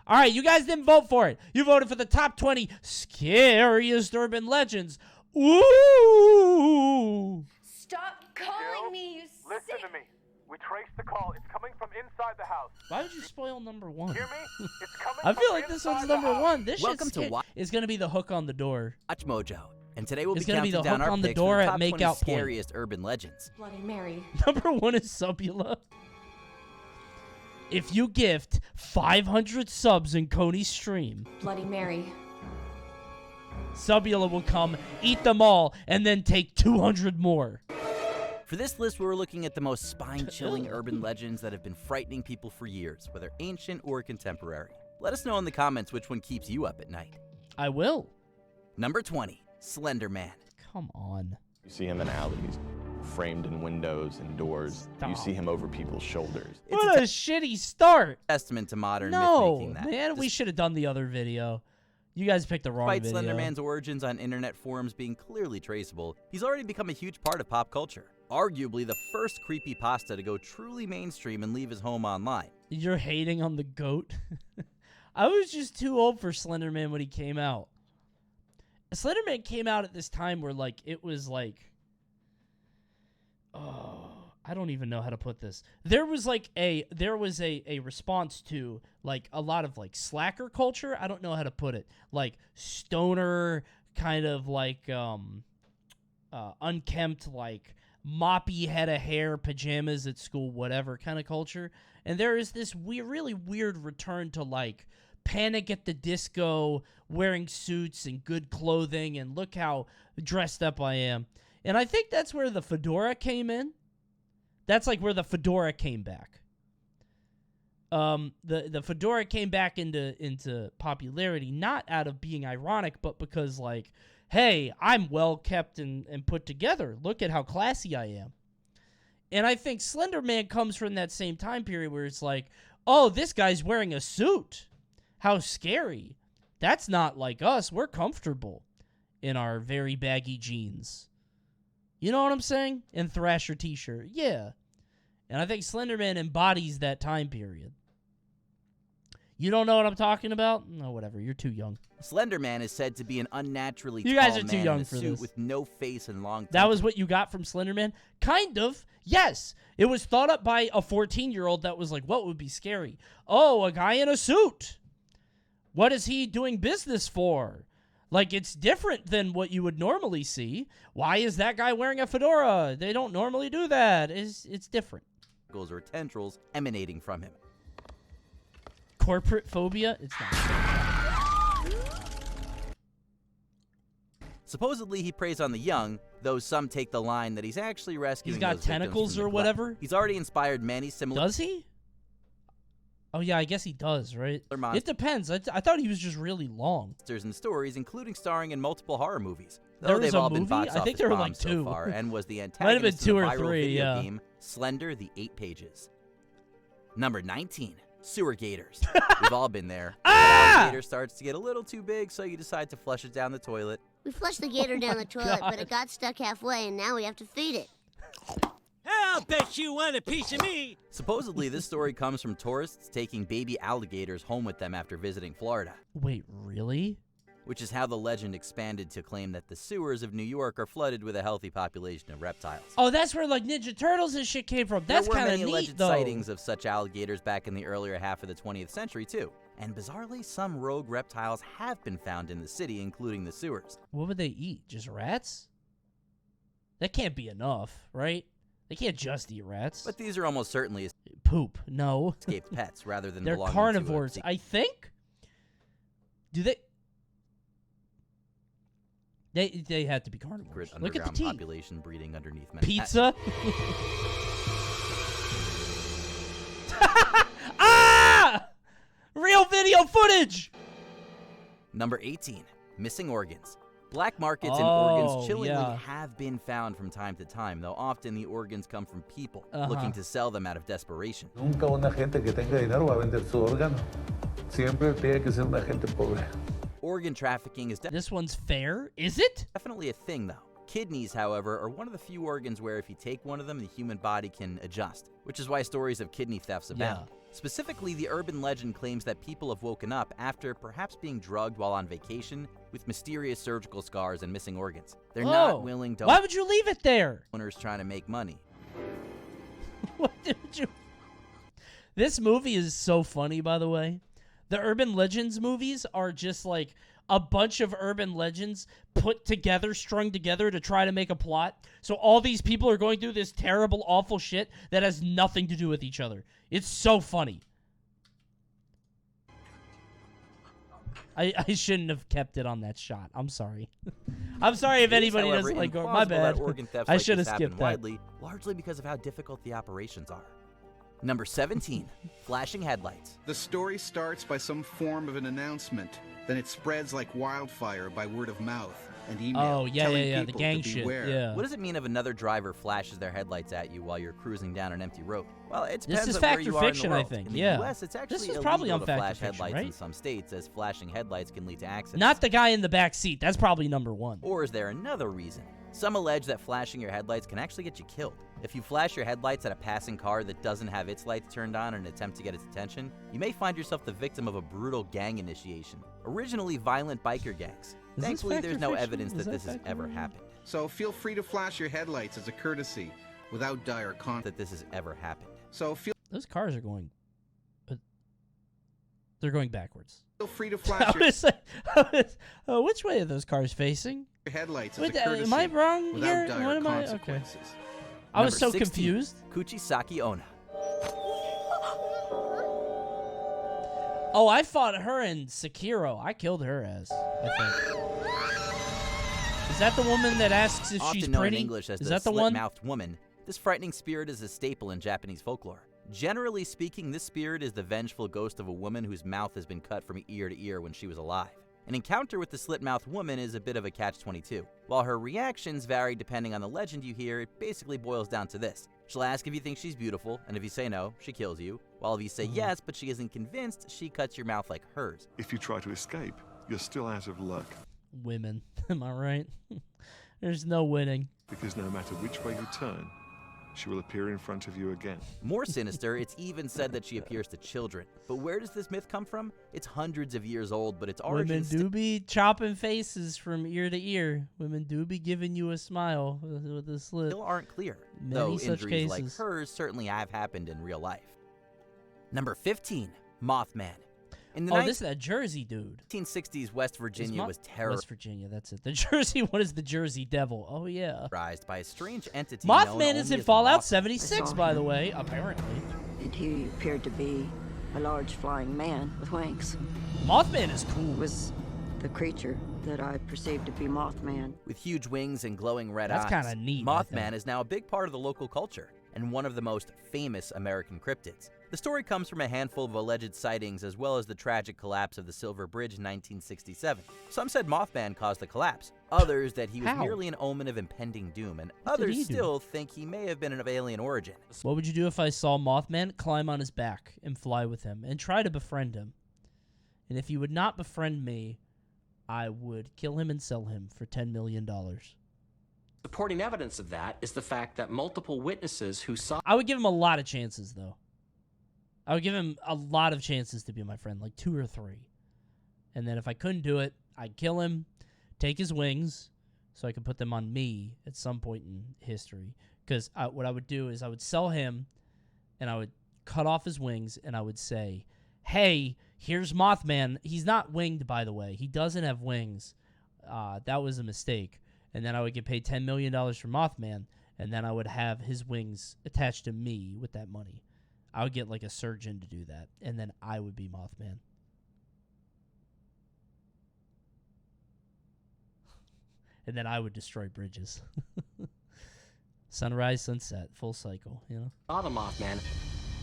All right, you guys didn't vote for it. You voted for the top 20 scariest urban legends. Ooh! Stop calling me, you Listen to me. We traced the call. It's coming from inside the house. Why would you spoil number one? Hear me? It's coming I feel from like this inside one's the number house. one. This Welcome shit's to is going to be the hook on the door. WatchMojo. And today we'll It's be gonna be counting the down hook our on the picks door for the at top 20 Makeout Point. scariest urban legends. Bloody Mary. Number one is Subula. If you gift 500 subs in Coney's stream, Bloody Mary. Subula will come, eat them all, and then take 200 more. For this list, we were looking at the most spine-chilling urban legends that have been frightening people for years, whether ancient or contemporary. Let us know in the comments which one keeps you up at night. I will. Number 20, Slender Man. Come on. You see him in alleys, framed in windows and doors. Stop. You see him over people's shoulders. What a shitty start. Testament to modern No, myth-making that. man, we should have done the other video. You guys picked the wrong Despite video. Slender Man's origins on internet forums being clearly traceable, he's already become a huge part of pop culture. Arguably the first creepypasta to go truly mainstream and leave his home online. You're hating on the goat? I was just too old for Slender Man when he came out. Slender Man came out at this time where, like, it was like... Oh, I don't even know how to put this. There was a response to, like, a lot of, like, slacker culture. I don't know how to put it. Like, stoner, kind of, like, unkempt, like, moppy head of hair, pajamas at school, whatever kind of culture. And there is this really weird return to, like, Panic at the Disco, wearing suits and good clothing, and look how dressed up I am. And I think that's where the fedora came in. That's like where the fedora came back. The fedora came back into popularity, not out of being ironic, but because, like, hey, I'm well kept and put together. Look at how classy I am. And I think Slender Man comes from that same time period where it's like, oh, this guy's wearing a suit. How scary. That's not like us. We're comfortable in our very baggy jeans. You know what I'm saying? And Thrasher t-shirt. Yeah. And I think Slender Man embodies that time period. You don't know what I'm talking about? No, whatever. You're too young. Slender Man is said to be an unnaturally You tall guys are too man young in a for suit this. with no face and long That was what you got from Slender Man? Kind of. Yes. It was thought up by a 14-year-old that was like, what would be scary? Oh, a guy in a suit. What is he doing business for? Like, it's different than what you would normally see. Why is that guy wearing a fedora? They don't normally do that. It's different. or tendrils emanating from him. Corporate phobia? It's not. Supposedly, he preys on the young, though some take the line that he's actually rescuing He's got those victims tentacles from or neglect. whatever? He's already inspired many similar... Does he? Oh, yeah, I guess he does, right? It depends. I thought he was just really long. ...monsters and stories, including starring in multiple horror movies. There Though was they've a all been movie? box I think office there were like bombs so 2. far, and was the Might have been antagonist 2 of or the viral 3, video yeah. game Slender: The 8 Pages. Number 19, sewer gators. We've all been there. Ah! The gator starts to get a little too big, so you decide to flush it down the toilet. We flushed the gator down the toilet, but it got stuck halfway, and now we have to feed it. I'll bet you want a piece of me. Supposedly, this story comes from tourists taking baby alligators home with them after visiting Florida. Wait, really? Which is how the legend expanded to claim that the sewers of New York are flooded with a healthy population of reptiles. Oh, that's where like Ninja Turtles and shit came from. That's kind of There neat, were many alleged though. sightings of such alligators back in the earlier half of the 20th century, too. And bizarrely, some rogue reptiles have been found in the city, including the sewers. What would they eat? Just rats? That can't be enough, right? They can't just eat rats. But these are almost certainly poop. No. escaped pets rather than They're belonging carnivores, to a... I think. Do they? They had to be carnivores. Look at the teeth. Population breeding underneath Manhattan. Pizza. Ah! Real video footage. Number 18, missing organs. Black markets and Oh, organs chillingly yeah. have been found from time to time, though often the organs come from people Uh-huh. looking to sell them out of desperation. Nunca una gente que tenga dinero va a vender su órgano. Siempre tiene que ser una gente pobre. Organ trafficking is This one's fair, is it? definitely a thing, though. Kidneys, however, are one of the few organs where if you take one of them, the human body can adjust, which is why stories of kidney thefts abound. Specifically, the urban legend claims that people have woken up after perhaps being drugged while on vacation with mysterious surgical scars and missing organs. They're not willing to... Why would you leave it there? Owners trying to make money. What did you... This movie is so funny, by the way. The urban legends movies are just like a bunch of urban legends put together, strung together to try to make a plot. So all these people are going through this terrible, awful shit that has nothing to do with each other. It's so funny. I shouldn't have kept it on that shot. I'm sorry. I'm sorry if anybody However, doesn't like implausible my bad. that organ thefts I like should have this happen skipped that. widely, largely because of how difficult the operations are. Number 17, flashing headlights. The story starts by some form of an announcement. Then it spreads like wildfire by word of mouth and email. Oh, yeah, telling the people gang to shit, beware. yeah. What does it mean if another driver flashes their headlights at you while you're cruising down an empty road? Well, it This depends is on fact where you or are fiction, in the I world. think, In the yeah. US, it's actually This is probably illegal on to fact or flash fiction, headlights right? in some states, as flashing headlights can lead to accidents. Not the guy in the back seat. That's probably number one. Or is there another reason? Some allege that flashing your headlights can actually get you killed. If you flash your headlights at a passing car that doesn't have its lights turned on in an attempt to get its attention, you may find yourself the victim of a brutal gang initiation. Originally violent biker gangs. this Thankfully, fact there's or no fiction? evidence Is that that this has fact or ever fiction? happened. So feel free to flash your headlights as a courtesy without dire That this has ever happened. So feel Those cars are going... They're going backwards. free to I flash your was like, which way are those cars facing? headlights as Wait, a courtesy am I wrong without here? dire What am I? Okay. consequences. I was so Number 16, confused. Kuchisaki Onna. Oh, I fought her in Sekiro. I killed her ass, I think. Is that the woman that asks if Often she's known pretty? in English as Is the that the one? slit-mouthed woman, this frightening spirit is a staple in Japanese folklore. Generally speaking, this spirit is the vengeful ghost of a woman whose mouth has been cut from ear to ear when she was alive. An encounter with the slit-mouthed woman is a bit of a catch-22. While her reactions vary depending on the legend you hear, it basically boils down to this. She'll ask if you think she's beautiful, and if you say no, she kills you. While if you say yes, but she isn't convinced, she cuts your mouth like hers. If you try to escape, you're still out of luck. Women, am I right? There's no winning. Because no matter which way you turn, she will appear in front of you again. More sinister, it's even said that she appears to children. But where does this myth come from? It's hundreds of years old, but its Women origins do be chopping faces from ear to ear. Women do be giving you a smile with a slit. still aren't clear, Many though such injuries like cases. hers certainly have happened in real life. Number 15, Mothman. In the This is that Jersey dude. 1960s, West Virginia was West Virginia, that's it. The Jersey one is the Jersey Devil. Oh, yeah. terrorized by a strange entity known Mothman only is in as the Fallout Mothman. 76, by the way, apparently. And he appeared to be a large flying man with wings. Mothman is cool. It was the creature that I perceived to be Mothman. With huge wings and glowing red That's eyes, kinda neat, I Mothman is now a big part of the local culture and one of the most famous American cryptids. The story comes from a handful of alleged sightings as well as the tragic collapse of the Silver Bridge in 1967. Some said Mothman caused the collapse, others that he was How? merely an omen of impending doom, and What did he others do? still think he may have been of alien origin. What would you do if I saw Mothman, climb on his back, and fly with him, and try to befriend him? And if he would not befriend me, I would kill him and sell him for $10 million. Supporting evidence of that is the fact that multiple witnesses who saw... I would give him a lot of chances, though. I would give him a lot of chances to be my friend, like 2 or 3. And then if I couldn't do it, I'd kill him, take his wings, so I could put them on me at some point in history. Because what I would do is I would sell him, and I would cut off his wings, and I would say, hey, here's Mothman. He's not winged, by the way. He doesn't have wings. That was a mistake. And then I would get paid $10 million for Mothman, and then I would have his wings attached to me with that money. I would get like a surgeon to do that, and then I would be Mothman. And then I would destroy bridges. Sunrise, sunset, full cycle, you know? saw the Mothman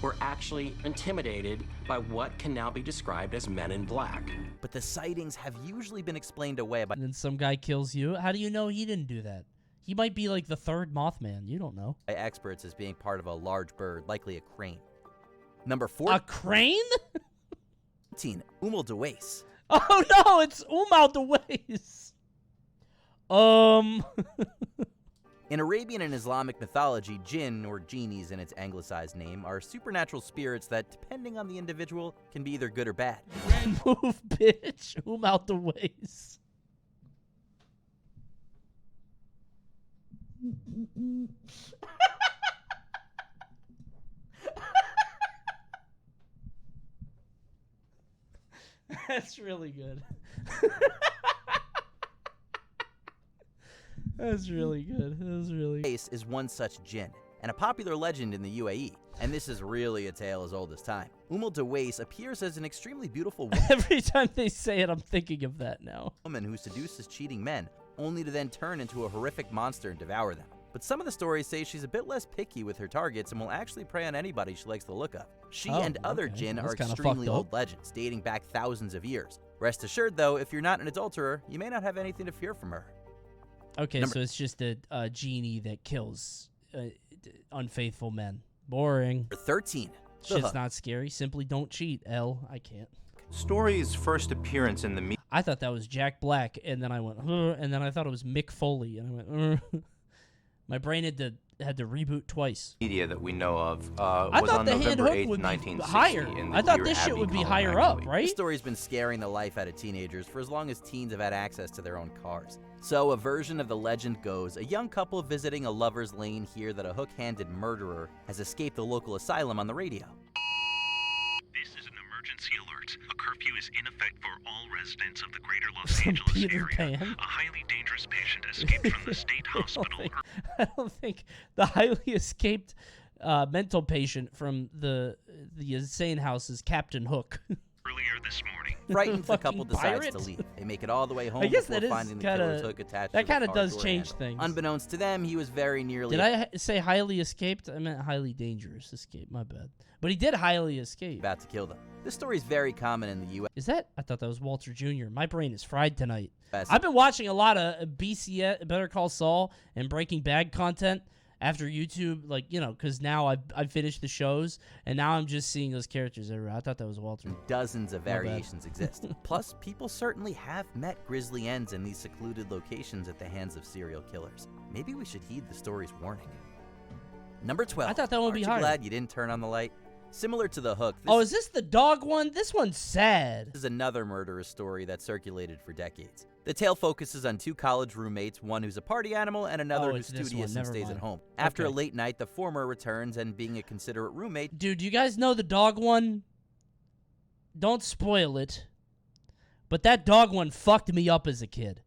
were actually intimidated by what can now be described as men in black. But the sightings have usually been explained away by... And then some guy kills you. How do you know he didn't do that? He might be like the 3rd Mothman. You don't know. ...by experts as being part of a large bird, likely a crane. Number 4. A crane? 14. Dewais. Oh no, it's Dewais. In Arabian and Islamic mythology, jinn, or genies in its anglicized name, are supernatural spirits that, depending on the individual, can be either good or bad. Move, bitch. Dewais. That's really good. That's really good. That was really good. Dewais is one such jinn, and a popular legend in the UAE. And this is really a tale as old as time. Dewais appears as an extremely beautiful woman. Every time they say it, I'm thinking of that now. Woman who seduces cheating men, only to then turn into a horrific monster and devour them. But some of the stories say she's a bit less picky with her targets and will actually prey on anybody she likes the look of. She and other jinn are extremely old legends, dating back thousands of years. Rest assured, though, if you're not an adulterer, you may not have anything to fear from her. Okay, so it's just a genie that kills unfaithful men. Boring. 13. Shit's not scary. Simply don't cheat, L. I can't. Story's first appearance in the media. I thought that was Jack Black, and then I went, and then I thought it was Mick Foley, and I went, My brain had to reboot twice. Media that we know of I was thought on the hand November hook 8th, would be 1960. higher. In the I thought Dear this shit Abby would be column, higher up, actually. right? This story's been scaring the life out of teenagers for as long as teens have had access to their own cars. So, a version of the legend goes, a young couple visiting a lover's lane hear that a hook-handed murderer has escaped the local asylum on the radio. This is an emergency alert. A curfew is in effect for all residents of the greater Los Angeles area. A highly dangerous patient escaped from the state hospital. I don't think the highly escaped mental patient from the insane house is Captain Hook. Earlier this morning. Frightened, the couple Fucking decides pirate? to leave. They make it all the way home I guess before that is finding the kinda- killer's hook attached that to the kinda car does door change handle. things. Unbeknownst to them, he was very nearly... Did I say highly escaped? I meant highly dangerous escape. My bad. But he did highly escape. About to kill them. This story is very common in the U.S. Is that? I thought that was Walter Jr. My brain is fried tonight. Best. I've been watching a lot of BCS, Better Call Saul, and Breaking Bad content after YouTube, like, you know, because now I've finished the shows, and now I'm just seeing those characters everywhere. I thought that was Walter. Dozens of My bad. variations exist. Plus, people certainly have met grisly ends in these secluded locations at the hands of serial killers. Maybe we should heed the story's warning. Number 12. I thought that one would be higher. Glad you didn't turn on the light? Similar to The Hook. Oh, is this the dog one? This one's sad. This is another murderous story that circulated for decades. The tale focuses on 2 college roommates, one who's a party animal and another who's studious and stays at home. After a late night, the former returns and, being a considerate roommate... Dude, you guys know the dog one? Don't spoil it. But that dog one fucked me up as a kid.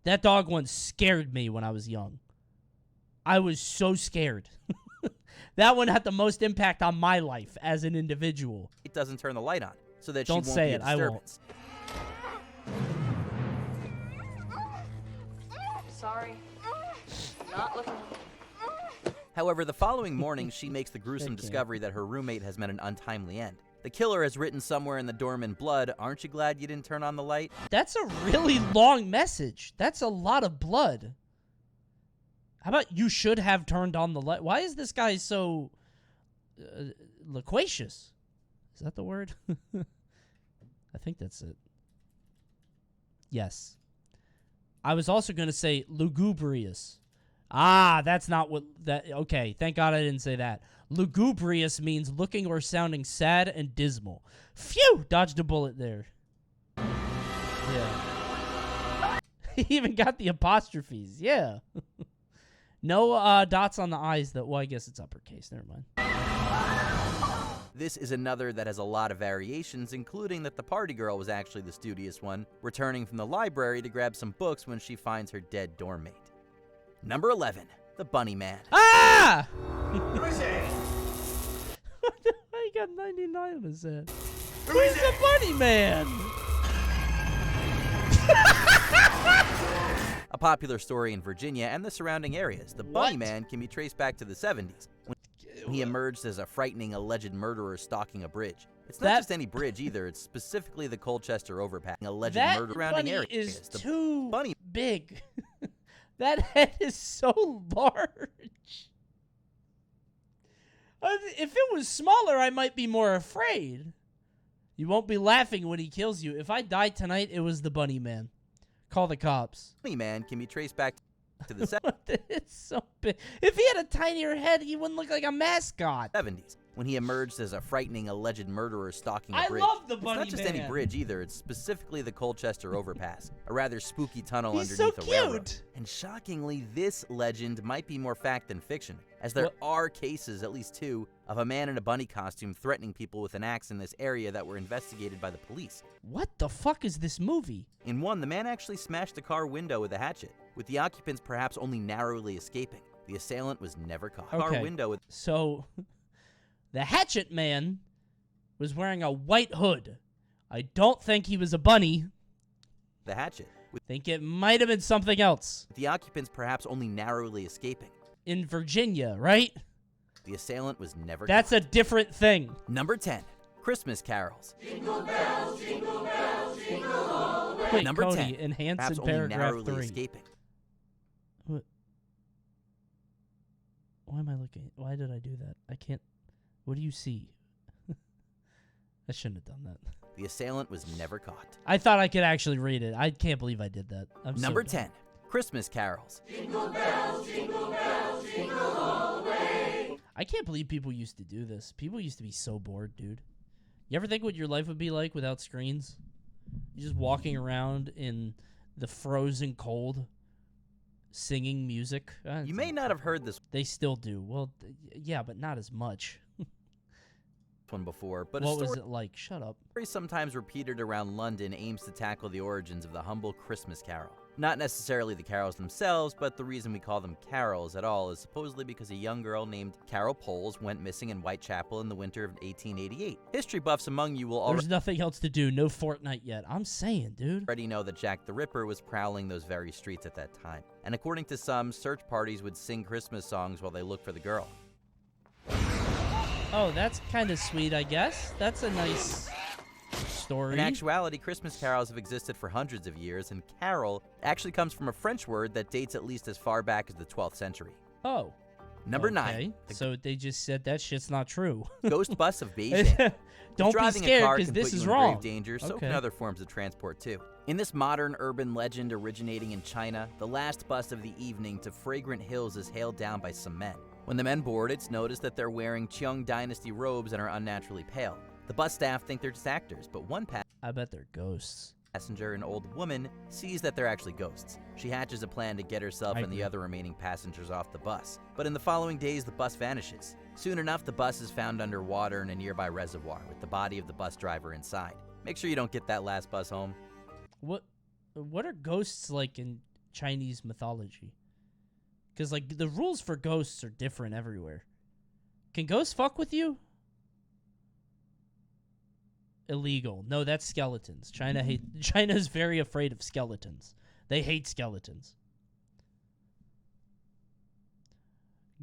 That dog one scared me when I was young. I was so scared. That one had the most impact on my life as an individual. It doesn't turn the light on, so that Don't she won't say be a it, I won't. disturbance. Sorry. Not looking. However, the following morning, she makes the gruesome discovery that her roommate has met an untimely end. The killer has written somewhere in the dorm in blood, "Aren't you glad you didn't turn on the light?" That's a really long message. That's a lot of blood. How about you should have turned on the light? Why is this guy so loquacious? Is that the word? I think that's it. Yes. I was also going to say lugubrious. Ah, that's not what that. Okay, thank God I didn't say that. Lugubrious means looking or sounding sad and dismal. Phew! Dodged a bullet there. Yeah. He even got the apostrophes. Yeah. No dots on the eyes, though. Well, I guess it's uppercase. Never mind. This is another that has a lot of variations, including that the party girl was actually the studious one, returning from the library to grab some books when she finds her dead dorm mate. Number 11, the Bunny Man. Ah! Who is it? I got 99 on his head. Who's the Bunny Man? A popular story in Virginia and the surrounding areas, the Bunny Man can be traced back to the 70s, when he emerged as a frightening alleged murderer stalking a bridge. It's not just any bridge either, it's specifically the Colchester overpass. Alleged murder surrounding areas. Is too big. That head is so large. If it was smaller, I might be more afraid. You won't be laughing when he kills you. If I died tonight, it was the Bunny Man. Call the cops. Bunny Man can be traced back to the It's so big. If he had a tinier head, he wouldn't look like a mascot. 70s, when he emerged as a frightening alleged murderer stalking a I bridge. love the Bunny Man. It's not just any bridge either, it's specifically the Colchester overpass, a rather spooky tunnel He's so underneath a railroad. cute. And shockingly, this legend might be more fact than fiction, as there are cases, at least 2, of a man in a bunny costume threatening people with an axe in this area that were investigated by the police. What the fuck is this movie? In one, the man actually smashed a car window with a hatchet, with the occupants perhaps only narrowly escaping. The assailant was never caught. Okay. Car window with So, the Hatchet Man was wearing a white hood. I don't think he was a bunny. the hatchet. Think it might have been something else. The occupants perhaps only narrowly escaping. In Virginia, right? The assailant was never That's caught. a different thing. Number 10, Christmas carols. Jingle bells, jingle all the way. Wait, Number Coney, 10, enhance perhaps in only paragraph narrowly 3. escaping. What? Why am I looking? Why did I do that? I can't. What do you see? I shouldn't have done that. The assailant was never caught. I thought I could actually read it. I can't believe I did that. I'm Number so 10, Christmas carols. Jingle bells, jingle all the way. I can't believe people used to do this. People used to be so bored, dude. You ever think what your life would be like without screens? You're just walking around in the frozen cold, singing music. You may not have heard this They still do. Well, yeah, but not as much. one before, but What a was story it like? Shut up. sometimes repeated around London aims to tackle the origins of the humble Christmas carol. Not necessarily the carols themselves, but the reason we call them carols at all is supposedly because a young girl named Carol Poles went missing in Whitechapel in the winter of 1888. History buffs among you will There's nothing else to do. No Fortnite yet. I'm saying, dude. already know that Jack the Ripper was prowling those very streets at that time. And according to some, search parties would sing Christmas songs while they looked for the girl. Oh, that's kind of sweet, I guess. That's a nice story. In actuality, Christmas carols have existed for hundreds of years, and carol actually comes from a French word that dates at least as far back as the 12th century. Oh. Number Okay. 9. So they just said that shit's not true. Ghost bus of Beijing. Don't be Driving a scared car because can this put you is in wrong. grave danger, so Okay. can other forms of transport too. In this modern urban legend originating in China, the last bus of the evening to fragrant hills is hailed down by some men. When the men board, it's noticed that they're wearing Qing Dynasty robes and are unnaturally pale. The bus staff think they're just actors, but one I bet they're ghosts. passenger, an old woman, sees that they're actually ghosts. She hatches a plan to get herself and the other remaining passengers off the bus. But in the following days, the bus vanishes. Soon enough, the bus is found underwater in a nearby reservoir with the body of the bus driver inside. Make sure you don't get that last bus home. What are ghosts like in Chinese mythology? Because, like, the rules for ghosts are different everywhere. Can ghosts fuck with you? Illegal. No, that's skeletons. China's very afraid of skeletons. They hate skeletons.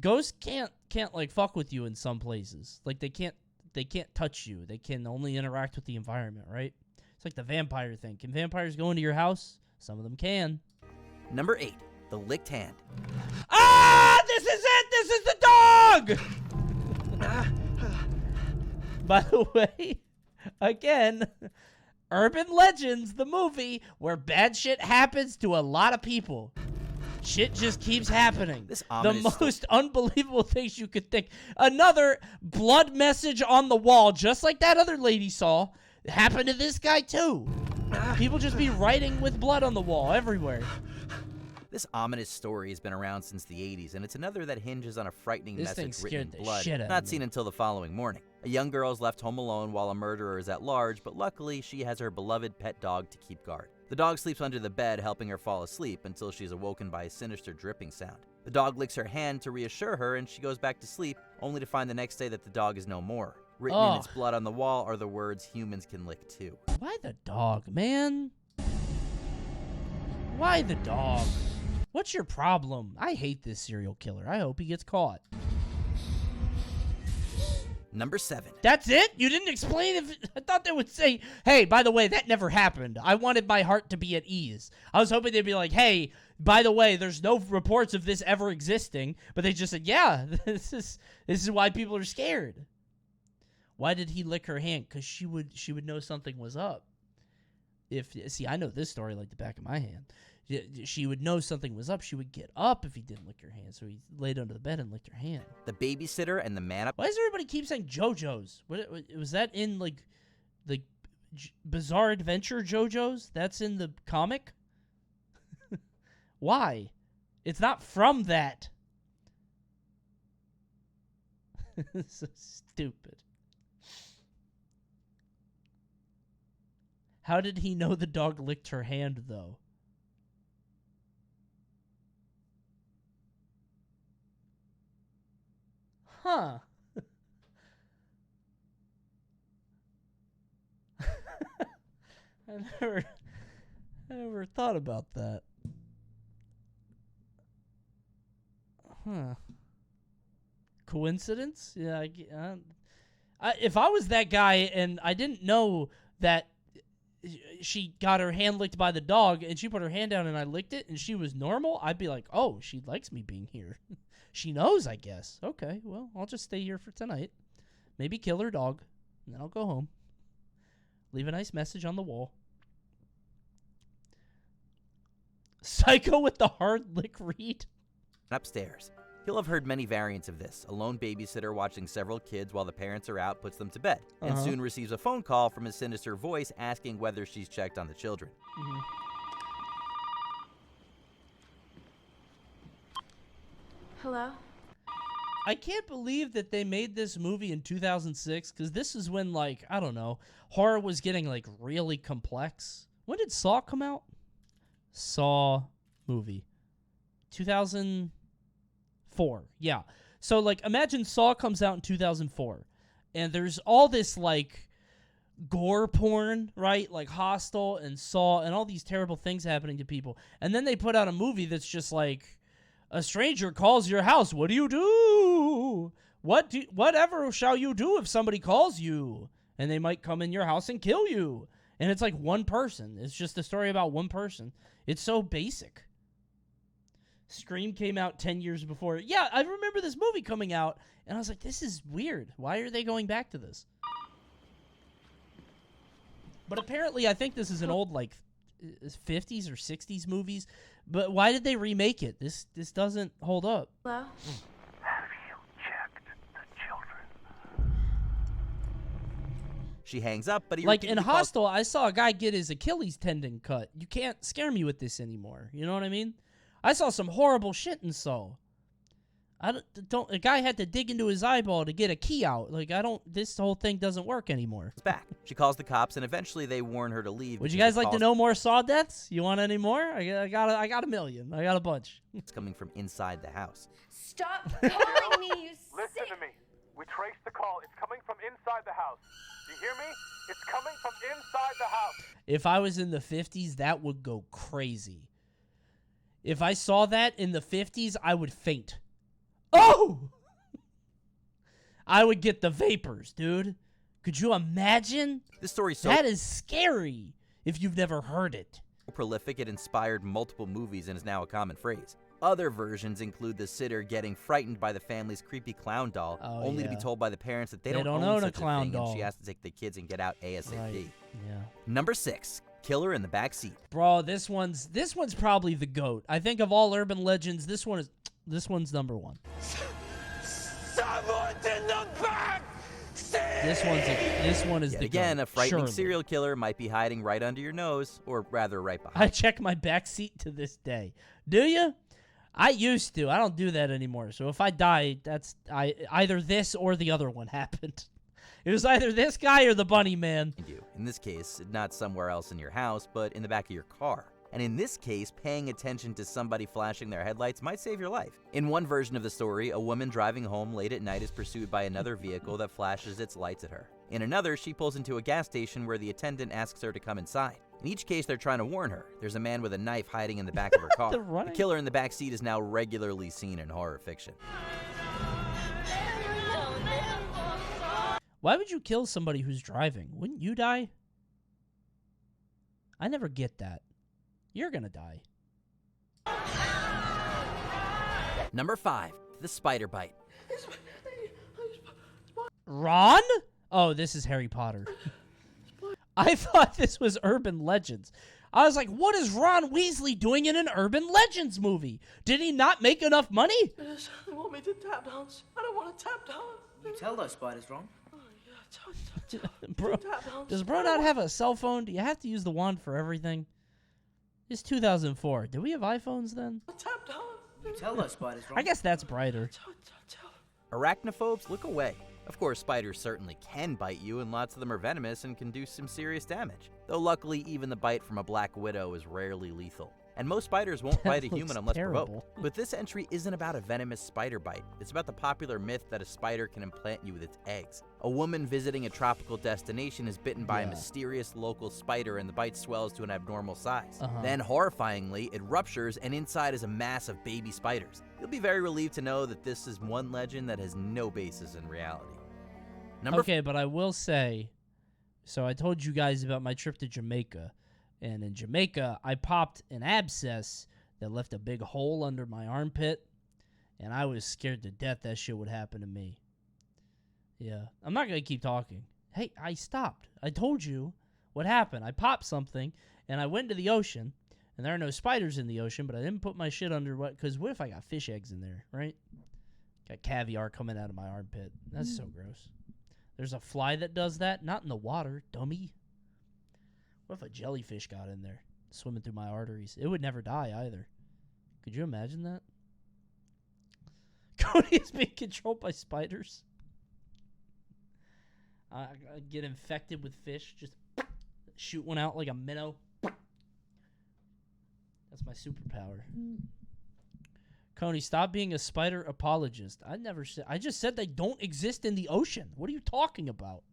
Ghosts can't like fuck with you in some places. Like they can't touch you. They can only interact with the environment, right? It's like the vampire thing. Can vampires go into your house? Some of them can. Number 8, the licked hand. Ah, this is it. This is the dog. By the way, again, Urban Legends, the movie where bad shit happens to a lot of people. Shit just keeps happening. The most unbelievable things you could think. Another blood message on the wall, just like that other lady saw, happened to this guy too. People just be writing with blood on the wall everywhere. This ominous story has been around since the 80s, and it's another that hinges on a frightening This thing message written in scared the blood, shit out of not me. seen until the following morning. A young girl is left home alone while a murderer is at large, but luckily she has her beloved pet dog to keep guard. The dog sleeps under the bed, helping her fall asleep until she is awoken by a sinister dripping sound. The dog licks her hand to reassure her, and she goes back to sleep, only to find the next day that the dog is no more. Written in its blood on the wall are the words, "Humans can lick too." Why the dog, man? Why the dog? What's your problem? I hate this serial killer. I hope he gets caught. Number 7. That's it? You didn't explain if... I thought they would say, hey, by the way, that never happened. I wanted my heart to be at ease. I was hoping they'd be like, hey, by the way, there's no reports of this ever existing. But they just said, yeah, this is why people are scared. Why did he lick her hand? Because she would know something was up. See, I know this story like the back of my hand. She would know something was up. She would get up if he didn't lick her hand. So he laid under the bed and licked her hand. The babysitter and the man up. Why does everybody keep saying JoJo's? Was that in like Bizarre Adventure JoJo's? That's in the comic? Why? It's not from that. It's so stupid. How did he know the dog licked her hand, though? Huh. I never thought about that. Huh. Coincidence? Yeah. If I was that guy and I didn't know that she got her hand licked by the dog and she put her hand down and I licked it and she was normal, I'd be like, oh, she likes me being here. She knows, I guess. Okay, well, I'll just stay here for tonight. Maybe kill her dog, and then I'll go home. Leave a nice message on the wall. Psycho with the hard lick read. Upstairs. You'll have heard many variants of this. A lone babysitter watching several kids while the parents are out puts them to bed, and soon receives a phone call from a sinister voice asking whether she's checked on the children. Hello? I can't believe that they made this movie in 2006, because this is when, like, I don't know, horror was getting, like, really complex. When did Saw come out? Saw movie. 2004. Yeah. So, like, imagine Saw comes out in 2004, and there's all this, like, gore porn, right? Like Hostel and Saw and all these terrible things happening to people. And then they put out a movie that's just like, a stranger calls your house. What do you do? Whatever shall you do if somebody calls you? And they might come in your house and kill you. And it's like one person. It's just a story about one person. It's so basic. Scream came out 10 years before. Yeah, I remember this movie coming out, and I was like, this is weird. Why are they going back to this? But apparently, I think this is an old, like, 50s or 60s movies. But why did they remake it? This doesn't hold up. Hello? Have you checked the children? She hangs up, but he like in repeatedly calls- Hostel, I saw a guy get his Achilles tendon cut. You can't scare me with this anymore. You know what I mean? I saw some horrible shit in Saw. A guy had to dig into his eyeball to get a key out. Like, this whole thing doesn't work anymore. back. She calls the cops, and eventually they warn her to leave. Would you guys like to know more Saw deaths? You want any more? I got a million. I got a bunch. It's coming from inside the house. Stop calling me, you Listen to me. We traced the call. It's coming from inside the house. Do you hear me? It's coming from inside the house. If I was in the 50s, that would go crazy. If I saw that in the 50s, I would faint. Oh! I would get the vapors, dude. Could you imagine? This story That is scary if you've never heard it. prolific it inspired multiple movies and is now a common phrase. Other versions include the sitter getting frightened by the family's creepy clown doll, only to be told by the parents that they don't own such a clown thing, doll. and she has to take the kids and get out ASAP. Right. Yeah. Number 6, killer in the back seat. Bro, this one's probably the GOAT. I think of all urban legends, this one's number one. Someone's in the back seat! This one is Yet the again, GOAT. a frightening Surely. serial killer might be hiding right under your nose, or rather right behind. I check my back seat to this day. Do you? I used to. I don't do that anymore. So if I die, either this or the other one happened. It was either this guy or the bunny man. In this case, not somewhere else in your house, but in the back of your car. And in this case, paying attention to somebody flashing their headlights might save your life. In one version of the story, a woman driving home late at night is pursued by another vehicle that flashes its lights at her. In another, she pulls into a gas station where the attendant asks her to come inside. In each case, they're trying to warn her. There's a man with a knife hiding in the back of her car. The killer in the back seat is now regularly seen in horror fiction. Why would you kill somebody who's driving? Wouldn't you die? I never get that. You're gonna die. Number 5, the spider bite. Ron? Oh, this is Harry Potter. I thought this was urban legends. I was like, what is Ron Weasley doing in an urban legends movie? Did he not make enough money? They want me to tap dance. I don't want to tap dance. You tell those spiders, Ron. Bro, does bro not have a cell phone? Do you have to use the wand for everything? It's 2004. Did we have iPhones then? Tap dance. You tell those spiders, Ron. I guess that's brighter. Arachnophobes, look away. Of course, spiders certainly can bite you, and lots of them are venomous and can do some serious damage. Though luckily, even the bite from a black widow is rarely lethal. And most spiders won't bite a human unless provoked. But this entry isn't about a venomous spider bite. It's about the popular myth that a spider can implant you with its eggs. A woman visiting a tropical destination is bitten by a mysterious local spider, and the bite swells to an abnormal size. Then, horrifyingly, it ruptures, and inside is a mass of baby spiders. You'll be very relieved to know that this is one legend that has no basis in reality. Okay, but I will say, so I told you guys about my trip to Jamaica. And in Jamaica, I popped an abscess that left a big hole under my armpit. And I was scared to death that shit would happen to me. Yeah. I'm not going to keep talking. Hey, I stopped. I told you what happened. I popped something, and I went to the ocean. And there are no spiders in the ocean, but I didn't put my shit under what? Because what if I got fish eggs in there, right? Got caviar coming out of my armpit. That's so gross. There's a fly that does that. Not in the water, dummy. What if a jellyfish got in there, swimming through my arteries? It would never die either. Could you imagine that? Coney is being controlled by spiders. I get infected with fish. Just shoot one out like a minnow. That's my superpower. Coney, stop being a spider apologist. I just said they don't exist in the ocean. What are you talking about?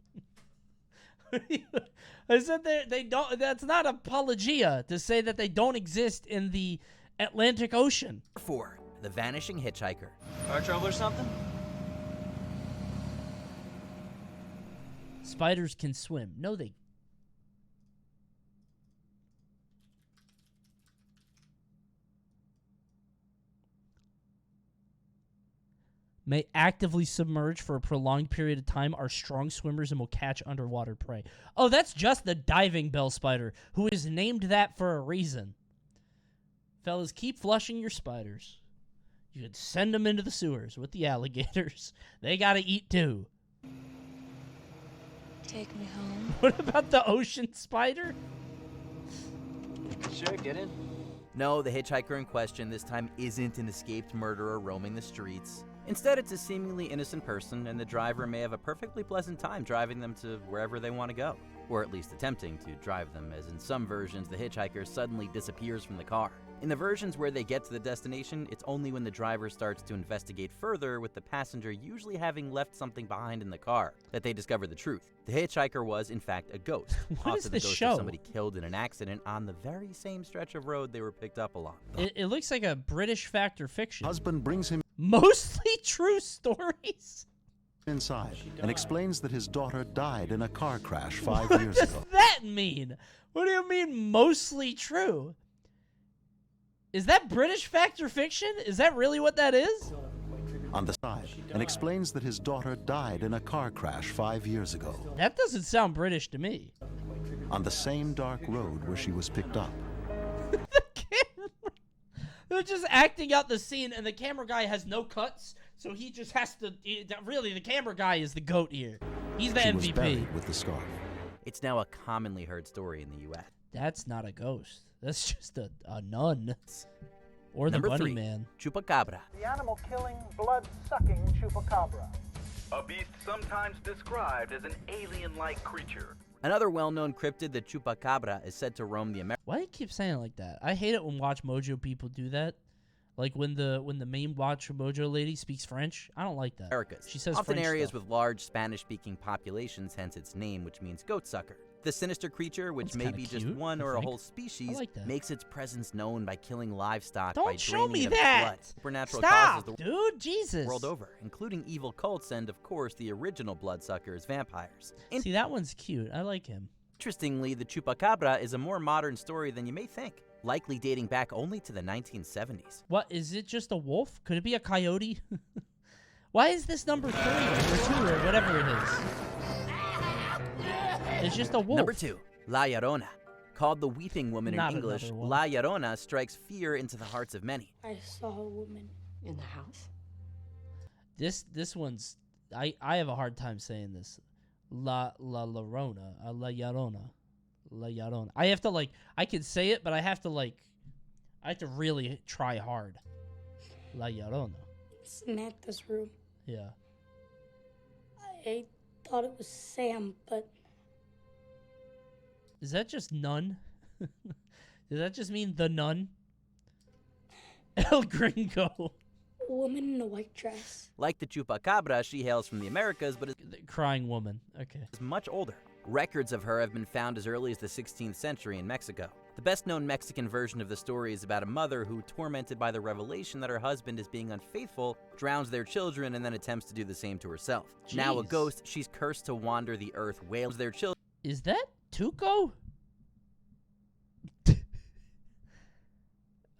I said they don't. That's not apologia to say that they don't exist in the Atlantic Ocean. 4, the vanishing hitchhiker. Car trouble or something? Spiders can swim. No, they. May actively submerge for a prolonged period of time, are strong swimmers, and will catch underwater prey. Oh, that's just the diving bell spider, who is named that for a reason. Fellas, keep flushing your spiders. You could send them into the sewers with the alligators. They gotta eat too. Take me home. What about the ocean spider? Sure, get in. No, the hitchhiker in question this time isn't an escaped murderer roaming the streets. Instead, it's a seemingly innocent person, and the driver may have a perfectly pleasant time driving them to wherever they want to go. Or at least attempting to drive them, as in some versions, the hitchhiker suddenly disappears from the car. In the versions where they get to the destination, it's only when the driver starts to investigate further, with the passenger usually having left something behind in the car, that they discover the truth. The hitchhiker was, in fact, a ghost. What is the this ghost show? of somebody killed in an accident on the very same stretch of road they were picked up along. It looks like a British fact or fiction. Husband brings him. Mostly true stories? Inside and explains that his daughter died in a car crash 5 What years does ago. that mean? What do you mean mostly true? Is that British fact or fiction? Is that really what that is? On the side and explains that his daughter died in a car crash 5 years ago. That doesn't sound British to me. On the same dark road where she was picked up. They're just acting out the scene, and the camera guy has no cuts, so he just has to. Really, the camera guy is the GOAT here. He's the She MVP. was buried with the scarf. It's now a commonly heard story in the U.S. That's not a ghost. That's just a nun. Or the Number bunny 3, man. Chupacabra. The animal-killing, blood-sucking chupacabra. A beast sometimes described as an alien-like creature. Another well-known cryptid, the Chupacabra, is said to roam the Americas. Why do you keep saying it like that? I hate it when WatchMojo people do that. Like when the main WatchMojo lady speaks French. I don't like that. She says often French areas stuff. with large Spanish-speaking populations, hence its name, which means goat sucker. The sinister creature, which That's may kinda be just cute, one I or a think. whole I species, like that. makes its presence known by killing livestock Don't by show draining me it of its that! blood. Supernatural Stop, causes the dude, Jesus. world over, including evil cults and, of course, the original bloodsuckers, vampires. See, that one's cute. I like him. Interestingly, the Chupacabra is a more modern story than you may think, likely dating back only to the 1970s. What, is it just a wolf? Could it be a coyote? Why is this number 3 or 2 or whatever it is? It's just a wolf. Number 2, La Llorona. Called the Weeping Woman Not in English, another one. La Llorona strikes fear into the hearts of many. I saw a woman in the house. This one's I have a hard time saying this. La Llorona. La Llorona. La Llorona. I have to like I can say it, but I have to really try hard. La Llorona. Samantha's room. Yeah. I thought it was Sam, but Is that just nun? Does that just mean the nun? El Gringo. a woman in a white dress. Like the Chupacabra, she hails from the Americas, but is The crying woman. Okay. much older. Records of her have been found as early as the 16th century in Mexico. The best-known Mexican version of the story is about a mother who, tormented by the revelation that her husband is being unfaithful, drowns their children and then attempts to do the same to herself. Now a Jeez. ghost, she's cursed to wander the earth, wails their children. Is that Tuco?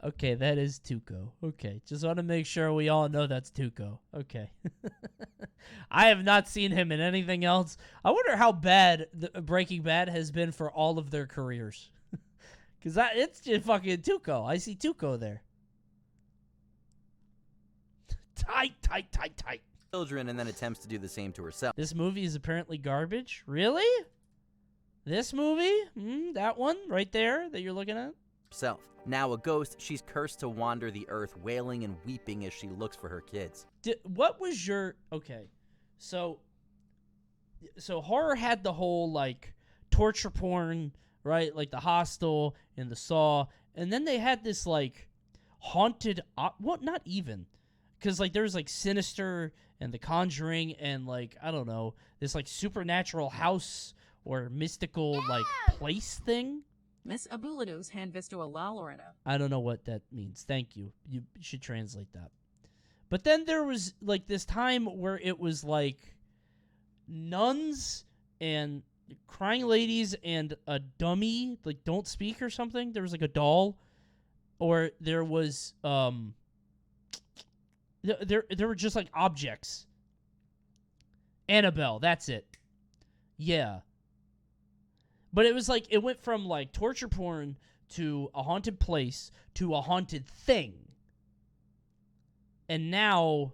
Okay, that is Tuco. Okay, just want to make sure we all know that's Tuco. Okay. I have not seen him in anything else. I wonder how bad Breaking Bad has been for all of their careers. Because it's just fucking Tuco. I see Tuco there. Tight. Children and then attempts to do the same to herself. This movie is apparently garbage? Really? This movie? That one right there that you're looking at? Now a ghost, she's cursed to wander the earth, wailing and weeping as she looks for her kids. What was your... Okay, so horror had the whole, like, torture porn, right? Like the Hostel and the Saw. And then they had this, like, haunted... Well, not even. Because, like, there's, like, Sinister and The Conjuring and, like, I don't know, this, like, supernatural house or mystical, like, place thing. Miss Abulado's hand visto a la Lorena. I don't know what that means. Thank you. You should translate that. But then there was, like, this time where it was, like, nuns and crying ladies and a dummy, like, don't speak or something. There was, like, a doll. Or there was, there were just, like, objects. Annabelle, that's it. Yeah. But it was like, it went from like torture porn to a haunted place to a haunted thing. And now,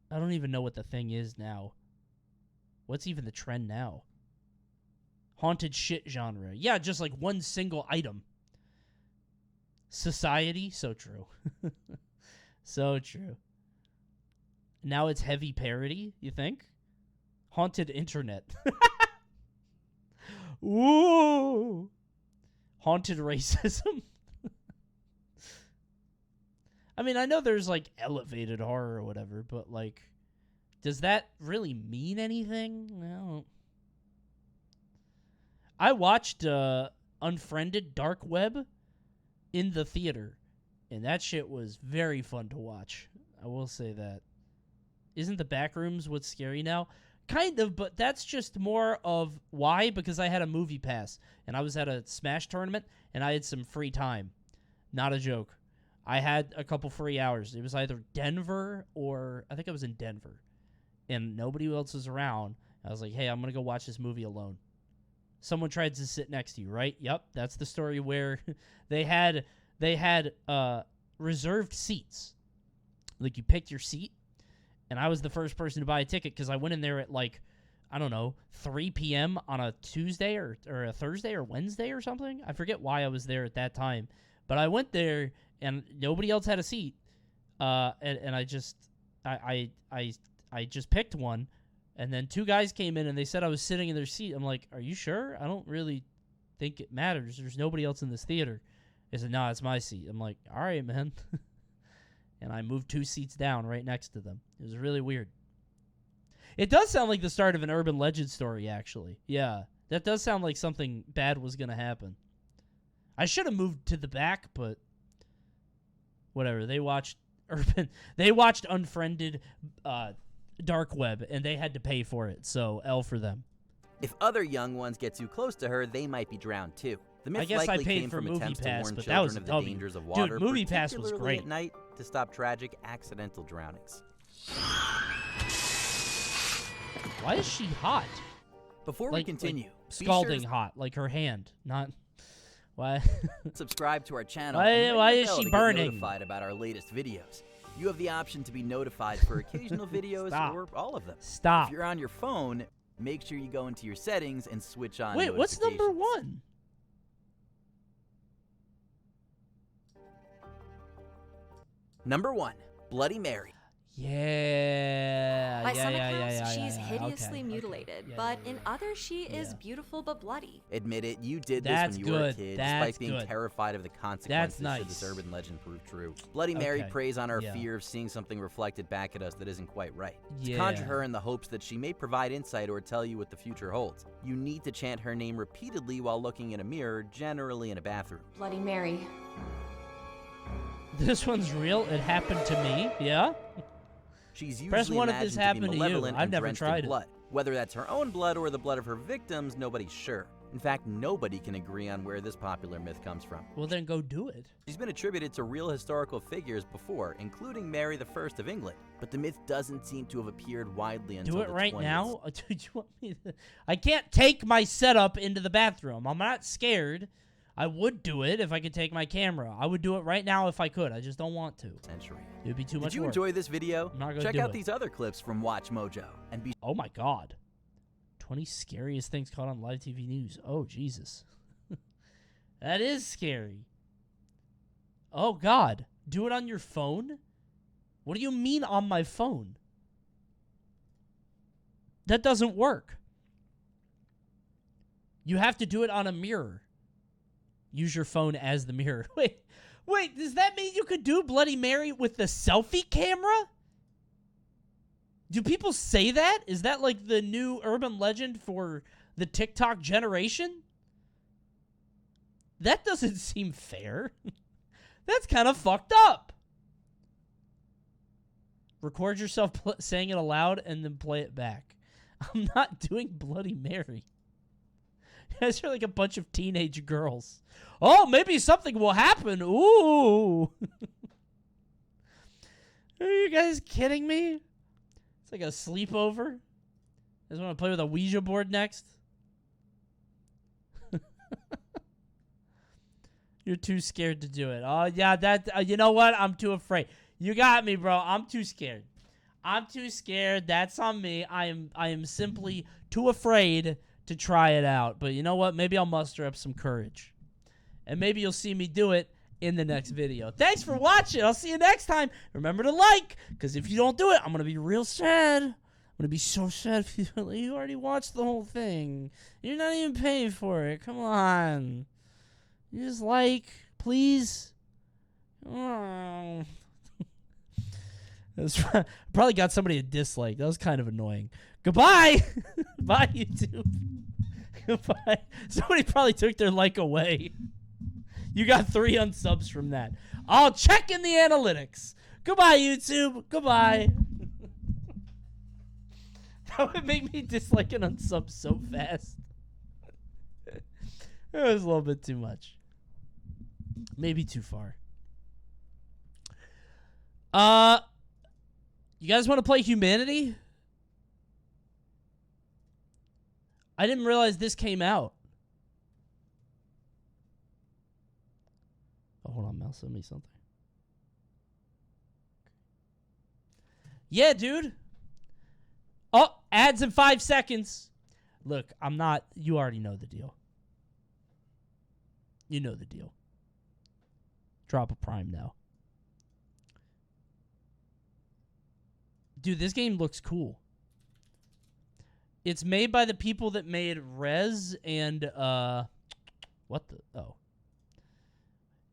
I don't even know what the thing is now. What's even the trend now? Haunted shit genre. Yeah, just like one single item. Society, so true. So true. Now it's heavy parody, you think? Haunted internet. Ooh. Haunted racism. I mean, I know there's like elevated horror or whatever, but like, does that really mean anything? No. I watched Unfriended Dark Web in the theater, and that shit was very fun to watch. I will say that. Isn't the back rooms what's scary now? Kind of, but that's just more of why, because I had a movie pass, and I was at a Smash tournament, and I had some free time. Not a joke. I had a couple free hours. It was either Denver or, I think I was in Denver, and nobody else was around. I was like, hey, I'm going to go watch this movie alone. Someone tried to sit next to you, right? Yep, that's the story where they had reserved seats. Like, you picked your seat, and I was the first person to buy a ticket because I went in there at, like, I don't know, 3 p.m. on a Tuesday or a Thursday or Wednesday or something. I forget why I was there at that time. But I went there, and nobody else had a seat. And I just picked one. And then 2 guys came in, and they said I was sitting in their seat. I'm like, are you sure? I don't really think it matters. There's nobody else in this theater. They said, no, it's my seat. I'm like, all right, man. And I moved 2 seats down right next to them. It was really weird. It does sound like the start of an urban legend story, actually. Yeah, that does sound like something bad was going to happen. I should have moved to the back, but whatever. They watched Unfriended Dark Web, and they had to pay for it, so L for them. If other young ones get too close to her, they might be drowned too. The myth I guess likely I paid came for from Movie attempts Pass, to warn but that was children a of the W. dangers of water, Dude, Movie Pass was particularly great. at night, to stop tragic accidental drownings. Why is she hot? Before we continue, like scalding hot, like her hand, not. Why? Subscribe to our channel. Why is bell she to burning? Get notified about our latest videos. You have the option to be notified for occasional videos or all of them. Stop. If you're on your phone, make sure you go into your settings and switch on. Wait, what's number 1? Number 1, Bloody Mary. Yeah. By some yeah, accounts, she is yeah. hideously Okay, mutilated, okay. but in others, she is beautiful but bloody. Admit it, you did this That's when you were a good. kid, That's despite being good. terrified of the consequences That's should this nice. urban legend prove true. Bloody Mary Okay, preys on our yeah. fear of seeing something reflected back at us that isn't quite right. Yeah. To conjure her in the hopes that she may provide insight or tell you what the future holds, you need to chant her name repeatedly while looking in a mirror, generally in a bathroom. Bloody Mary. This one's real. It happened to me. Yeah. She's usually Press 1 if imagined this to be happened to you. malevolent I've and never drenched in tried it. blood. Whether that's her own blood or the blood of her victims, nobody's sure. In fact, nobody can agree on where this popular myth comes from. Well, then go do it. She's been attributed to real historical figures before, including Mary I of England, but the myth doesn't seem to have appeared widely until Do it the right 20s. now. Do you want me to? I can't take my setup into the bathroom. I'm not scared. I would do it if I could take my camera. I would do it right now if I could. I just don't want to. Century. It would be too much Did you work. enjoy this video? I'm not gonna Check do out it. these other clips from WatchMojo and be. Oh my God. 20 scariest things caught on live TV news. Oh, Jesus. That is scary. Oh, God. Do it on your phone? What do you mean on my phone? That doesn't work. You have to do it on a mirror. Use your phone as the mirror. Wait, does that mean you could do Bloody Mary with the selfie camera? Do people say that? Is that like the new urban legend for the TikTok generation? That doesn't seem fair. That's kind of fucked up. Record yourself saying it aloud and then play it back. I'm not doing Bloody Mary. These are like a bunch of teenage girls. Oh, maybe something will happen. Ooh. Are you guys kidding me? It's like a sleepover. You guys want to play with a Ouija board next? You're too scared to do it. Oh, yeah, that. You know what? I'm too afraid. You got me, bro. I'm too scared. I'm too scared. That's on me. I am simply too afraid to try it out. But you know what? Maybe I'll muster up some courage. And maybe you'll see me do it in the next video. Thanks for watching. I'll see you next time. Remember to like, because if you don't do it, I'm going to be real sad. I'm going to be so sad if you already watched the whole thing. You're not even paying for it. Come on. You just like, please. Oh. Probably got somebody a dislike. That was kind of annoying. Goodbye. Bye, YouTube. Goodbye. Somebody probably took their like away. You got 3 unsubs from that. I'll check in the analytics. Goodbye, YouTube. Goodbye. That would make me dislike an unsub so fast. It was a little bit too much. Maybe too far. You guys want to play Humanity? I didn't realize this came out. Oh, hold on, mouse, send me something. Yeah, dude. Oh, ads in 5 seconds. Look, I'm not... You already know the deal. You know the deal. Drop a Prime now. Dude, this game looks cool. It's made by the people that made Rez and, what the... Oh.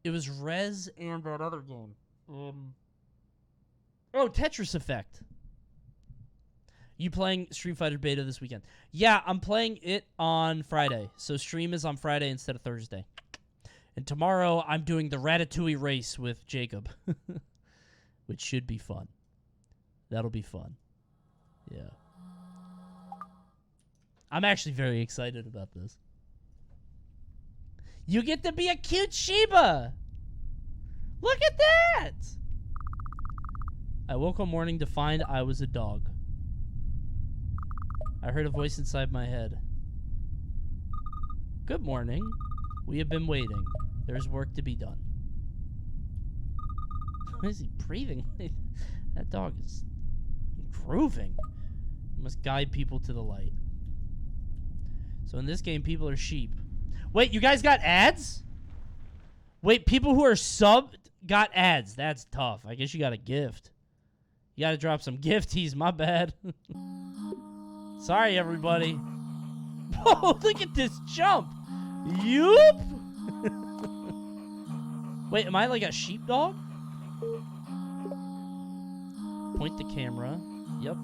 It was Rez and that other game. Oh, Tetris Effect. You playing Street Fighter Beta this weekend? Yeah, I'm playing it on Friday. So stream is on Friday instead of Thursday. And tomorrow I'm doing the Ratatouille race with Jacob. Which should be fun. That'll be fun. Yeah. I'm actually very excited about this. You get to be a cute Shiba! Look at that! I woke one morning to find I was a dog. I heard a voice inside my head. Good morning. We have been waiting. There's work to be done. Why is he breathing? That dog is grooving. You must guide people to the light. So in this game, people are sheep. Wait, you guys got ads? Wait, people who are subbed got ads. That's tough. I guess you got a gift. You got to drop some gifties. My bad. Sorry, everybody. Whoa, look at this jump. Yoop. Wait, am I like a sheepdog? Point the camera. Yep.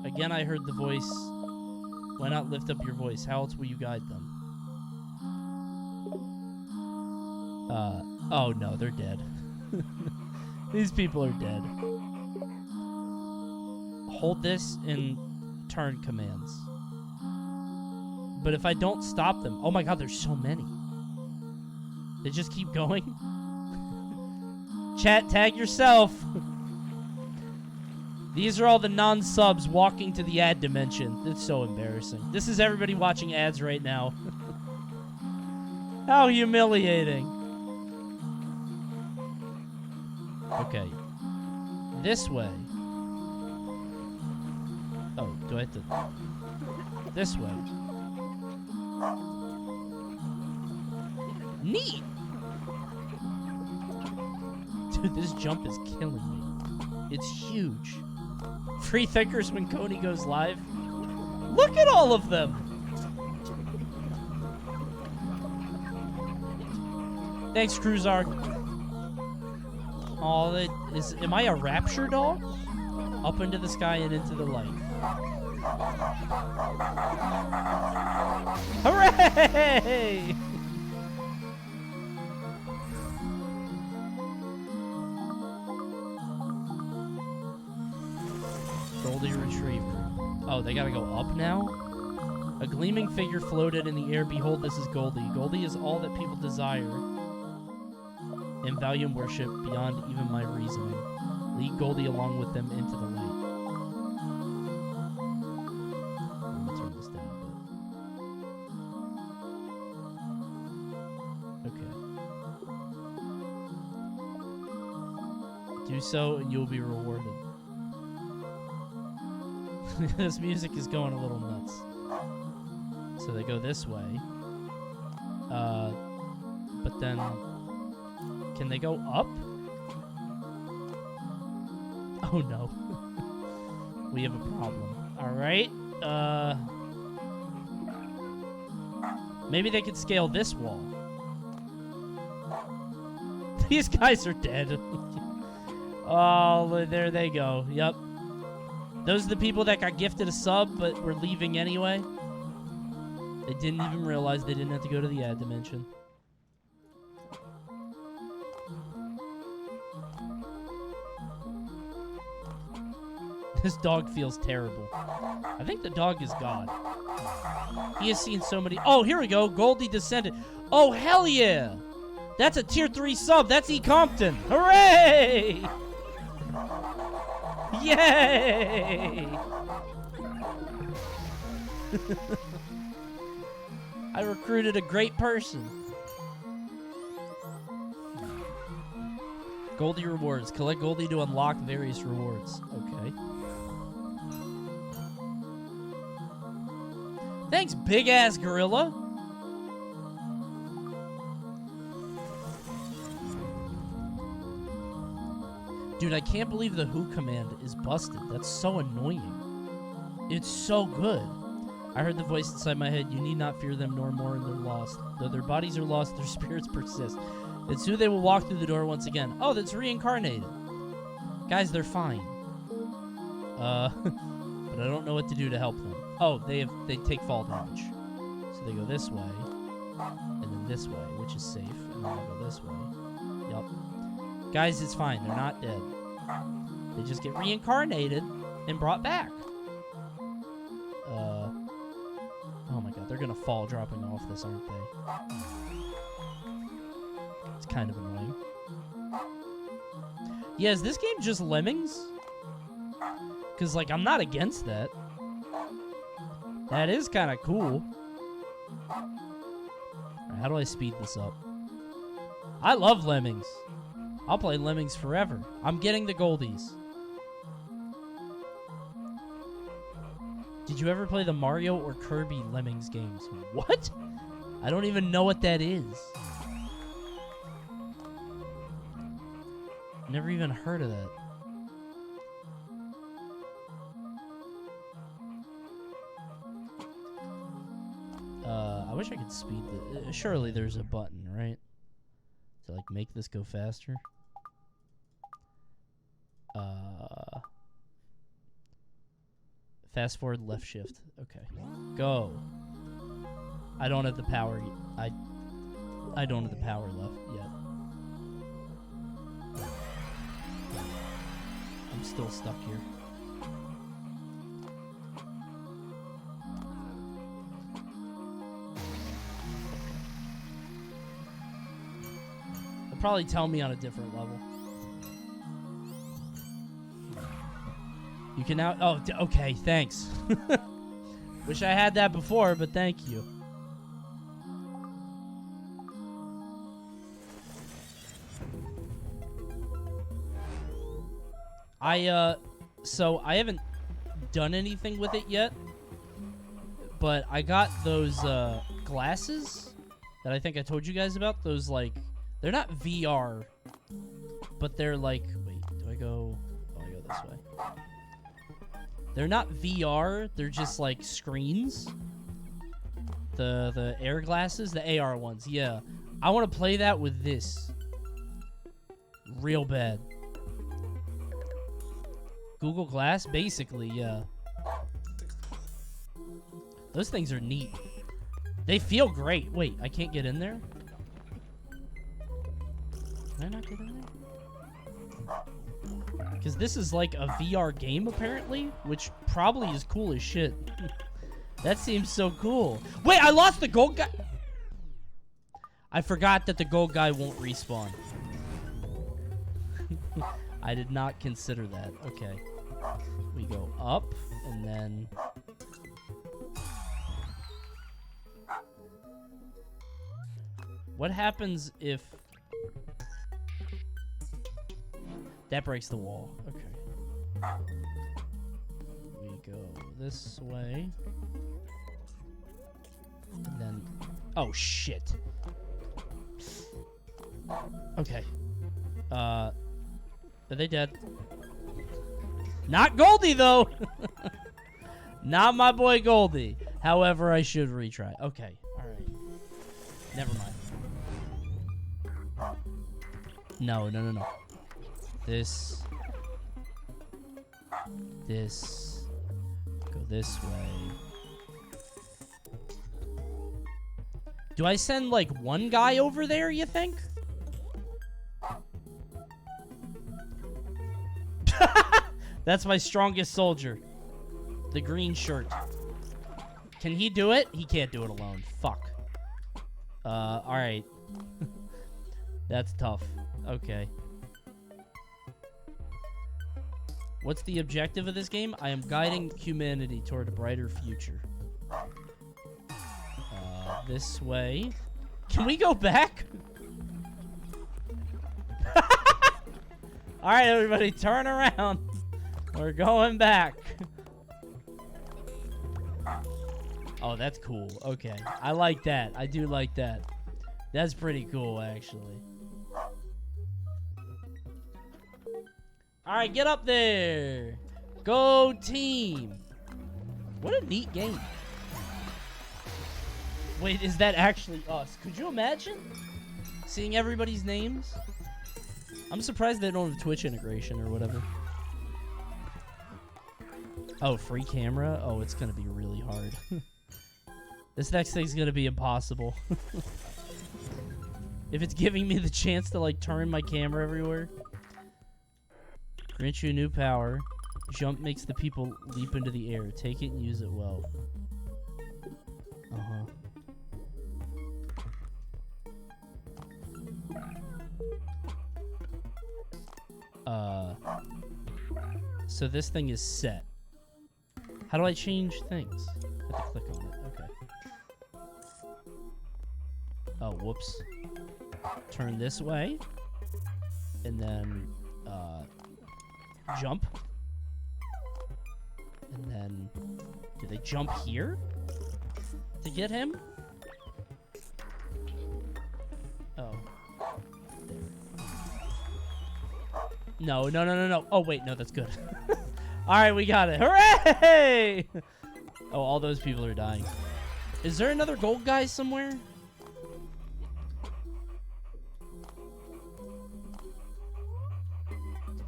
Again, I heard the voice. Why not lift up your voice? How else will you guide them? Oh no, they're dead. These people are dead. Hold this and turn commands. But if I don't stop them... Oh my god, there's so many. They just keep going. Chat, tag yourself. These are all the non-subs walking to the ad dimension. It's so embarrassing. This is everybody watching ads right now. How humiliating. Okay. This way. Oh, do I have to... This way. Neat! Dude, this jump is killing me. It's huge. Free thinkers when Coney goes live. Look at all of them! Thanks, Cruzar. Oh, am I a rapture dog? Up into the sky and into the light. Hooray! Goldie Retriever. Oh, they gotta go up now? A gleaming figure floated in the air. Behold, this is Goldie. Goldie is all that people desire and value and worship beyond even my reasoning. Lead Goldie along with them into the light. Let me turn this down a bit. Okay. Do so and you'll be rewarded. This music is going a little nuts. So they go this way. But then... Can they go up? Oh no. We have a problem. Alright. Maybe they could scale this wall. These guys are dead. Oh, there they go. Yep. Those are the people that got gifted a sub, but were leaving anyway. They didn't even realize they didn't have to go to the ad dimension. This dog feels terrible. I think the dog is God. He has seen so many... Oh, here we go. Goldie Descendant. Oh, hell yeah. That's a tier 3 sub. That's E. Compton. Hooray! Yay! I recruited a great person. Goldie rewards. Collect Goldie to unlock various rewards. Okay. Thanks, big ass gorilla. Dude, I can't believe the who command is busted. That's so annoying. It's so good. I heard the voice inside my head. You need not fear them nor mourn their loss. Though their bodies are lost, their spirits persist. It's who they will walk through the door once again. Oh, that's reincarnated. Guys, they're fine. But I don't know what to do to help them. Oh, they take fall damage. So they go this way, and then this way, which is safe, and then they go this way. Yup. Guys, it's fine. They're not dead. They just get reincarnated and brought back. Oh my god, they're gonna fall dropping off this, aren't they? It's kind of annoying. Yeah, is this game just lemmings? Because, like, I'm not against that. That is kind of cool. Right, how do I speed this up? I love lemmings. I'll play lemmings forever. I'm getting the goldies. Did you ever play the Mario or Kirby Lemmings games? What? I don't even know what that is. Never even heard of that. I wish I could speed the... surely there's a button, right? To, like, make this go faster. Fast forward, left shift. Okay. Go. I don't have the power. I don't have the power left yet. I'm still stuck here. They'll probably tell me on a different level. You can now... Oh, okay, thanks. Wish I had that before, but thank you. So I haven't done anything with it yet, but I got those, glasses that I think I told you guys about. Those, like, they're not VR, but they're like... Wait, do I go... Oh, I go this way. They're not VR, they're just like screens. The Air glasses, the AR ones, yeah. I want to play that with this. Real bad. Google Glass, basically, yeah. Those things are neat. They feel great. Wait, I can't get in there? Can I not get in there? Because this is like a VR game, apparently, which probably is cool as shit. That seems so cool. Wait, I lost the gold guy. I forgot that the gold guy won't respawn. I did not consider that. Okay. We go up, and then... What happens if... That breaks the wall. Okay. We go this way. And then... Oh, shit. Okay. Are they dead? Not Goldie, though! Not my boy Goldie. However, I should retry. Okay. Alright. Never mind. No. This. Go this way. Do I send, like, one guy over there, you think? That's my strongest soldier. The green shirt. Can he do it? He can't do it alone. Fuck. Alright. That's tough. Okay. What's the objective of this game? I am guiding humanity toward a brighter future. This way. Can we go back? Alright, everybody, turn around. We're going back. Oh, that's cool. Okay. I like that. I do like that. That's pretty cool, actually. Alright, get up there. Go team. What a neat game. Wait, is that actually us? Could you imagine seeing everybody's names? I'm surprised they don't have Twitch integration or whatever. Oh, free camera? Oh, it's going to be really hard. This next thing's going to be impossible. If it's giving me the chance to, like, turn my camera everywhere. Grant you new power. Jump makes the people leap into the air. Take it and use it well. Uh-huh. So this thing is set. How do I change things? I have to click on it. Okay. Oh, whoops. Turn this way. And then, jump. And then, do they jump here to get him? Oh. No. Oh, wait, no, that's good. All right, we got it. Hooray! Oh, all those people are dying. Is there another gold guy somewhere?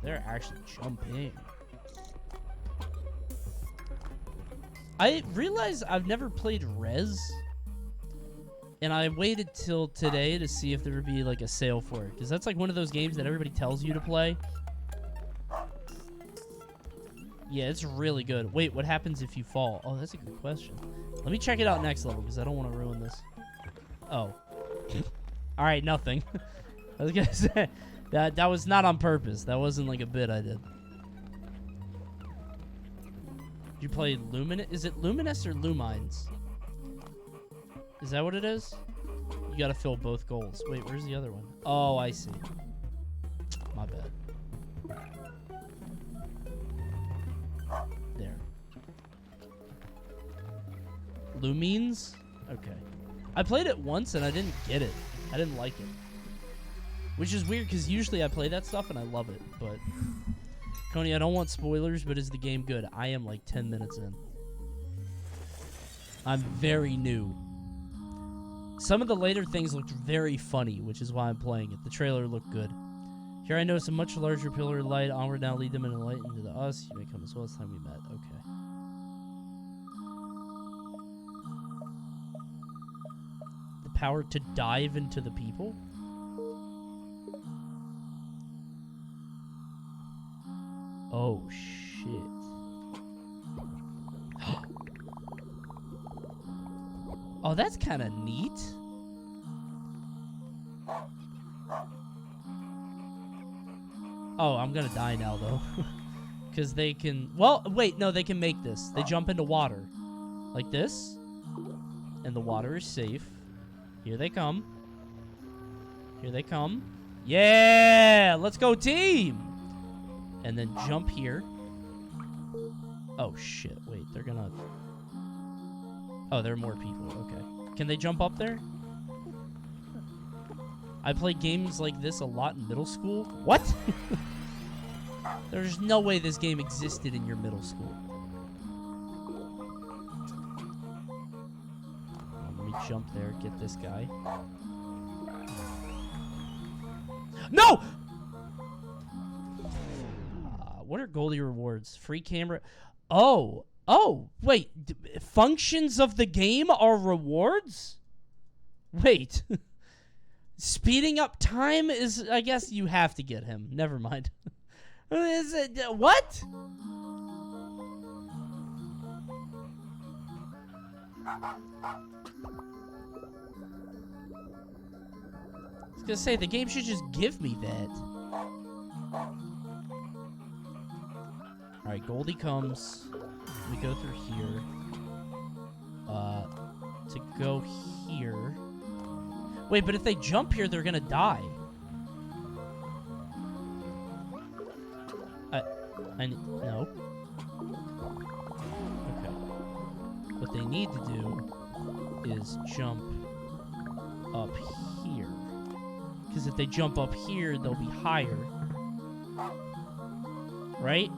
They're actually jumping. I realize I've never played Rez. And I waited till today to see if there would be like a sale for it. Because that's like one of those games that everybody tells you to play. Yeah, it's really good. Wait, what happens if you fall? Oh, that's a good question. Let me check it out next level because I don't want to ruin this. Oh. Alright, nothing. I was gonna say, that was not on purpose. That wasn't like a bit I did. Did you play Luminous? Is it Luminous or Lumines? Is that what it is? You gotta fill both goals. Wait, where's the other one? Oh, I see. My bad. There. Lumines? Okay. I played it once and I didn't get it. I didn't like it. Which is weird because usually I play that stuff and I love it. But, Coney, I don't want spoilers, but is the game good? I am like 10 minutes in. I'm very new. Some of the later things looked very funny, which is why I'm playing it. The trailer looked good. Here I notice a much larger pillar of light. Onward now, lead them in the light into the us. You may come as well as time we met. Okay. The power to dive into the people? Oh, shit. Oh, that's kind of neat. Oh, I'm gonna die now, though. Because they can... Well, wait, no, they can make this. They jump into water. Like this. And the water is safe. Here they come. Here they come. Yeah! Let's go, team! And then jump here. Oh, shit. Wait, they're gonna... Oh, there are more people. Okay. Can they jump up there? I played games like this a lot in middle school. What? There's no way this game existed in your middle school. Let me jump there, get this guy. No! What are Goldie rewards? Free camera. Oh, wait. Functions of the game are rewards? Wait. Speeding up time is, I guess you have to get him. Never mind. Is it, what? was gonna say, the game should just give me that. Alright, Goldie comes. We go through here. To go here. Wait, but if they jump here, they're gonna die. No. Okay. What they need to do is jump up here. Because if they jump up here, they'll be higher. Right?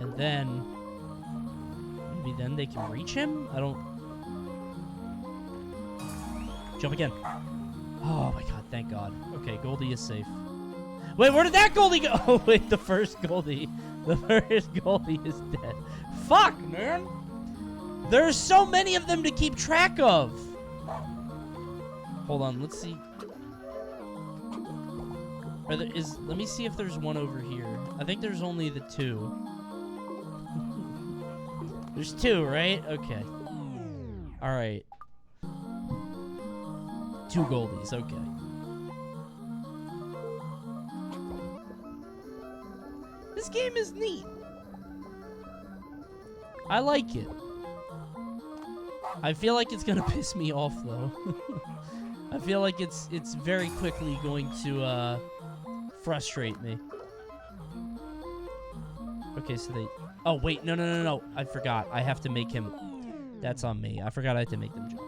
And then... maybe then they can reach him? I don't... Jump again. Oh my god, thank god. Okay, Goldie is safe. Wait, where did that Goldie go? Oh, wait, the first Goldie. The first Goldie is dead. Fuck, man! There's so many of them to keep track of! Hold on, let's see. Let me see if there's one over here. I think there's only the two. There's two, right? Okay. Alright. 2 Goldies, okay. This game is neat. I like it. I feel like it's gonna piss me off though. I feel like it's very quickly going to frustrate me. Okay, so they... oh, wait, no. I forgot. I have to make him... that's on me. I forgot I had to make them jump.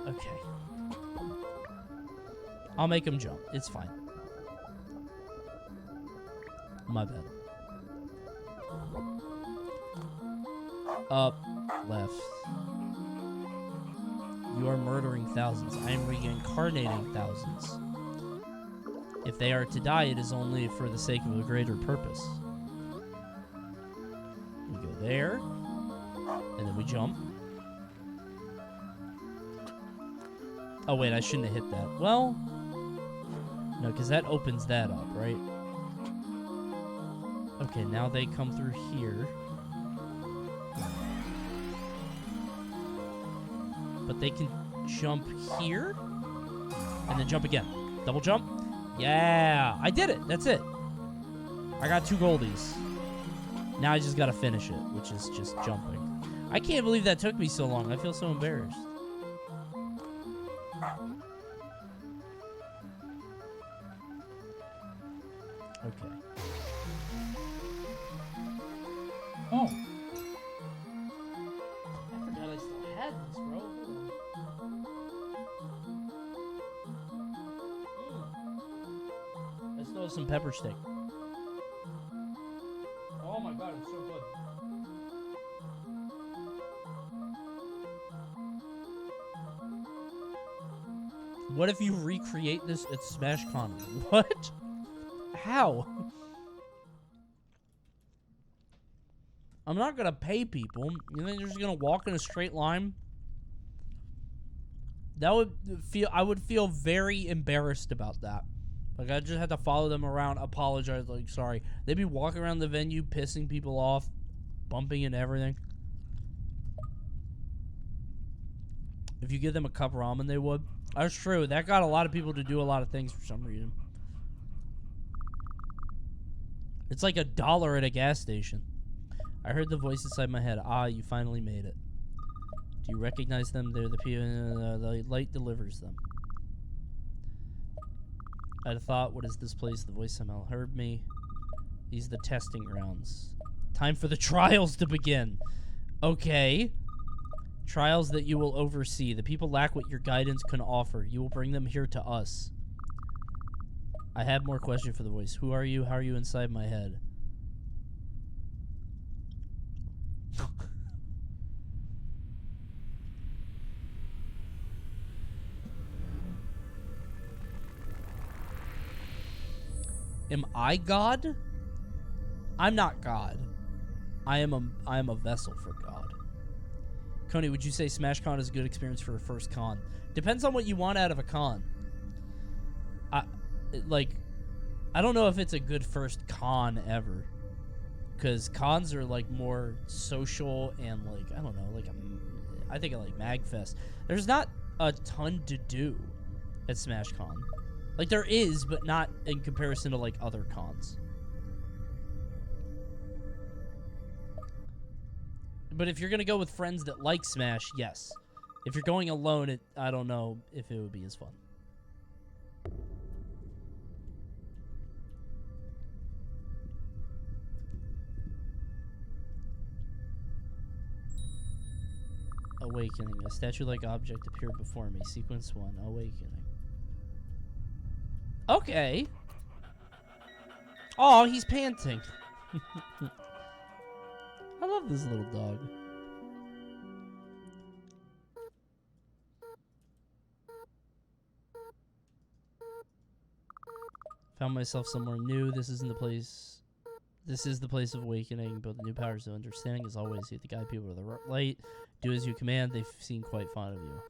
Okay. I'll make him jump. It's fine. My bad. Up, left. You are murdering thousands. I am reincarnating thousands. If they are to die, it is only for the sake of a greater purpose. We go there, and then we jump. Oh, wait, I shouldn't have hit that. Well, no, because that opens that up, right? Okay, now they come through here. But they can jump here, and then jump again. Double jump. Yeah, I did it. That's it. I got 2 Goldies. Now I just got to finish it, which is just jumping. I can't believe that took me so long. I feel so embarrassed. Okay. Oh. I forgot I still had this, bro. I still have some pepper steak. Oh my god, it's so good. What if you recreate this at Smash Con? What? How? I'm not gonna pay people. You think they're just gonna walk in a straight line? That would feel... I would feel very embarrassed about that. Like, I just had to follow them around, apologize, like, sorry. They'd be walking around the venue, pissing people off, bumping into everything. If you give them a cup of ramen, they would. That's true. That got a lot of people to do a lot of things for some reason. It's like $1 at a gas station. I heard the voice inside my head. Ah, you finally made it. Do you recognize them? They're the people. The light delivers them. I had a thought, what is this place? The voice somehow heard me. These are the testing grounds. Time for the trials to begin. Okay. Trials that you will oversee. The people lack what your guidance can offer. You will bring them here to us. I have more questions for the voice. Who are you? How are you inside my head? Am I God? I'm not God. I am a vessel for God. Coney, would you say Smash Con is a good experience for a first con? Depends on what you want out of a con. I don't know if it's a good first con ever. Because cons are like more social and like, I don't know, like I think of like MagFest. There's not a ton to do at SmashCon. Like there is, but not in comparison to like other cons. But if you're gonna go with friends that like Smash, yes. If you're going alone, I don't know if it would be as fun. Awakening. A statue-like object appeared before me. Sequence 1. Awakening. Okay. Oh, he's panting. I love this little dog. Found myself somewhere new. This isn't the place. This is the place of awakening, but the new powers of understanding is always you to guide people to the light. Do as you command. They've seemed quite fond of you.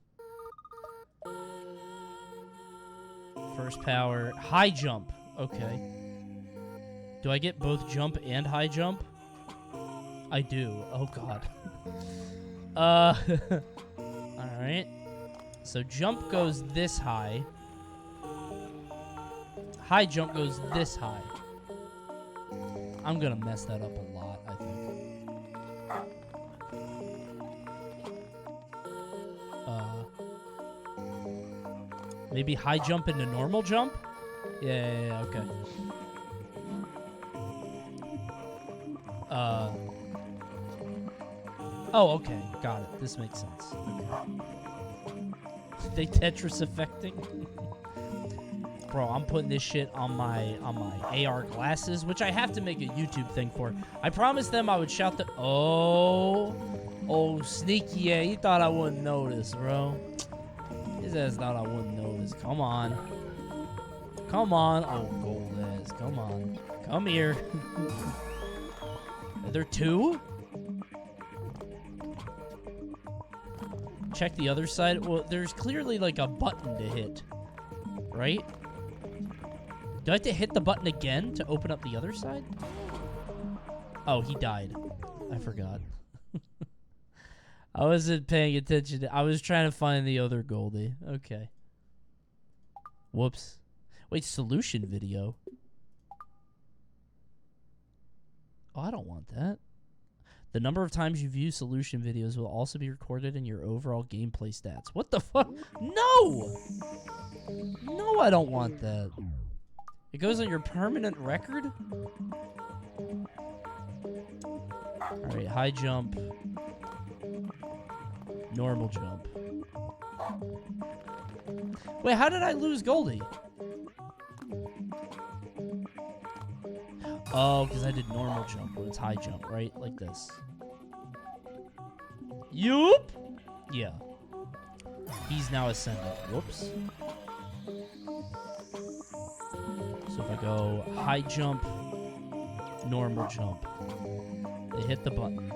First power, high jump. Okay. Do I get both jump and high jump? I do. Oh god. All right. So jump goes this high. High jump goes this high. I'm gonna mess that up a lot, I think. Maybe high jump into normal jump? Yeah, okay. Oh, okay. Got it. This makes sense. Okay. They Tetris affecting? Bro, I'm putting this shit on my AR glasses, which I have to make a YouTube thing for. I promised them I would shout the... Oh, sneaky. Yeah, he thought I wouldn't notice, bro. His ass thought I wouldn't notice. Come on. Come on. Oh, gold ass. Come on. Come here. Are there two? Check the other side. Well, there's clearly like a button to hit. Right? Do I have to hit the button again to open up the other side? Oh, he died. I forgot. I wasn't paying attention. I was trying to find the other Goldie. Okay. Whoops. Wait, solution video? Oh, I don't want that. The number of times you view solution videos will also be recorded in your overall gameplay stats. What the fuck? No! No, I don't want that. It goes on your permanent record? Alright, high jump. Normal jump. Wait, how did I lose Goldie? Oh, because I did normal jump when it's high jump, right? Like this. Yup! Yeah. He's now ascended. Whoops. So if I go high jump, normal jump. They hit the button.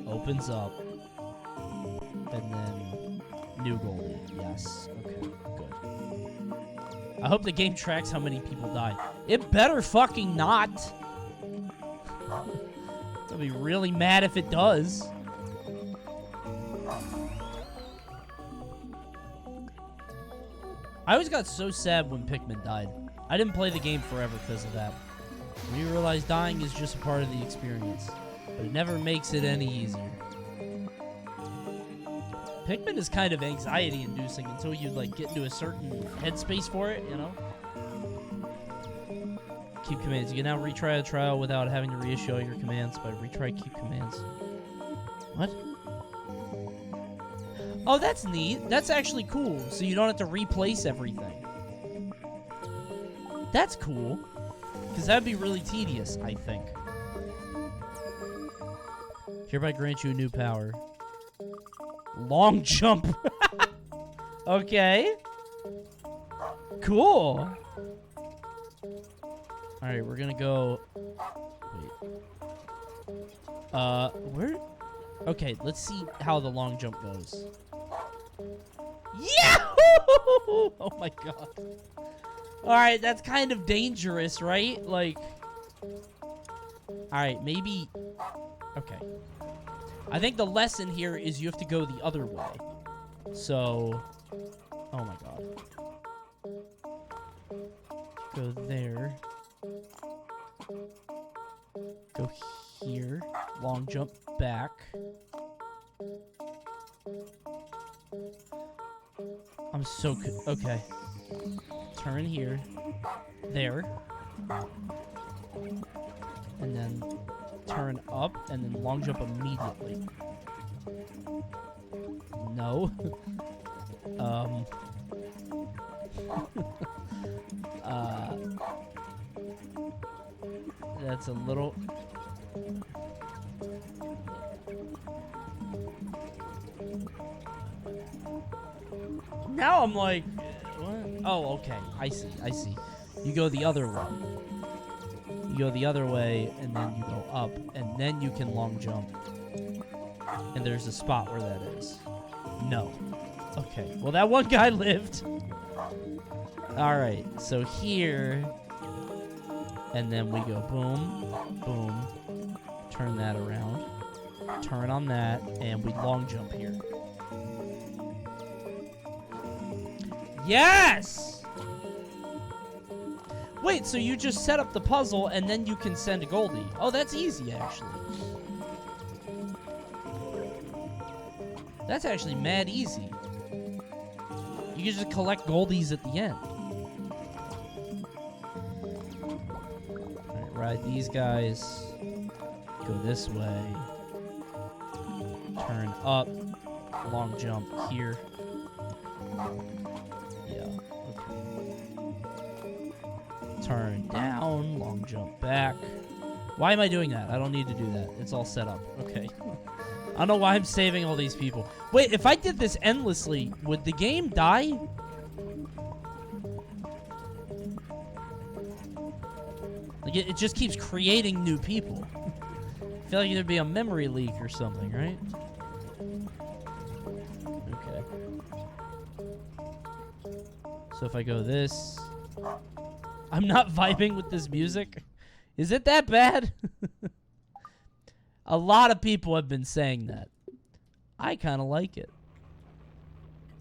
Opens up. And then new Goldie. Yes. Okay, good. I hope the game tracks how many people die. It better fucking not. I'll be really mad if it does. I always got so sad when Pikmin died. I didn't play the game forever because of that. You realize dying is just a part of the experience, but it never makes it any easier. Pikmin is kind of anxiety-inducing until you like get into a certain headspace for it, you know? Keep commands. You can now retry a trial without having to reissue all your commands by retry keep commands. What? Oh, that's neat. That's actually cool. So you don't have to replace everything. That's cool. Because that'd be really tedious, I think. Hereby grant you a new power. Long jump. Okay. Cool. Alright, we're gonna go... Wait. Where... Okay, let's see how the long jump goes. Yahoo! Oh my god. Alright, that's kind of dangerous, right? Like... Alright, maybe... Okay. I think the lesson here is you have to go the other way. So... Oh my god. Go there. Go here. Long jump back. I'm so good. Okay. Turn here. There. And then turn up and then long jump immediately. No. That's a little... Now I'm like, what? Oh, okay. I see. I see. You go the other way. You go the other way, and then you go up, and then you can long jump. And there's a spot where that is. No. Okay. Well, that one guy lived. Alright. So here... And then we go boom, boom, turn that around, turn on that, and we long jump here. Yes! Wait, so you just set up the puzzle and then you can send Goldie. Oh, that's easy, actually. That's actually mad easy. You can just collect Goldies at the end. Ride these guys, go this way, turn up, long jump here. Yeah, okay. Turn down, long jump back. Why am I doing that? I don't need to do that. It's all set up. Okay. I don't know why I'm saving all these people. Wait, if I did this endlessly, would the game die? Like, it just keeps creating new people. I feel like there'd be a memory leak or something, right? Okay. So if I go this... I'm not vibing with this music. Is it that bad? A lot of people have been saying that. I kind of like it.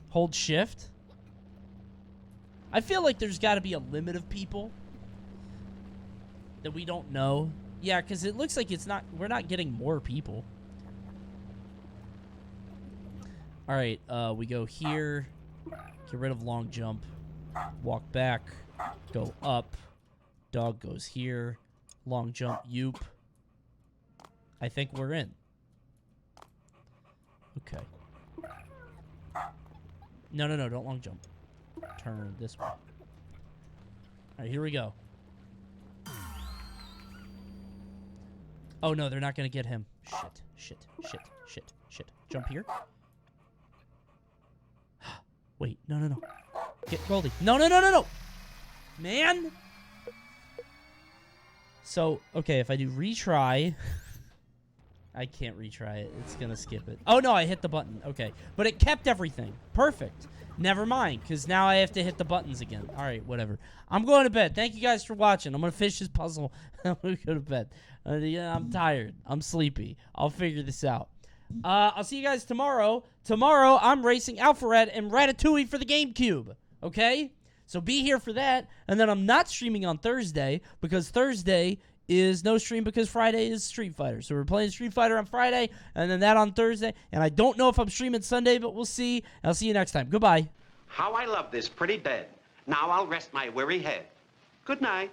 Hold shift. I feel like there's got to be a limit of people that we don't know. Yeah, because it looks like we're not getting more people. Alright, we go here. Get rid of long jump. Walk back. Go up. Dog goes here. Long jump, yoop. I think we're in. Okay. No, don't long jump. Turn this way. Alright, here we go. Oh no, they're not gonna get him. Shit. Jump here. Wait, no. Get Goldie. No. Man! So, okay, if I do retry... I can't retry it. It's gonna skip it. Oh no, I hit the button. Okay. But it kept everything. Perfect. Never mind, because now I have to hit the buttons again. Alright, whatever. I'm going to bed. Thank you guys for watching. I'm gonna finish this puzzle. I'm gonna go to bed. Yeah, I'm tired. I'm sleepy. I'll figure this out. I'll see you guys tomorrow. Tomorrow, I'm racing Alpharet and Ratatouille for the GameCube. Okay? So be here for that. And then I'm not streaming on Thursday, because Thursday is no stream because Friday is Street Fighter. So we're playing Street Fighter on Friday, and then that on Thursday. And I don't know if I'm streaming Sunday, but we'll see. I'll see you next time. Goodbye. How I love this pretty bed. Now I'll rest my weary head. Good night.